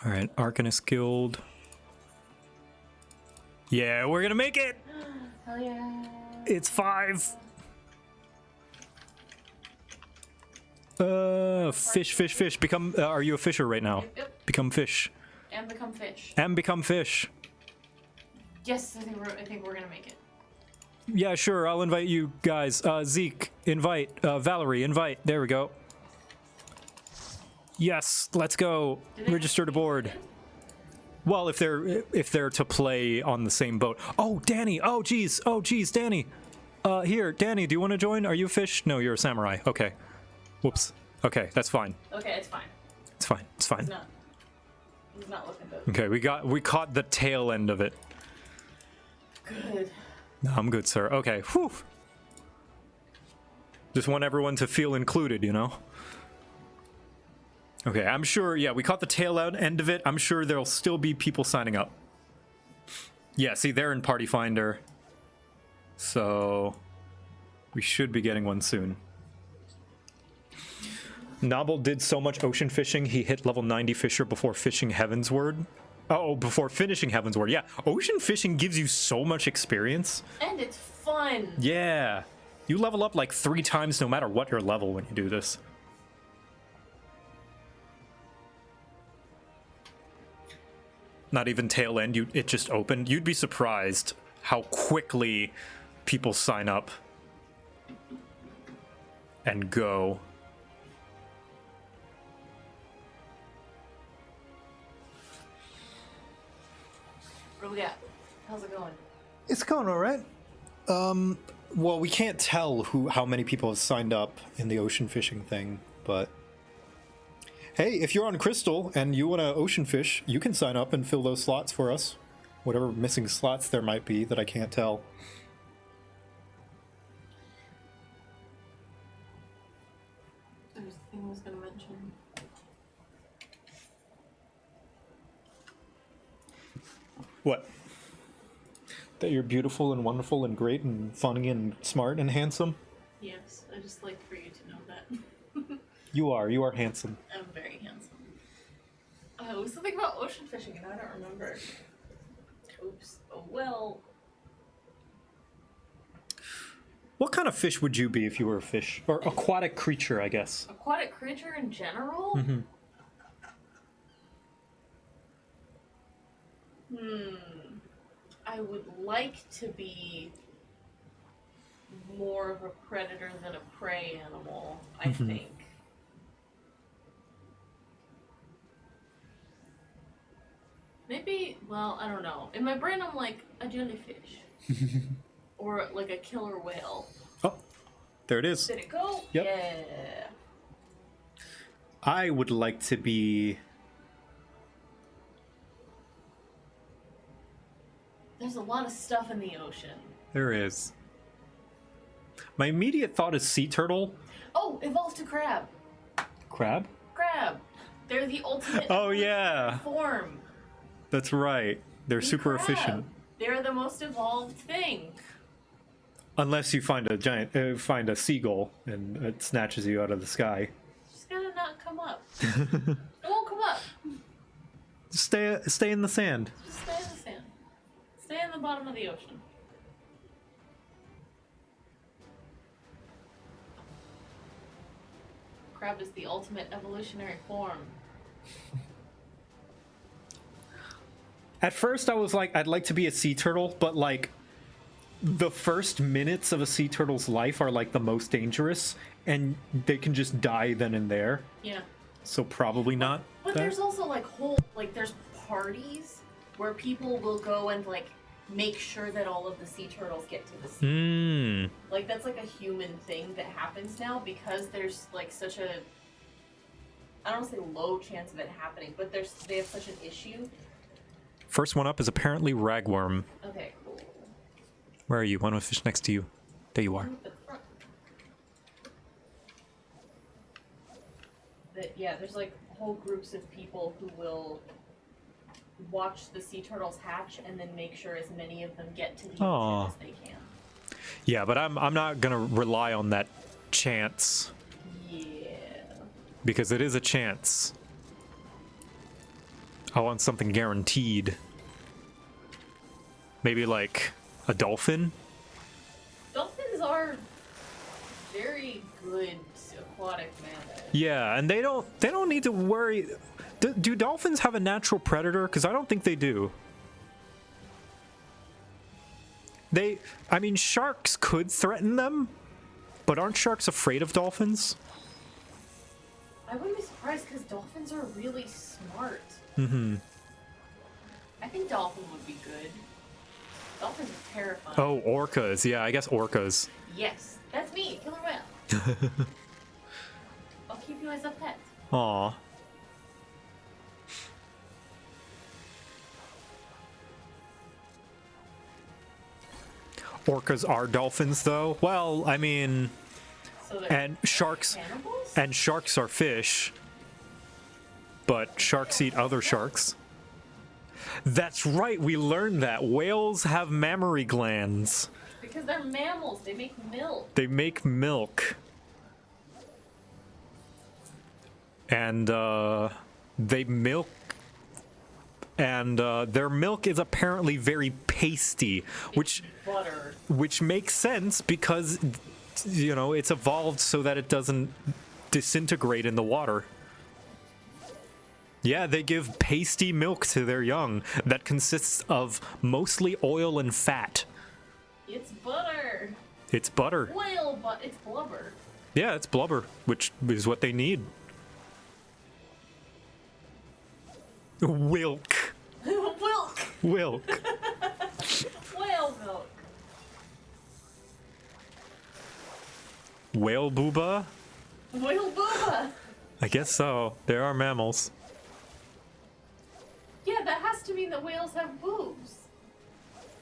All right, Arcanist Guild. Yeah, we're gonna make it. Hell yeah. It's 5. Fish, fish, fish. Become. Are you a fisher right now? Yep. Become fish. And become fish. And become fish. Yes, I think we're gonna make it. Yeah, sure. I'll invite you guys. Zeke, invite. Valerie, invite. There we go. Yes, let's go. Register to board. Well, if they're to play on the same boat. Oh, Danny. Oh, geez, Danny. Here, Danny. Do you want to join? Are you a fish? No, you're a samurai. Okay. Whoops. Okay, that's fine. Okay, it's fine. It's fine. It's fine. He's not looking good. Okay, we caught the tail end of it. Good. No, I'm good, sir. Okay, whew. Just want everyone to feel included, you know? Okay, I'm sure, yeah, we caught the tail end of it. I'm sure there'll still be people signing up. Yeah, see, they're in Party Finder. So, We should be getting one soon. Nobble did so much ocean fishing, he hit level 90 fisher before fishing Heavensward. Oh, before finishing Heavensward. Yeah, ocean fishing gives you so much experience. And it's fun. Yeah. You level up like 3 times no matter what your level when you do this. Not even tail end, it just opened. You'd be surprised how quickly people sign up and go. What do we got? How's it going? It's going all right. Well, we can't tell how many people have signed up in the ocean fishing thing, but hey, if you're on Crystal and you want to ocean fish, you can sign up and fill those slots for us. Whatever missing slots there might be that I can't tell. There's a thing I was going to mention. What? That you're beautiful and wonderful and great and funny and smart and handsome? Yes, I just like for you to know that. You are handsome. I'm very handsome. It was something about ocean fishing and I don't remember. Oops. Oh, well. What kind of fish would you be if you were a fish? Or aquatic creature, I guess. Aquatic creature in general? Mm-hmm. I would like to be more of a predator than a prey animal, I think. Maybe, well, I don't know. In my brain, I'm like a jellyfish. Or like a killer whale. Oh, there it is. Did it go? Yep. Yeah. I would like to be... There's a lot of stuff in the ocean. There is. My immediate thought is sea turtle. Oh, evolve to crab. Crab? Crab. They're the ultimate Oh, yeah. form. That's right. They're Be super crab. efficient. They're the most evolved thing. Unless you find find a seagull and it snatches you out of the sky. Just gotta not come up. It won't come up. Stay in the sand. Just stay in the sand. Stay in the bottom of the ocean. Crab is the ultimate evolutionary form. At first I was like, I'd like to be a sea turtle, but like the first minutes of a sea turtle's life are like the most dangerous and they can just die then and there. Yeah. So probably not. But that. there's also like there's parties where people will go and like make sure that all of the sea turtles get to the sea. Like that's like a human thing that happens now because there's like such a, I don't want to say low chance of it happening, but they have such an issue. First one up is apparently ragworm. Okay, cool. Where are you? One with fish next to you. There you are. Yeah, there's like whole groups of people who will watch the sea turtles hatch and then make sure as many of them get to the ocean as they can. Yeah, but I'm not gonna rely on that chance. Yeah. Because it is a chance. I want something guaranteed. Maybe like a dolphin? Dolphins are very good aquatic mammals. Yeah, and they don't need to worry. Do dolphins have a natural predator? Because I don't think they do. I mean, sharks could threaten them, but aren't sharks afraid of dolphins? I wouldn't be surprised because dolphins are really smart. Mm-hmm. I think dolphin would be good. Dolphins are terrifying. Oh, orcas. Yeah, I guess orcas. Yes, that's me, killer whale. I'll keep you as a pet. Aw. Orcas are dolphins, though. Well, I mean, So they're and sharks, cannibals? and sharks are fish, but sharks eat other sharks. That's right, we learned that whales have mammary glands. Because Because they're mammals. They make milk. They make milk. And they milk, and their milk is apparently very pasty, which Butter. which makes sense because, you know, it's evolved so that it doesn't disintegrate in the water. Yeah, they give pasty milk to their young that consists of mostly oil and fat. It's butter. It's butter. Whale, but it's blubber. Yeah, it's blubber, which is what they need. Wilk. Wilk. Wilk. Whale milk. Whale booba? Whale booba. I guess so. There are mammals. Yeah, that has to mean that whales have boobs.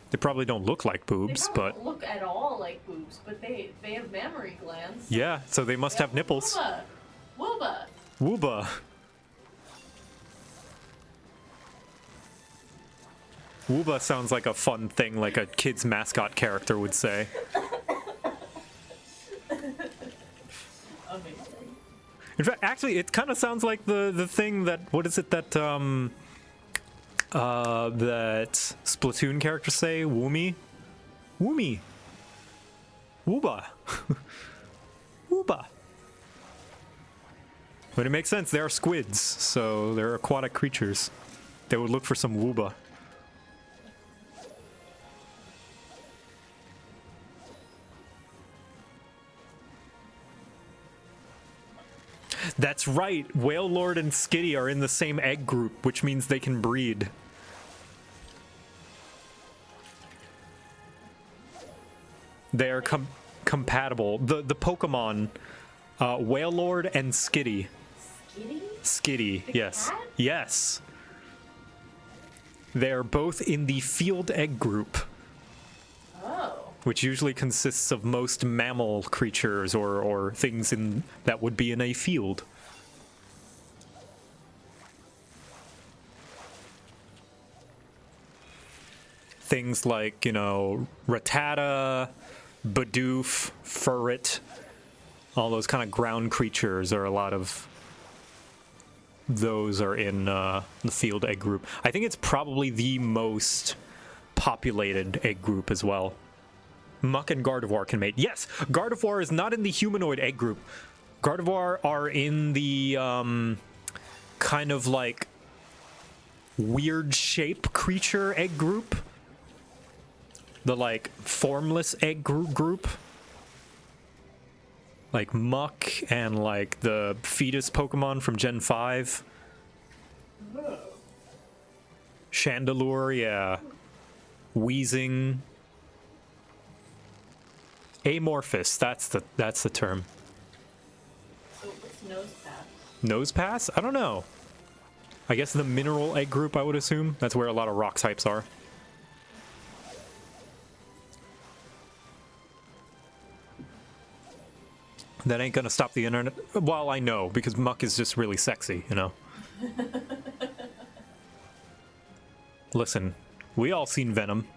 They probably don't look like They boobs, probably but don't look at all like boobs, but they have mammary glands. yeah, so they must have nipples. Wooba. Wooba. Wooba. Wooba sounds like a fun thing, like a kid's mascot character would say. Amazing. In fact, actually, it kind of sounds like the thing that, what is it that that Splatoon characters say? Woomy? Woomy. Wooba. Wooba. But it makes sense. They are squids, so they're aquatic creatures. They would look for some wooba. That's right. Whale Lord and Skitty are in the same egg group, which means they can breed. They are compatible. The Pokemon, Whale Lord and Skitty. Skitty? Skitty, The yes. cat? Yes. They are both in the field egg group, Oh. which usually consists of most mammal creatures or things in that would be in a field. Things like, you know, Rattata, Bidoof, Furret, all those kind of ground creatures, are a lot of those are in the field egg group. I think it's probably the most populated egg group as well. Muck and Gardevoir can mate. Yes, Gardevoir is not in the humanoid egg group. Gardevoir are in the kind of like weird shape creature egg group. The like formless egg group. Like Muck and like the fetus Pokemon from Gen 5. Chandelure, yeah. Wheezing. Amorphous, that's the term. So what's nose pass? Nose pass? I don't know. I guess the mineral egg group, I would assume. That's where a lot of rock types are. That ain't gonna stop the internet. Well, I know, because Muck is just really sexy, you know? Listen, we all seen Venom.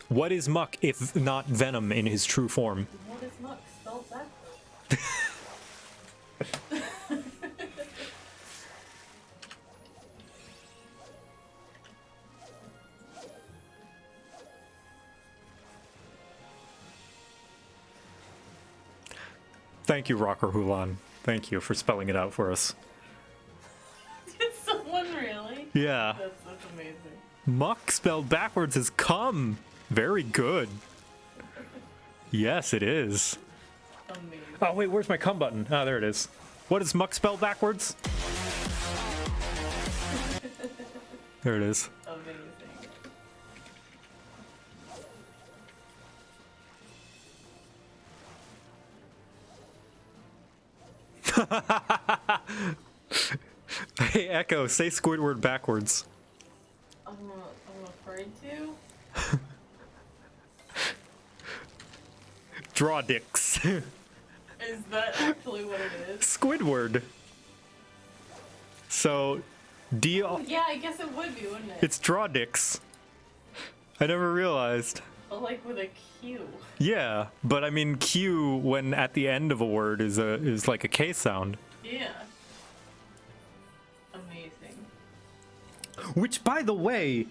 What is Muck if not Venom in his true form? What is Muck spelled backwards? Thank you, Rocker Hulan. Thank you for spelling it out for us. Did someone really? Yeah. That's such amazing. Muck spelled backwards is cum. Very good. Yes, it is. Amazing. Oh, wait, where's my cum button? Oh, there it is. What is Muck spelled backwards? There it is. Amazing. Hey, Echo, say Squidward backwards. I'm afraid to. Draw dicks. Is that actually what it is? Squidward. So, Yeah, I guess it would be, wouldn't it? it's draw dicks. I never realized. But like with a Q. Yeah, but I mean Q when at the end of a word is like a K sound. Yeah. Amazing. Which, by the way,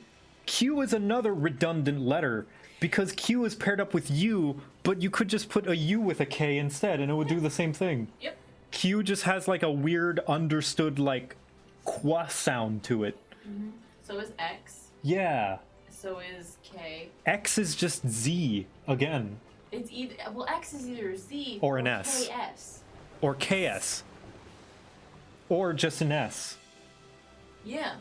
Q is another redundant letter because Q is paired up with U, but you could just put a U with a K instead and it would do the same thing. Yep. Q just has like a weird understood like qua sound to it. Mm-hmm. So is X. Yeah. So is K. X is just Z again. It's either X is either Z Or an S. KS. Or KS. Or just an S. Yeah.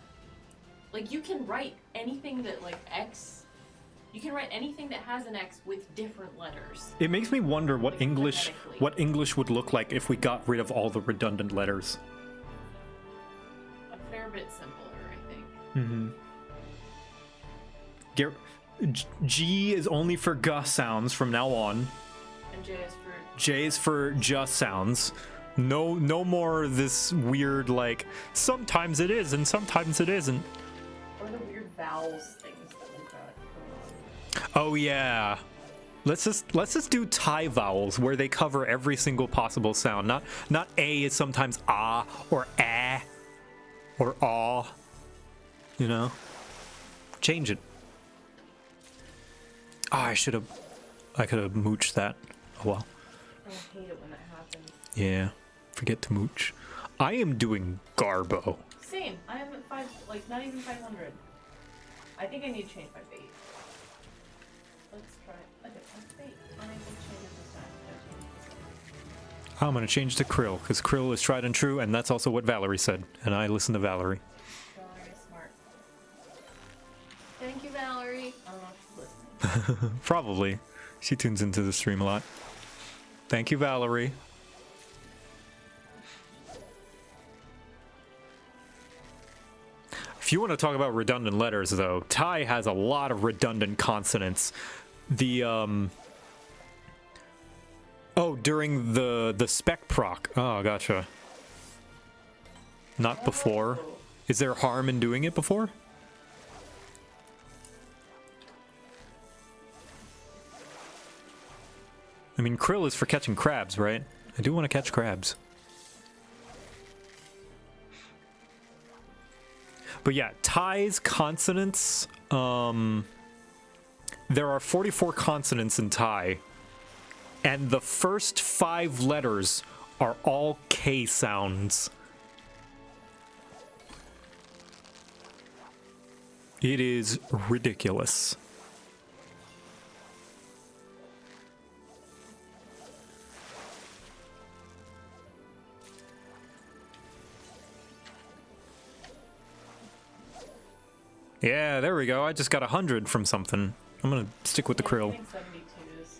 Like you can write anything that like X. You can write anything that has an X with different letters. It makes me wonder what Like, English phonetically. would look like if we got rid of all the redundant letters. A fair bit simpler, I think. Mm-hmm. G is only for G sounds from now on. And J is for J is for J sounds. No more this weird like sometimes it is and sometimes it isn't. or the weird vowels things that we've got going on. Oh yeah. Let's just do Thai vowels where they cover every single possible sound. Not A is sometimes ah or ah or aw. You know? Change it. Oh, I could have mooched that. Oh well. I hate it when that happens. Yeah. Forget to mooch. I am doing Garbo. Same. I am at 5, like not even 500. I think I need to change my bait. Let's try a different bait. Unable to change it this time. Gotta change it this time. I'm gonna change to Krill, because Krill is tried and true, and that's also what Valerie said. And I listen to Valerie. Valerie is smart. Thank you, Valerie. I don't know if she's listening. Probably. She tunes into the stream a lot. Thank you, Valerie. If you want to talk about redundant letters, though, Thai has a lot of redundant consonants. The, Oh, during the spec proc. Oh, gotcha. Not before. Is there harm in doing it before? I mean, krill is for catching crabs, right? I do want to catch crabs. But yeah, Thai's consonants, there are 44 consonants in Thai, and the first 5 letters are all K sounds. It is ridiculous. Yeah, there we go. I just got 100 from something. I'm gonna stick with the krill. I think 72s.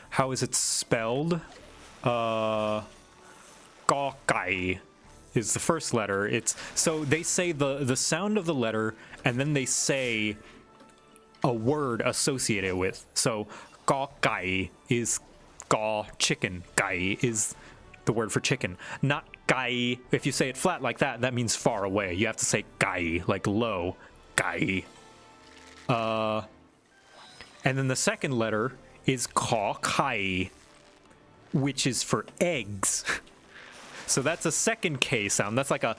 How is it spelled? Gawkai is the first letter. It's so they say the sound of the letter and then they say a word associated with. So gawkai is gaw chicken. Gai is the word for chicken. Not gai. If you say it flat like that, that means far away. You have to say gai, like low. Gai. And then the second letter is kaw kai, which is for eggs. So that's a second K sound. That's like a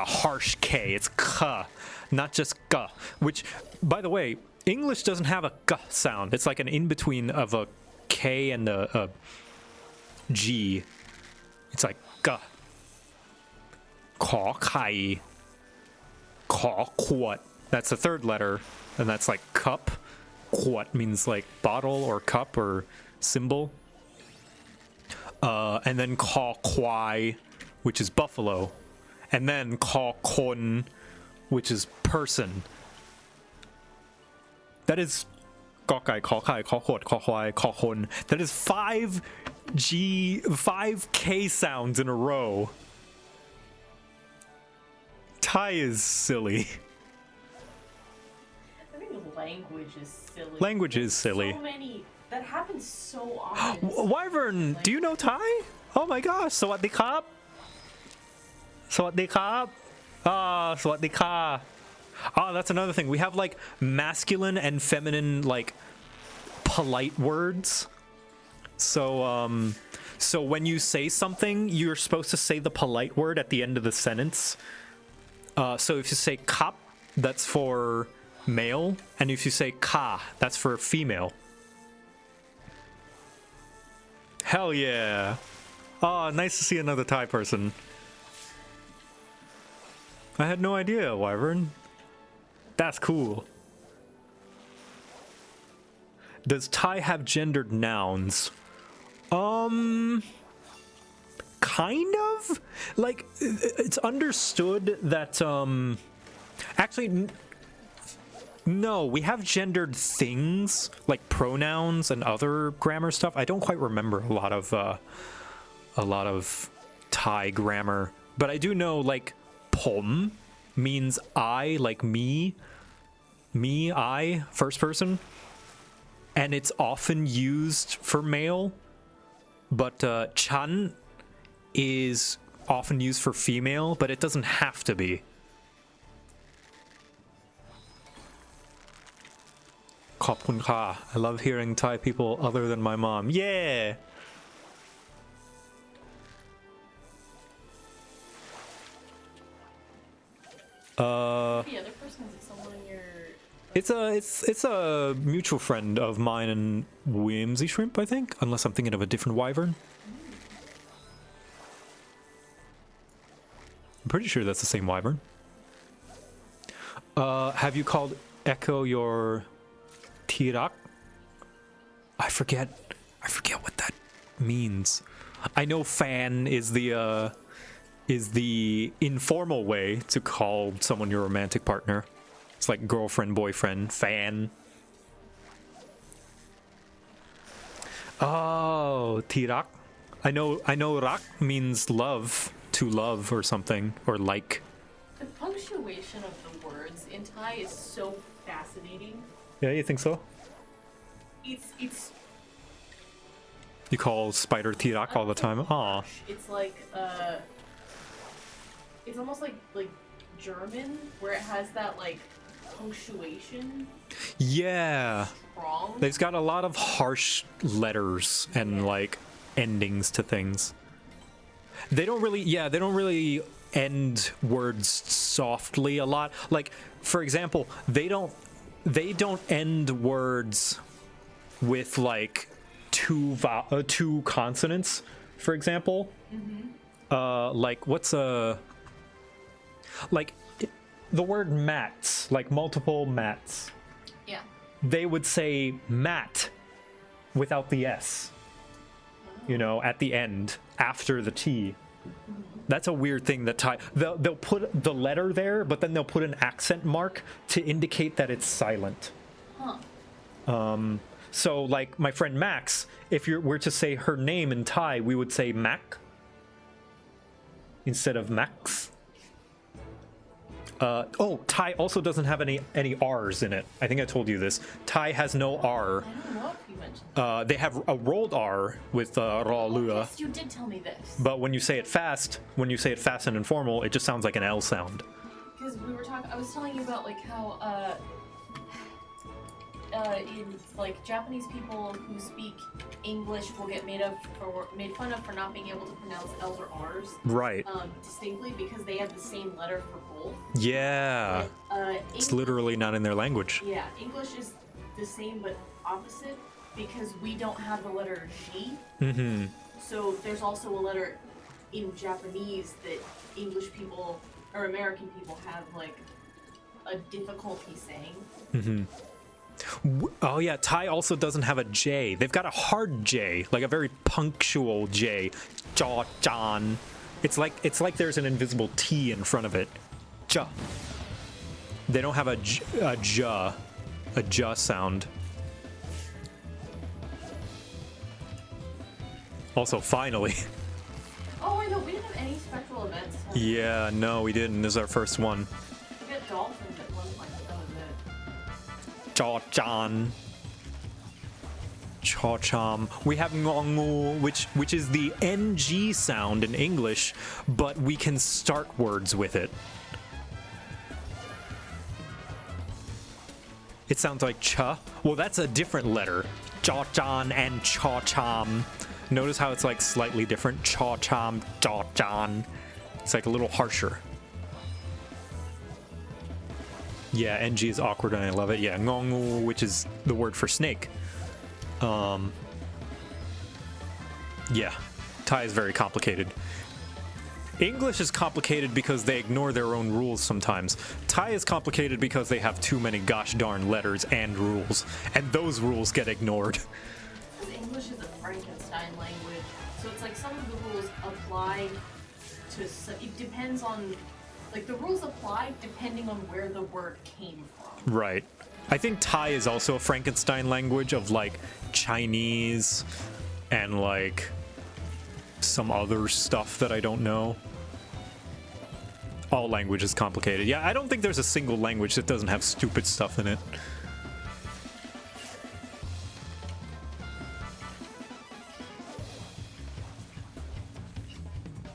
harsh K. It's k, not just g. Which, by the way, English doesn't have a g sound. It's like an in between of a K and a G. It's like g. Kaw kai. Kaw quat. That's the third letter, and that's like cup. Quat means like bottle or cup or symbol. And then kaw kwai, which is buffalo. And then kaw kon, which is person. That is gawkai, kawkai, kawkot, kawkwai, kawkon. That is 5 K sounds in a row. Thai is silly. I think language is silly. Language is silly. So many. That happens so often. Wyvern, do you know Thai? Oh my gosh, sawadee krap. สวัสดีครับสวัสดีค่ะ that's another thing. We have like masculine and feminine like polite words. So when you say something, you're supposed to say the polite word at the end of the sentence. So if you say kap, that's for male, and if you say ka, that's for female. Hell yeah. Oh, nice to see another Thai person. I had no idea, Wyvern. That's cool. Does Thai have gendered nouns? Kind of? Like, it's understood that, actually, no, we have gendered things, like pronouns and other grammar stuff. I don't quite remember a lot of Thai grammar, but I do know, like, pom means I, like me, I, first person, and it's often used for male, but chan is often used for female, but it doesn't have to be. Khop kun ka. I love hearing Thai people other than my mom. Yeah! The other person, is it someone in your... It's a mutual friend of mine and Whimsy Shrimp, I think, unless I'm thinking of a different wyvern. I'm pretty sure that's the same wyvern. Have you called Echo your Tirak? I forget what that means. I know fan is the informal way to call someone your romantic partner. It's like girlfriend, boyfriend, fan. Oh, Tirak. I know rak means love, to love or something, or like. The punctuation of the words in Thai is so fascinating. Yeah, you think so? It's You call spider Tirak all the time. Aw. It's like it's almost like German, where it has that like punctuation. Yeah. Strong. They've got a lot of harsh letters and like endings to things. They don't really end words softly a lot. Like, for example, they don't end words with like two consonants, for example. Like what's like the word mats, like multiple mats. Yeah. They would say mat without the S, you know, at the end after the T. That's a weird thing that Thai, they'll put the letter there, but then they'll put an accent mark to indicate that it's silent. Huh. So like my friend Max, if you were to say her name in Thai, we would say Mac instead of Max. Thai also doesn't have any R's in it. I think I told you this. Thai has no R. I don't know if you mentioned. They have a rolled R with Ra Lua. Yes, you did tell me this. But when you say it fast and informal, it just sounds like an L sound. Because I was telling you about like how in like Japanese people who speak English will get made fun of for not being able to pronounce L's or R's. Right. Distinctly because they have the same letter for both. Yeah. It's literally not in their language. Yeah, English is the same but opposite because we don't have the letter G. Mm-hmm. So there's also a letter in Japanese that English people or American people have like a difficulty saying. Mm-hmm. Oh yeah, Thai also doesn't have a J. They've got a hard J, like a very punctual J. Ja, Jan. It's like there's an invisible T in front of it. Ja. They don't have a ja sound. Also, finally. Oh, I know, we didn't have any spectral events. Yeah, no, we didn't. This is our first one. We got dolphins at one point, but that was it. Ja, Jan. Cha-cham. We have ngongu, which is the NG sound in English, but we can start words with it. It sounds like cha. Well, that's a different letter. Cha-chan and cha-cham. Notice how it's like slightly different. Cha-cham, cha-chan. It's like a little harsher. Yeah, NG is awkward and I love it. Yeah, ngongu, which is the word for snake. Yeah, Thai is very complicated. English is complicated because they ignore their own rules sometimes. Thai is complicated because they have too many gosh darn letters and rules, and those rules get ignored. Because English is a Frankenstein language, so it's like some of the rules apply to. It depends on, like the rules apply depending on where the word came from. Right. I think Thai is also a Frankenstein language of like Chinese and like some other stuff that I don't know. All language is complicated. Yeah, I don't think there's a single language that doesn't have stupid stuff in it.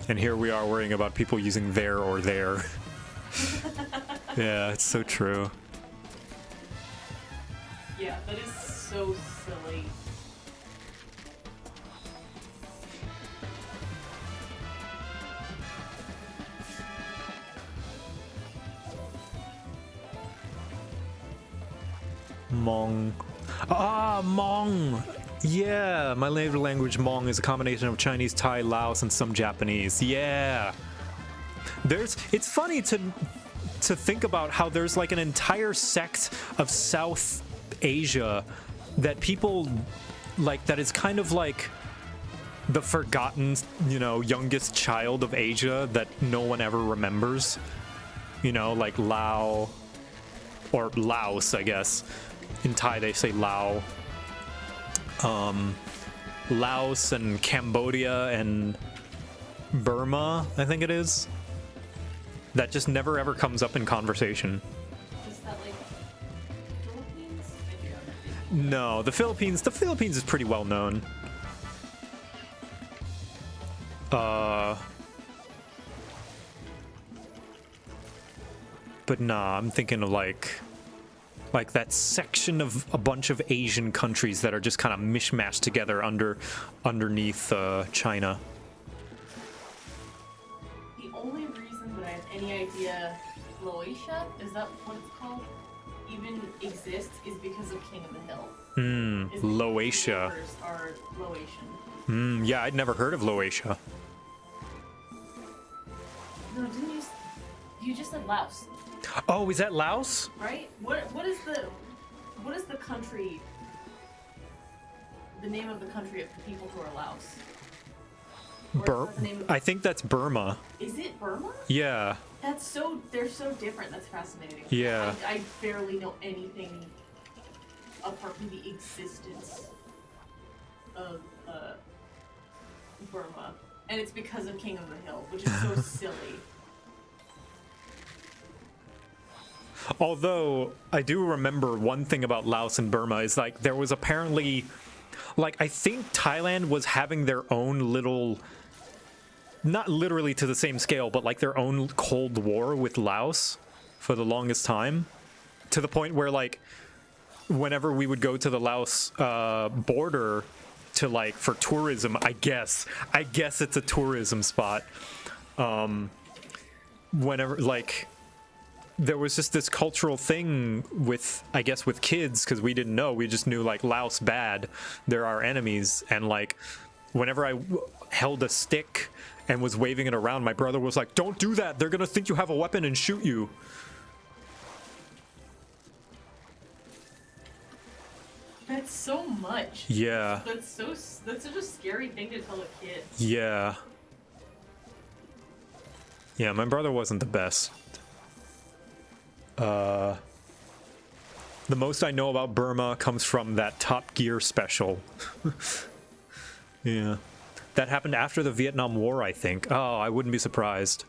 And here we are worrying about people using there or there. Yeah, it's so true. Yeah, that is so silly. Hmong. Ah, Hmong! Yeah, my native language Hmong is a combination of Chinese, Thai, Laos, and some Japanese. Yeah. It's funny to think about how there's like an entire sect of South Asia that people like, that is kind of like the forgotten, you know, youngest child of Asia that no one ever remembers. You know, like Lao, or Laos, I guess. In Thai, they say Lao. Laos and Cambodia and Burma, I think it is. That just never ever comes up in conversation. Is that like Philippines? No, the Philippines is pretty well known. But nah, I'm thinking of like that section of a bunch of Asian countries that are just kind of mishmashed together underneath China. The only reason that I have any idea Laotia, is that what it's called, even exists is because of King of the Hill. Laotia. The neighbors are Laotian. Yeah, I'd never heard of Laotia. No, you just said Laos, Oh, is that Laos? right? What is the country, the name of the country of the people who are Laos? Or is that the name of- I think that's Burma. Is it Burma? Yeah. They're so different. That's fascinating. Yeah. I barely know anything apart from the existence of Burma, and it's because of King of the Hill, which is so silly. Although I do remember one thing about Laos and Burma is like there was apparently, like, I think Thailand was having their own little, not literally to the same scale, but like their own Cold War with Laos for the longest time, to the point where like whenever we would go to the Laos border to like for tourism, I guess it's a tourism spot. Whenever like there was just this cultural thing with, I guess, with kids, because we didn't know. We just knew, like, Laos bad. They're our enemies. And, like, whenever I held a stick and was waving it around, my brother was like, don't do that. They're going to think you have a weapon and shoot you. That's so much. Yeah. That's such a scary thing to tell a kid. Yeah. Yeah, my brother wasn't the best. The most I know about Burma comes from that Top Gear special. Yeah. That happened after the Vietnam War, I think. Oh, I wouldn't be surprised.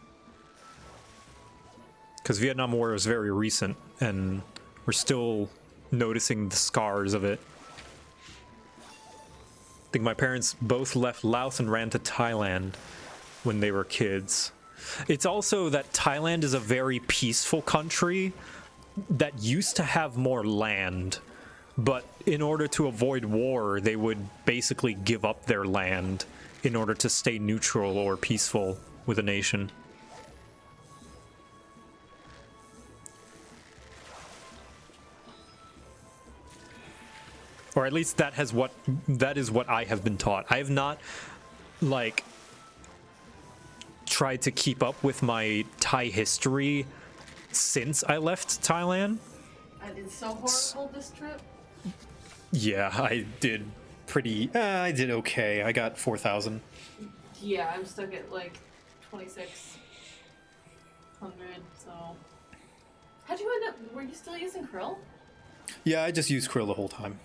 Because Vietnam War was very recent, and we're still noticing the scars of it. think my parents both left Laos and ran to Thailand when they were kids. It's also that Thailand is a very peaceful country that used to have more land, but in order to avoid war, they would basically give up their land in order to stay neutral or peaceful with a nation. Or at least that is what I have been taught. I have not, like, tried to keep up with my Thai history since I left Thailand. I did so horrible this trip. Yeah, I did I did okay. I got 4,000. Yeah, I'm stuck at like 2,600, so. How'd you end up, were you still using Krill? Yeah, I just used Krill the whole time.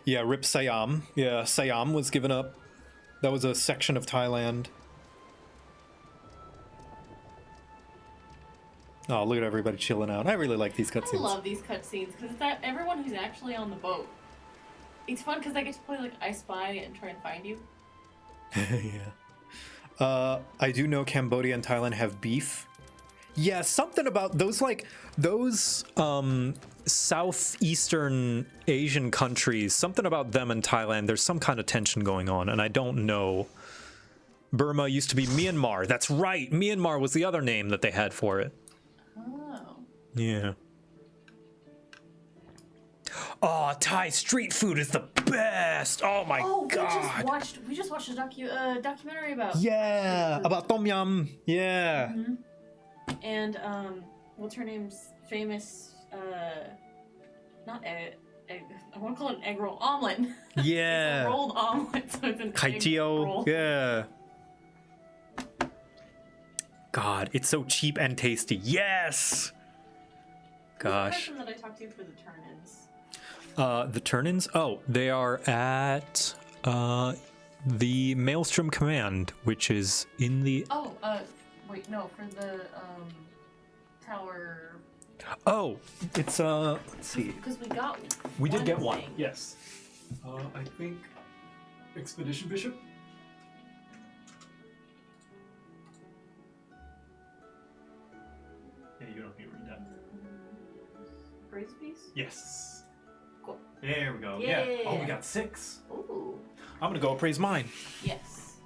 Yeah, Rip Siam. Yeah, Siam was given up. That was a section of Thailand. Oh, look at everybody chilling out. I really like these cutscenes. I love these cutscenes because it's that everyone who's actually on the boat. It's fun because I get to play like I Spy and try and find you. Yeah. I do know Cambodia and Thailand have beef. Yeah, something about those southeastern Asian countries, something about them and Thailand, there's some kind of tension going on, and I don't know. Burma used to be Myanmar. That's right. Myanmar was the other name that they had for it. Oh. Yeah. Oh, Thai street food is the best. Oh my god. We just watched a documentary about. Yeah, about tom yum. Yeah. Mm-hmm. And what's her name's famous not egg, I want to call it an egg roll omelet. Yeah. It's a rolled omelet, so it's an egg roll. Yeah. God, it's so cheap and tasty. Yes. Gosh. Who's the person that I talked to for the turn-ins? The turn-ins? Oh, they are at the Maelstrom Command, which is in the. Oh, wait, no, for the tower. Oh, it's let's see. Because we did get one. thing. Yes. I think Expedition Bishop. Yeah, you don't need to read that. Praise piece? Yes. Cool. There we go. Yeah. Yeah. Oh, we got 6. Ooh. I'm gonna go appraise mine. Yes.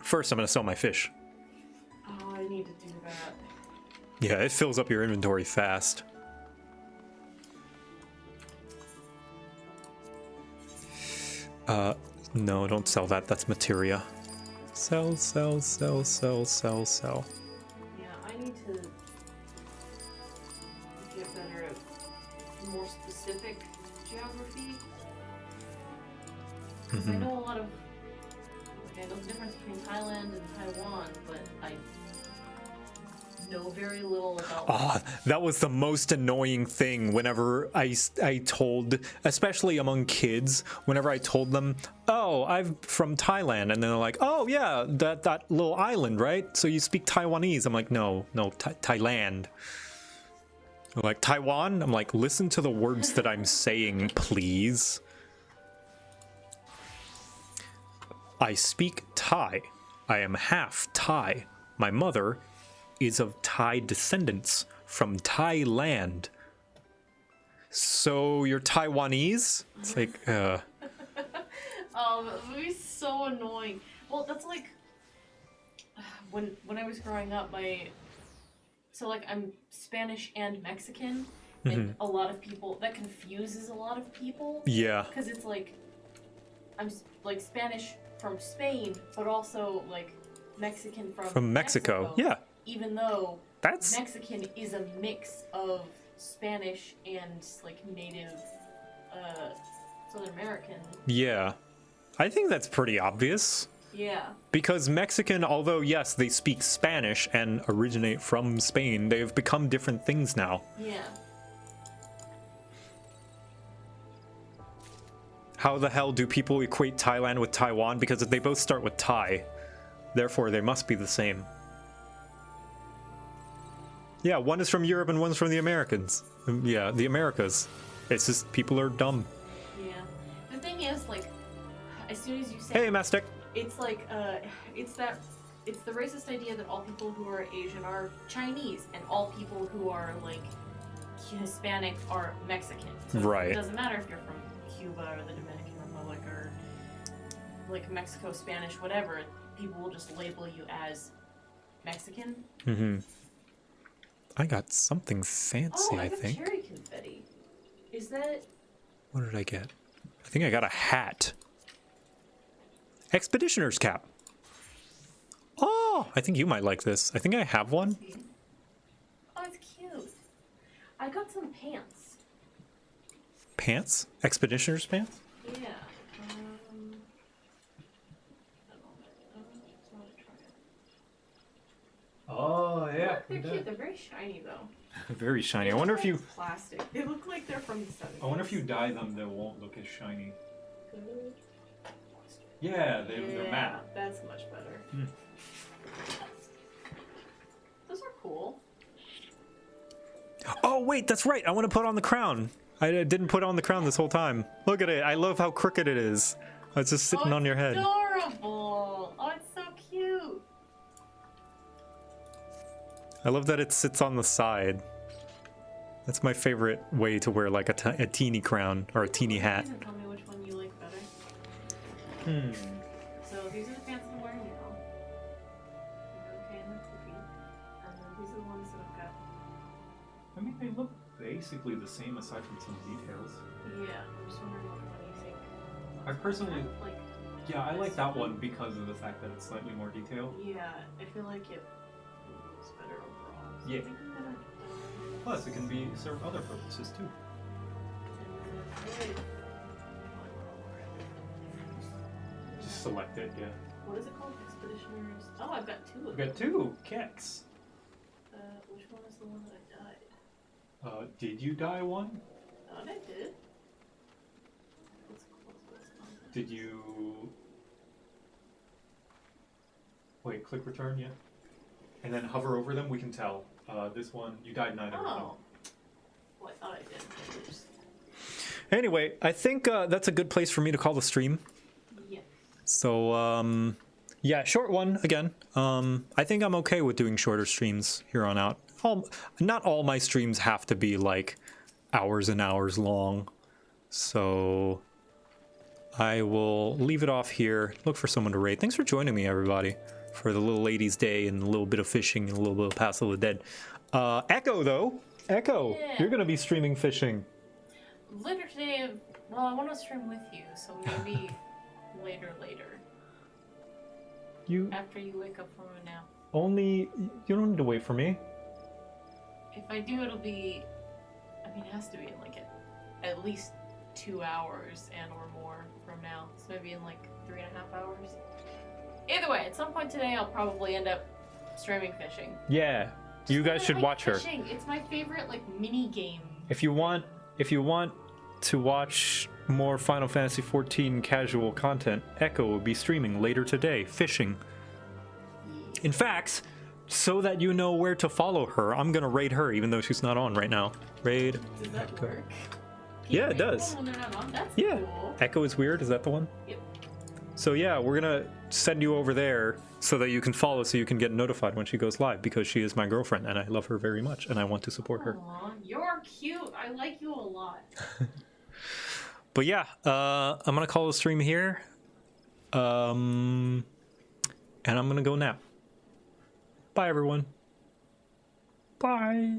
First, I'm gonna sell my fish. Oh, I need to do that. Yeah, it fills up your inventory fast. No, don't sell that. That's materia. Sell, sell, sell, sell, sell, sell. Yeah, I need to get better at more specific geography. Because I know a lot of, I know the difference between Thailand and Taiwan, but I know very little about That was the most annoying thing whenever I told, especially among kids, whenever I told them, oh, I'm from Thailand, and they're like, oh yeah, that little island, right? So you speak Taiwanese. I'm like, no, Thailand. They're like, Taiwan? I'm like, listen to the words that I'm saying, please. I speak Thai. I am half Thai. My mother is of Thai descendants from Thailand. So you're Taiwanese? It's like, Oh, that would be so annoying. Well, that's like when I was growing up, I'm Spanish and Mexican, and a lot of people that confuses a lot of people. yeah. Because it's like I'm like Spanish from Spain, but also like Mexican from Mexico. Yeah. Even though That's Mexican is a mix of Spanish and like native Southern American. yeah. I think that's pretty obvious. Yeah. Because Mexican, although yes, they speak Spanish and originate from Spain, they've become different things now. Yeah. How the hell do people equate Thailand with Taiwan? Because they both start with Thai. Therefore, they must be the same. Yeah, one is from Europe and one's from the Americans. Yeah, the Americas. It's just people are dumb. Yeah. The thing is, like, as soon as you say, Hey, Mastic. it's like, it's the racist idea that all people who are Asian are Chinese, and all people who are like Hispanic are Mexican. So Right. It doesn't matter if you're from Cuba or the Dominican Republic or like Mexico, Spanish, whatever. People will just label you as Mexican. Mm-hmm. I got something fancy, I I got think. cherry confetti. Is that? What did I get? I think I got a hat. Expeditioner's cap. Oh, I think you might like this. I think I have one. Oh, it's cute. I got some pants. Pants? Expeditioner's pants? Yeah. Oh, yeah. They're cute. They're very shiny though. Very shiny. They I wonder look if you... like plastic. They look like they're from the 70s. I wonder if you dye them, they won't look as shiny. Good. Yeah, they're matte. That's much better. Hmm. Those are cool. Oh, wait, that's right. I want to put on the crown. I didn't put on the crown this whole time. Look at it. I love how crooked it is. It's just sitting on your head. Adorable. Oh, it's so cute. I love that it sits on the side. That's my favorite way to wear like a teeny crown or a teeny hat. Tell me which one you like better. So these are the pants I'm wearing now. Okay, and the poofy. And then these are the ones that I've got. I mean, they look basically the same aside from some details. Yeah, I'm just wondering what one you think. I personally, Like, yeah, I like that one because of the fact that it's slightly more detailed. yeah, I feel like it looks better overall. So Yeah. I think I'm gonna, Plus, it can be serve other purposes too. Just select it, yeah. What is it called? Expeditioners. Oh, I've got two of We them. got two kicks. Which one is the one that I dyed? Did you dye one? Thought I did. Let's close this one. Did you... Wait, click return, yeah. And then hover over them, we can tell. This one, you dyed neither of them. Oh. Well, I thought I did. Oops. Anyway, I think that's a good place for me to call the stream. Yeah. So, yeah, short one again. I think I'm okay with doing shorter streams here on out. Not all my streams have to be like hours and hours long. So I will leave it off here. Look for someone to raid. Thanks for joining me, everybody, for the little ladies' day and a little bit of fishing and a little bit of Pass of the Dead. Echo, though. Echo, Yeah. you're going to be streaming fishing. Later today, well, I want to stream with you, so maybe later. You After you wake up from a nap. you don't need to wait for me. If I do, it'll be, I mean, it has to be in like at least 2 hours and or more from now. So maybe in like 3.5 hours. Either way, at some point today, I'll probably end up streaming fishing. Yeah, you guys I should like watch her. fishing. It's my favorite like mini game. If you want to watch more Final Fantasy XIV casual content, Echo will be streaming later today, fishing. In fact, so that you know where to follow her, I'm gonna raid her even though she's not on right now. Raid. Does that Echo. work? Yeah, it Can you raid does. them when they're not on? That's Yeah. cool. Echo is weird, is that the one? Yep. So yeah, we're gonna send you over there so that you can follow, so you can get notified when she goes live, because she is my girlfriend and I love her very much and I want to support her. Aw, you're cute. I like you a lot. But yeah, I'm gonna call the stream here, and I'm gonna go nap. Bye, everyone. Bye.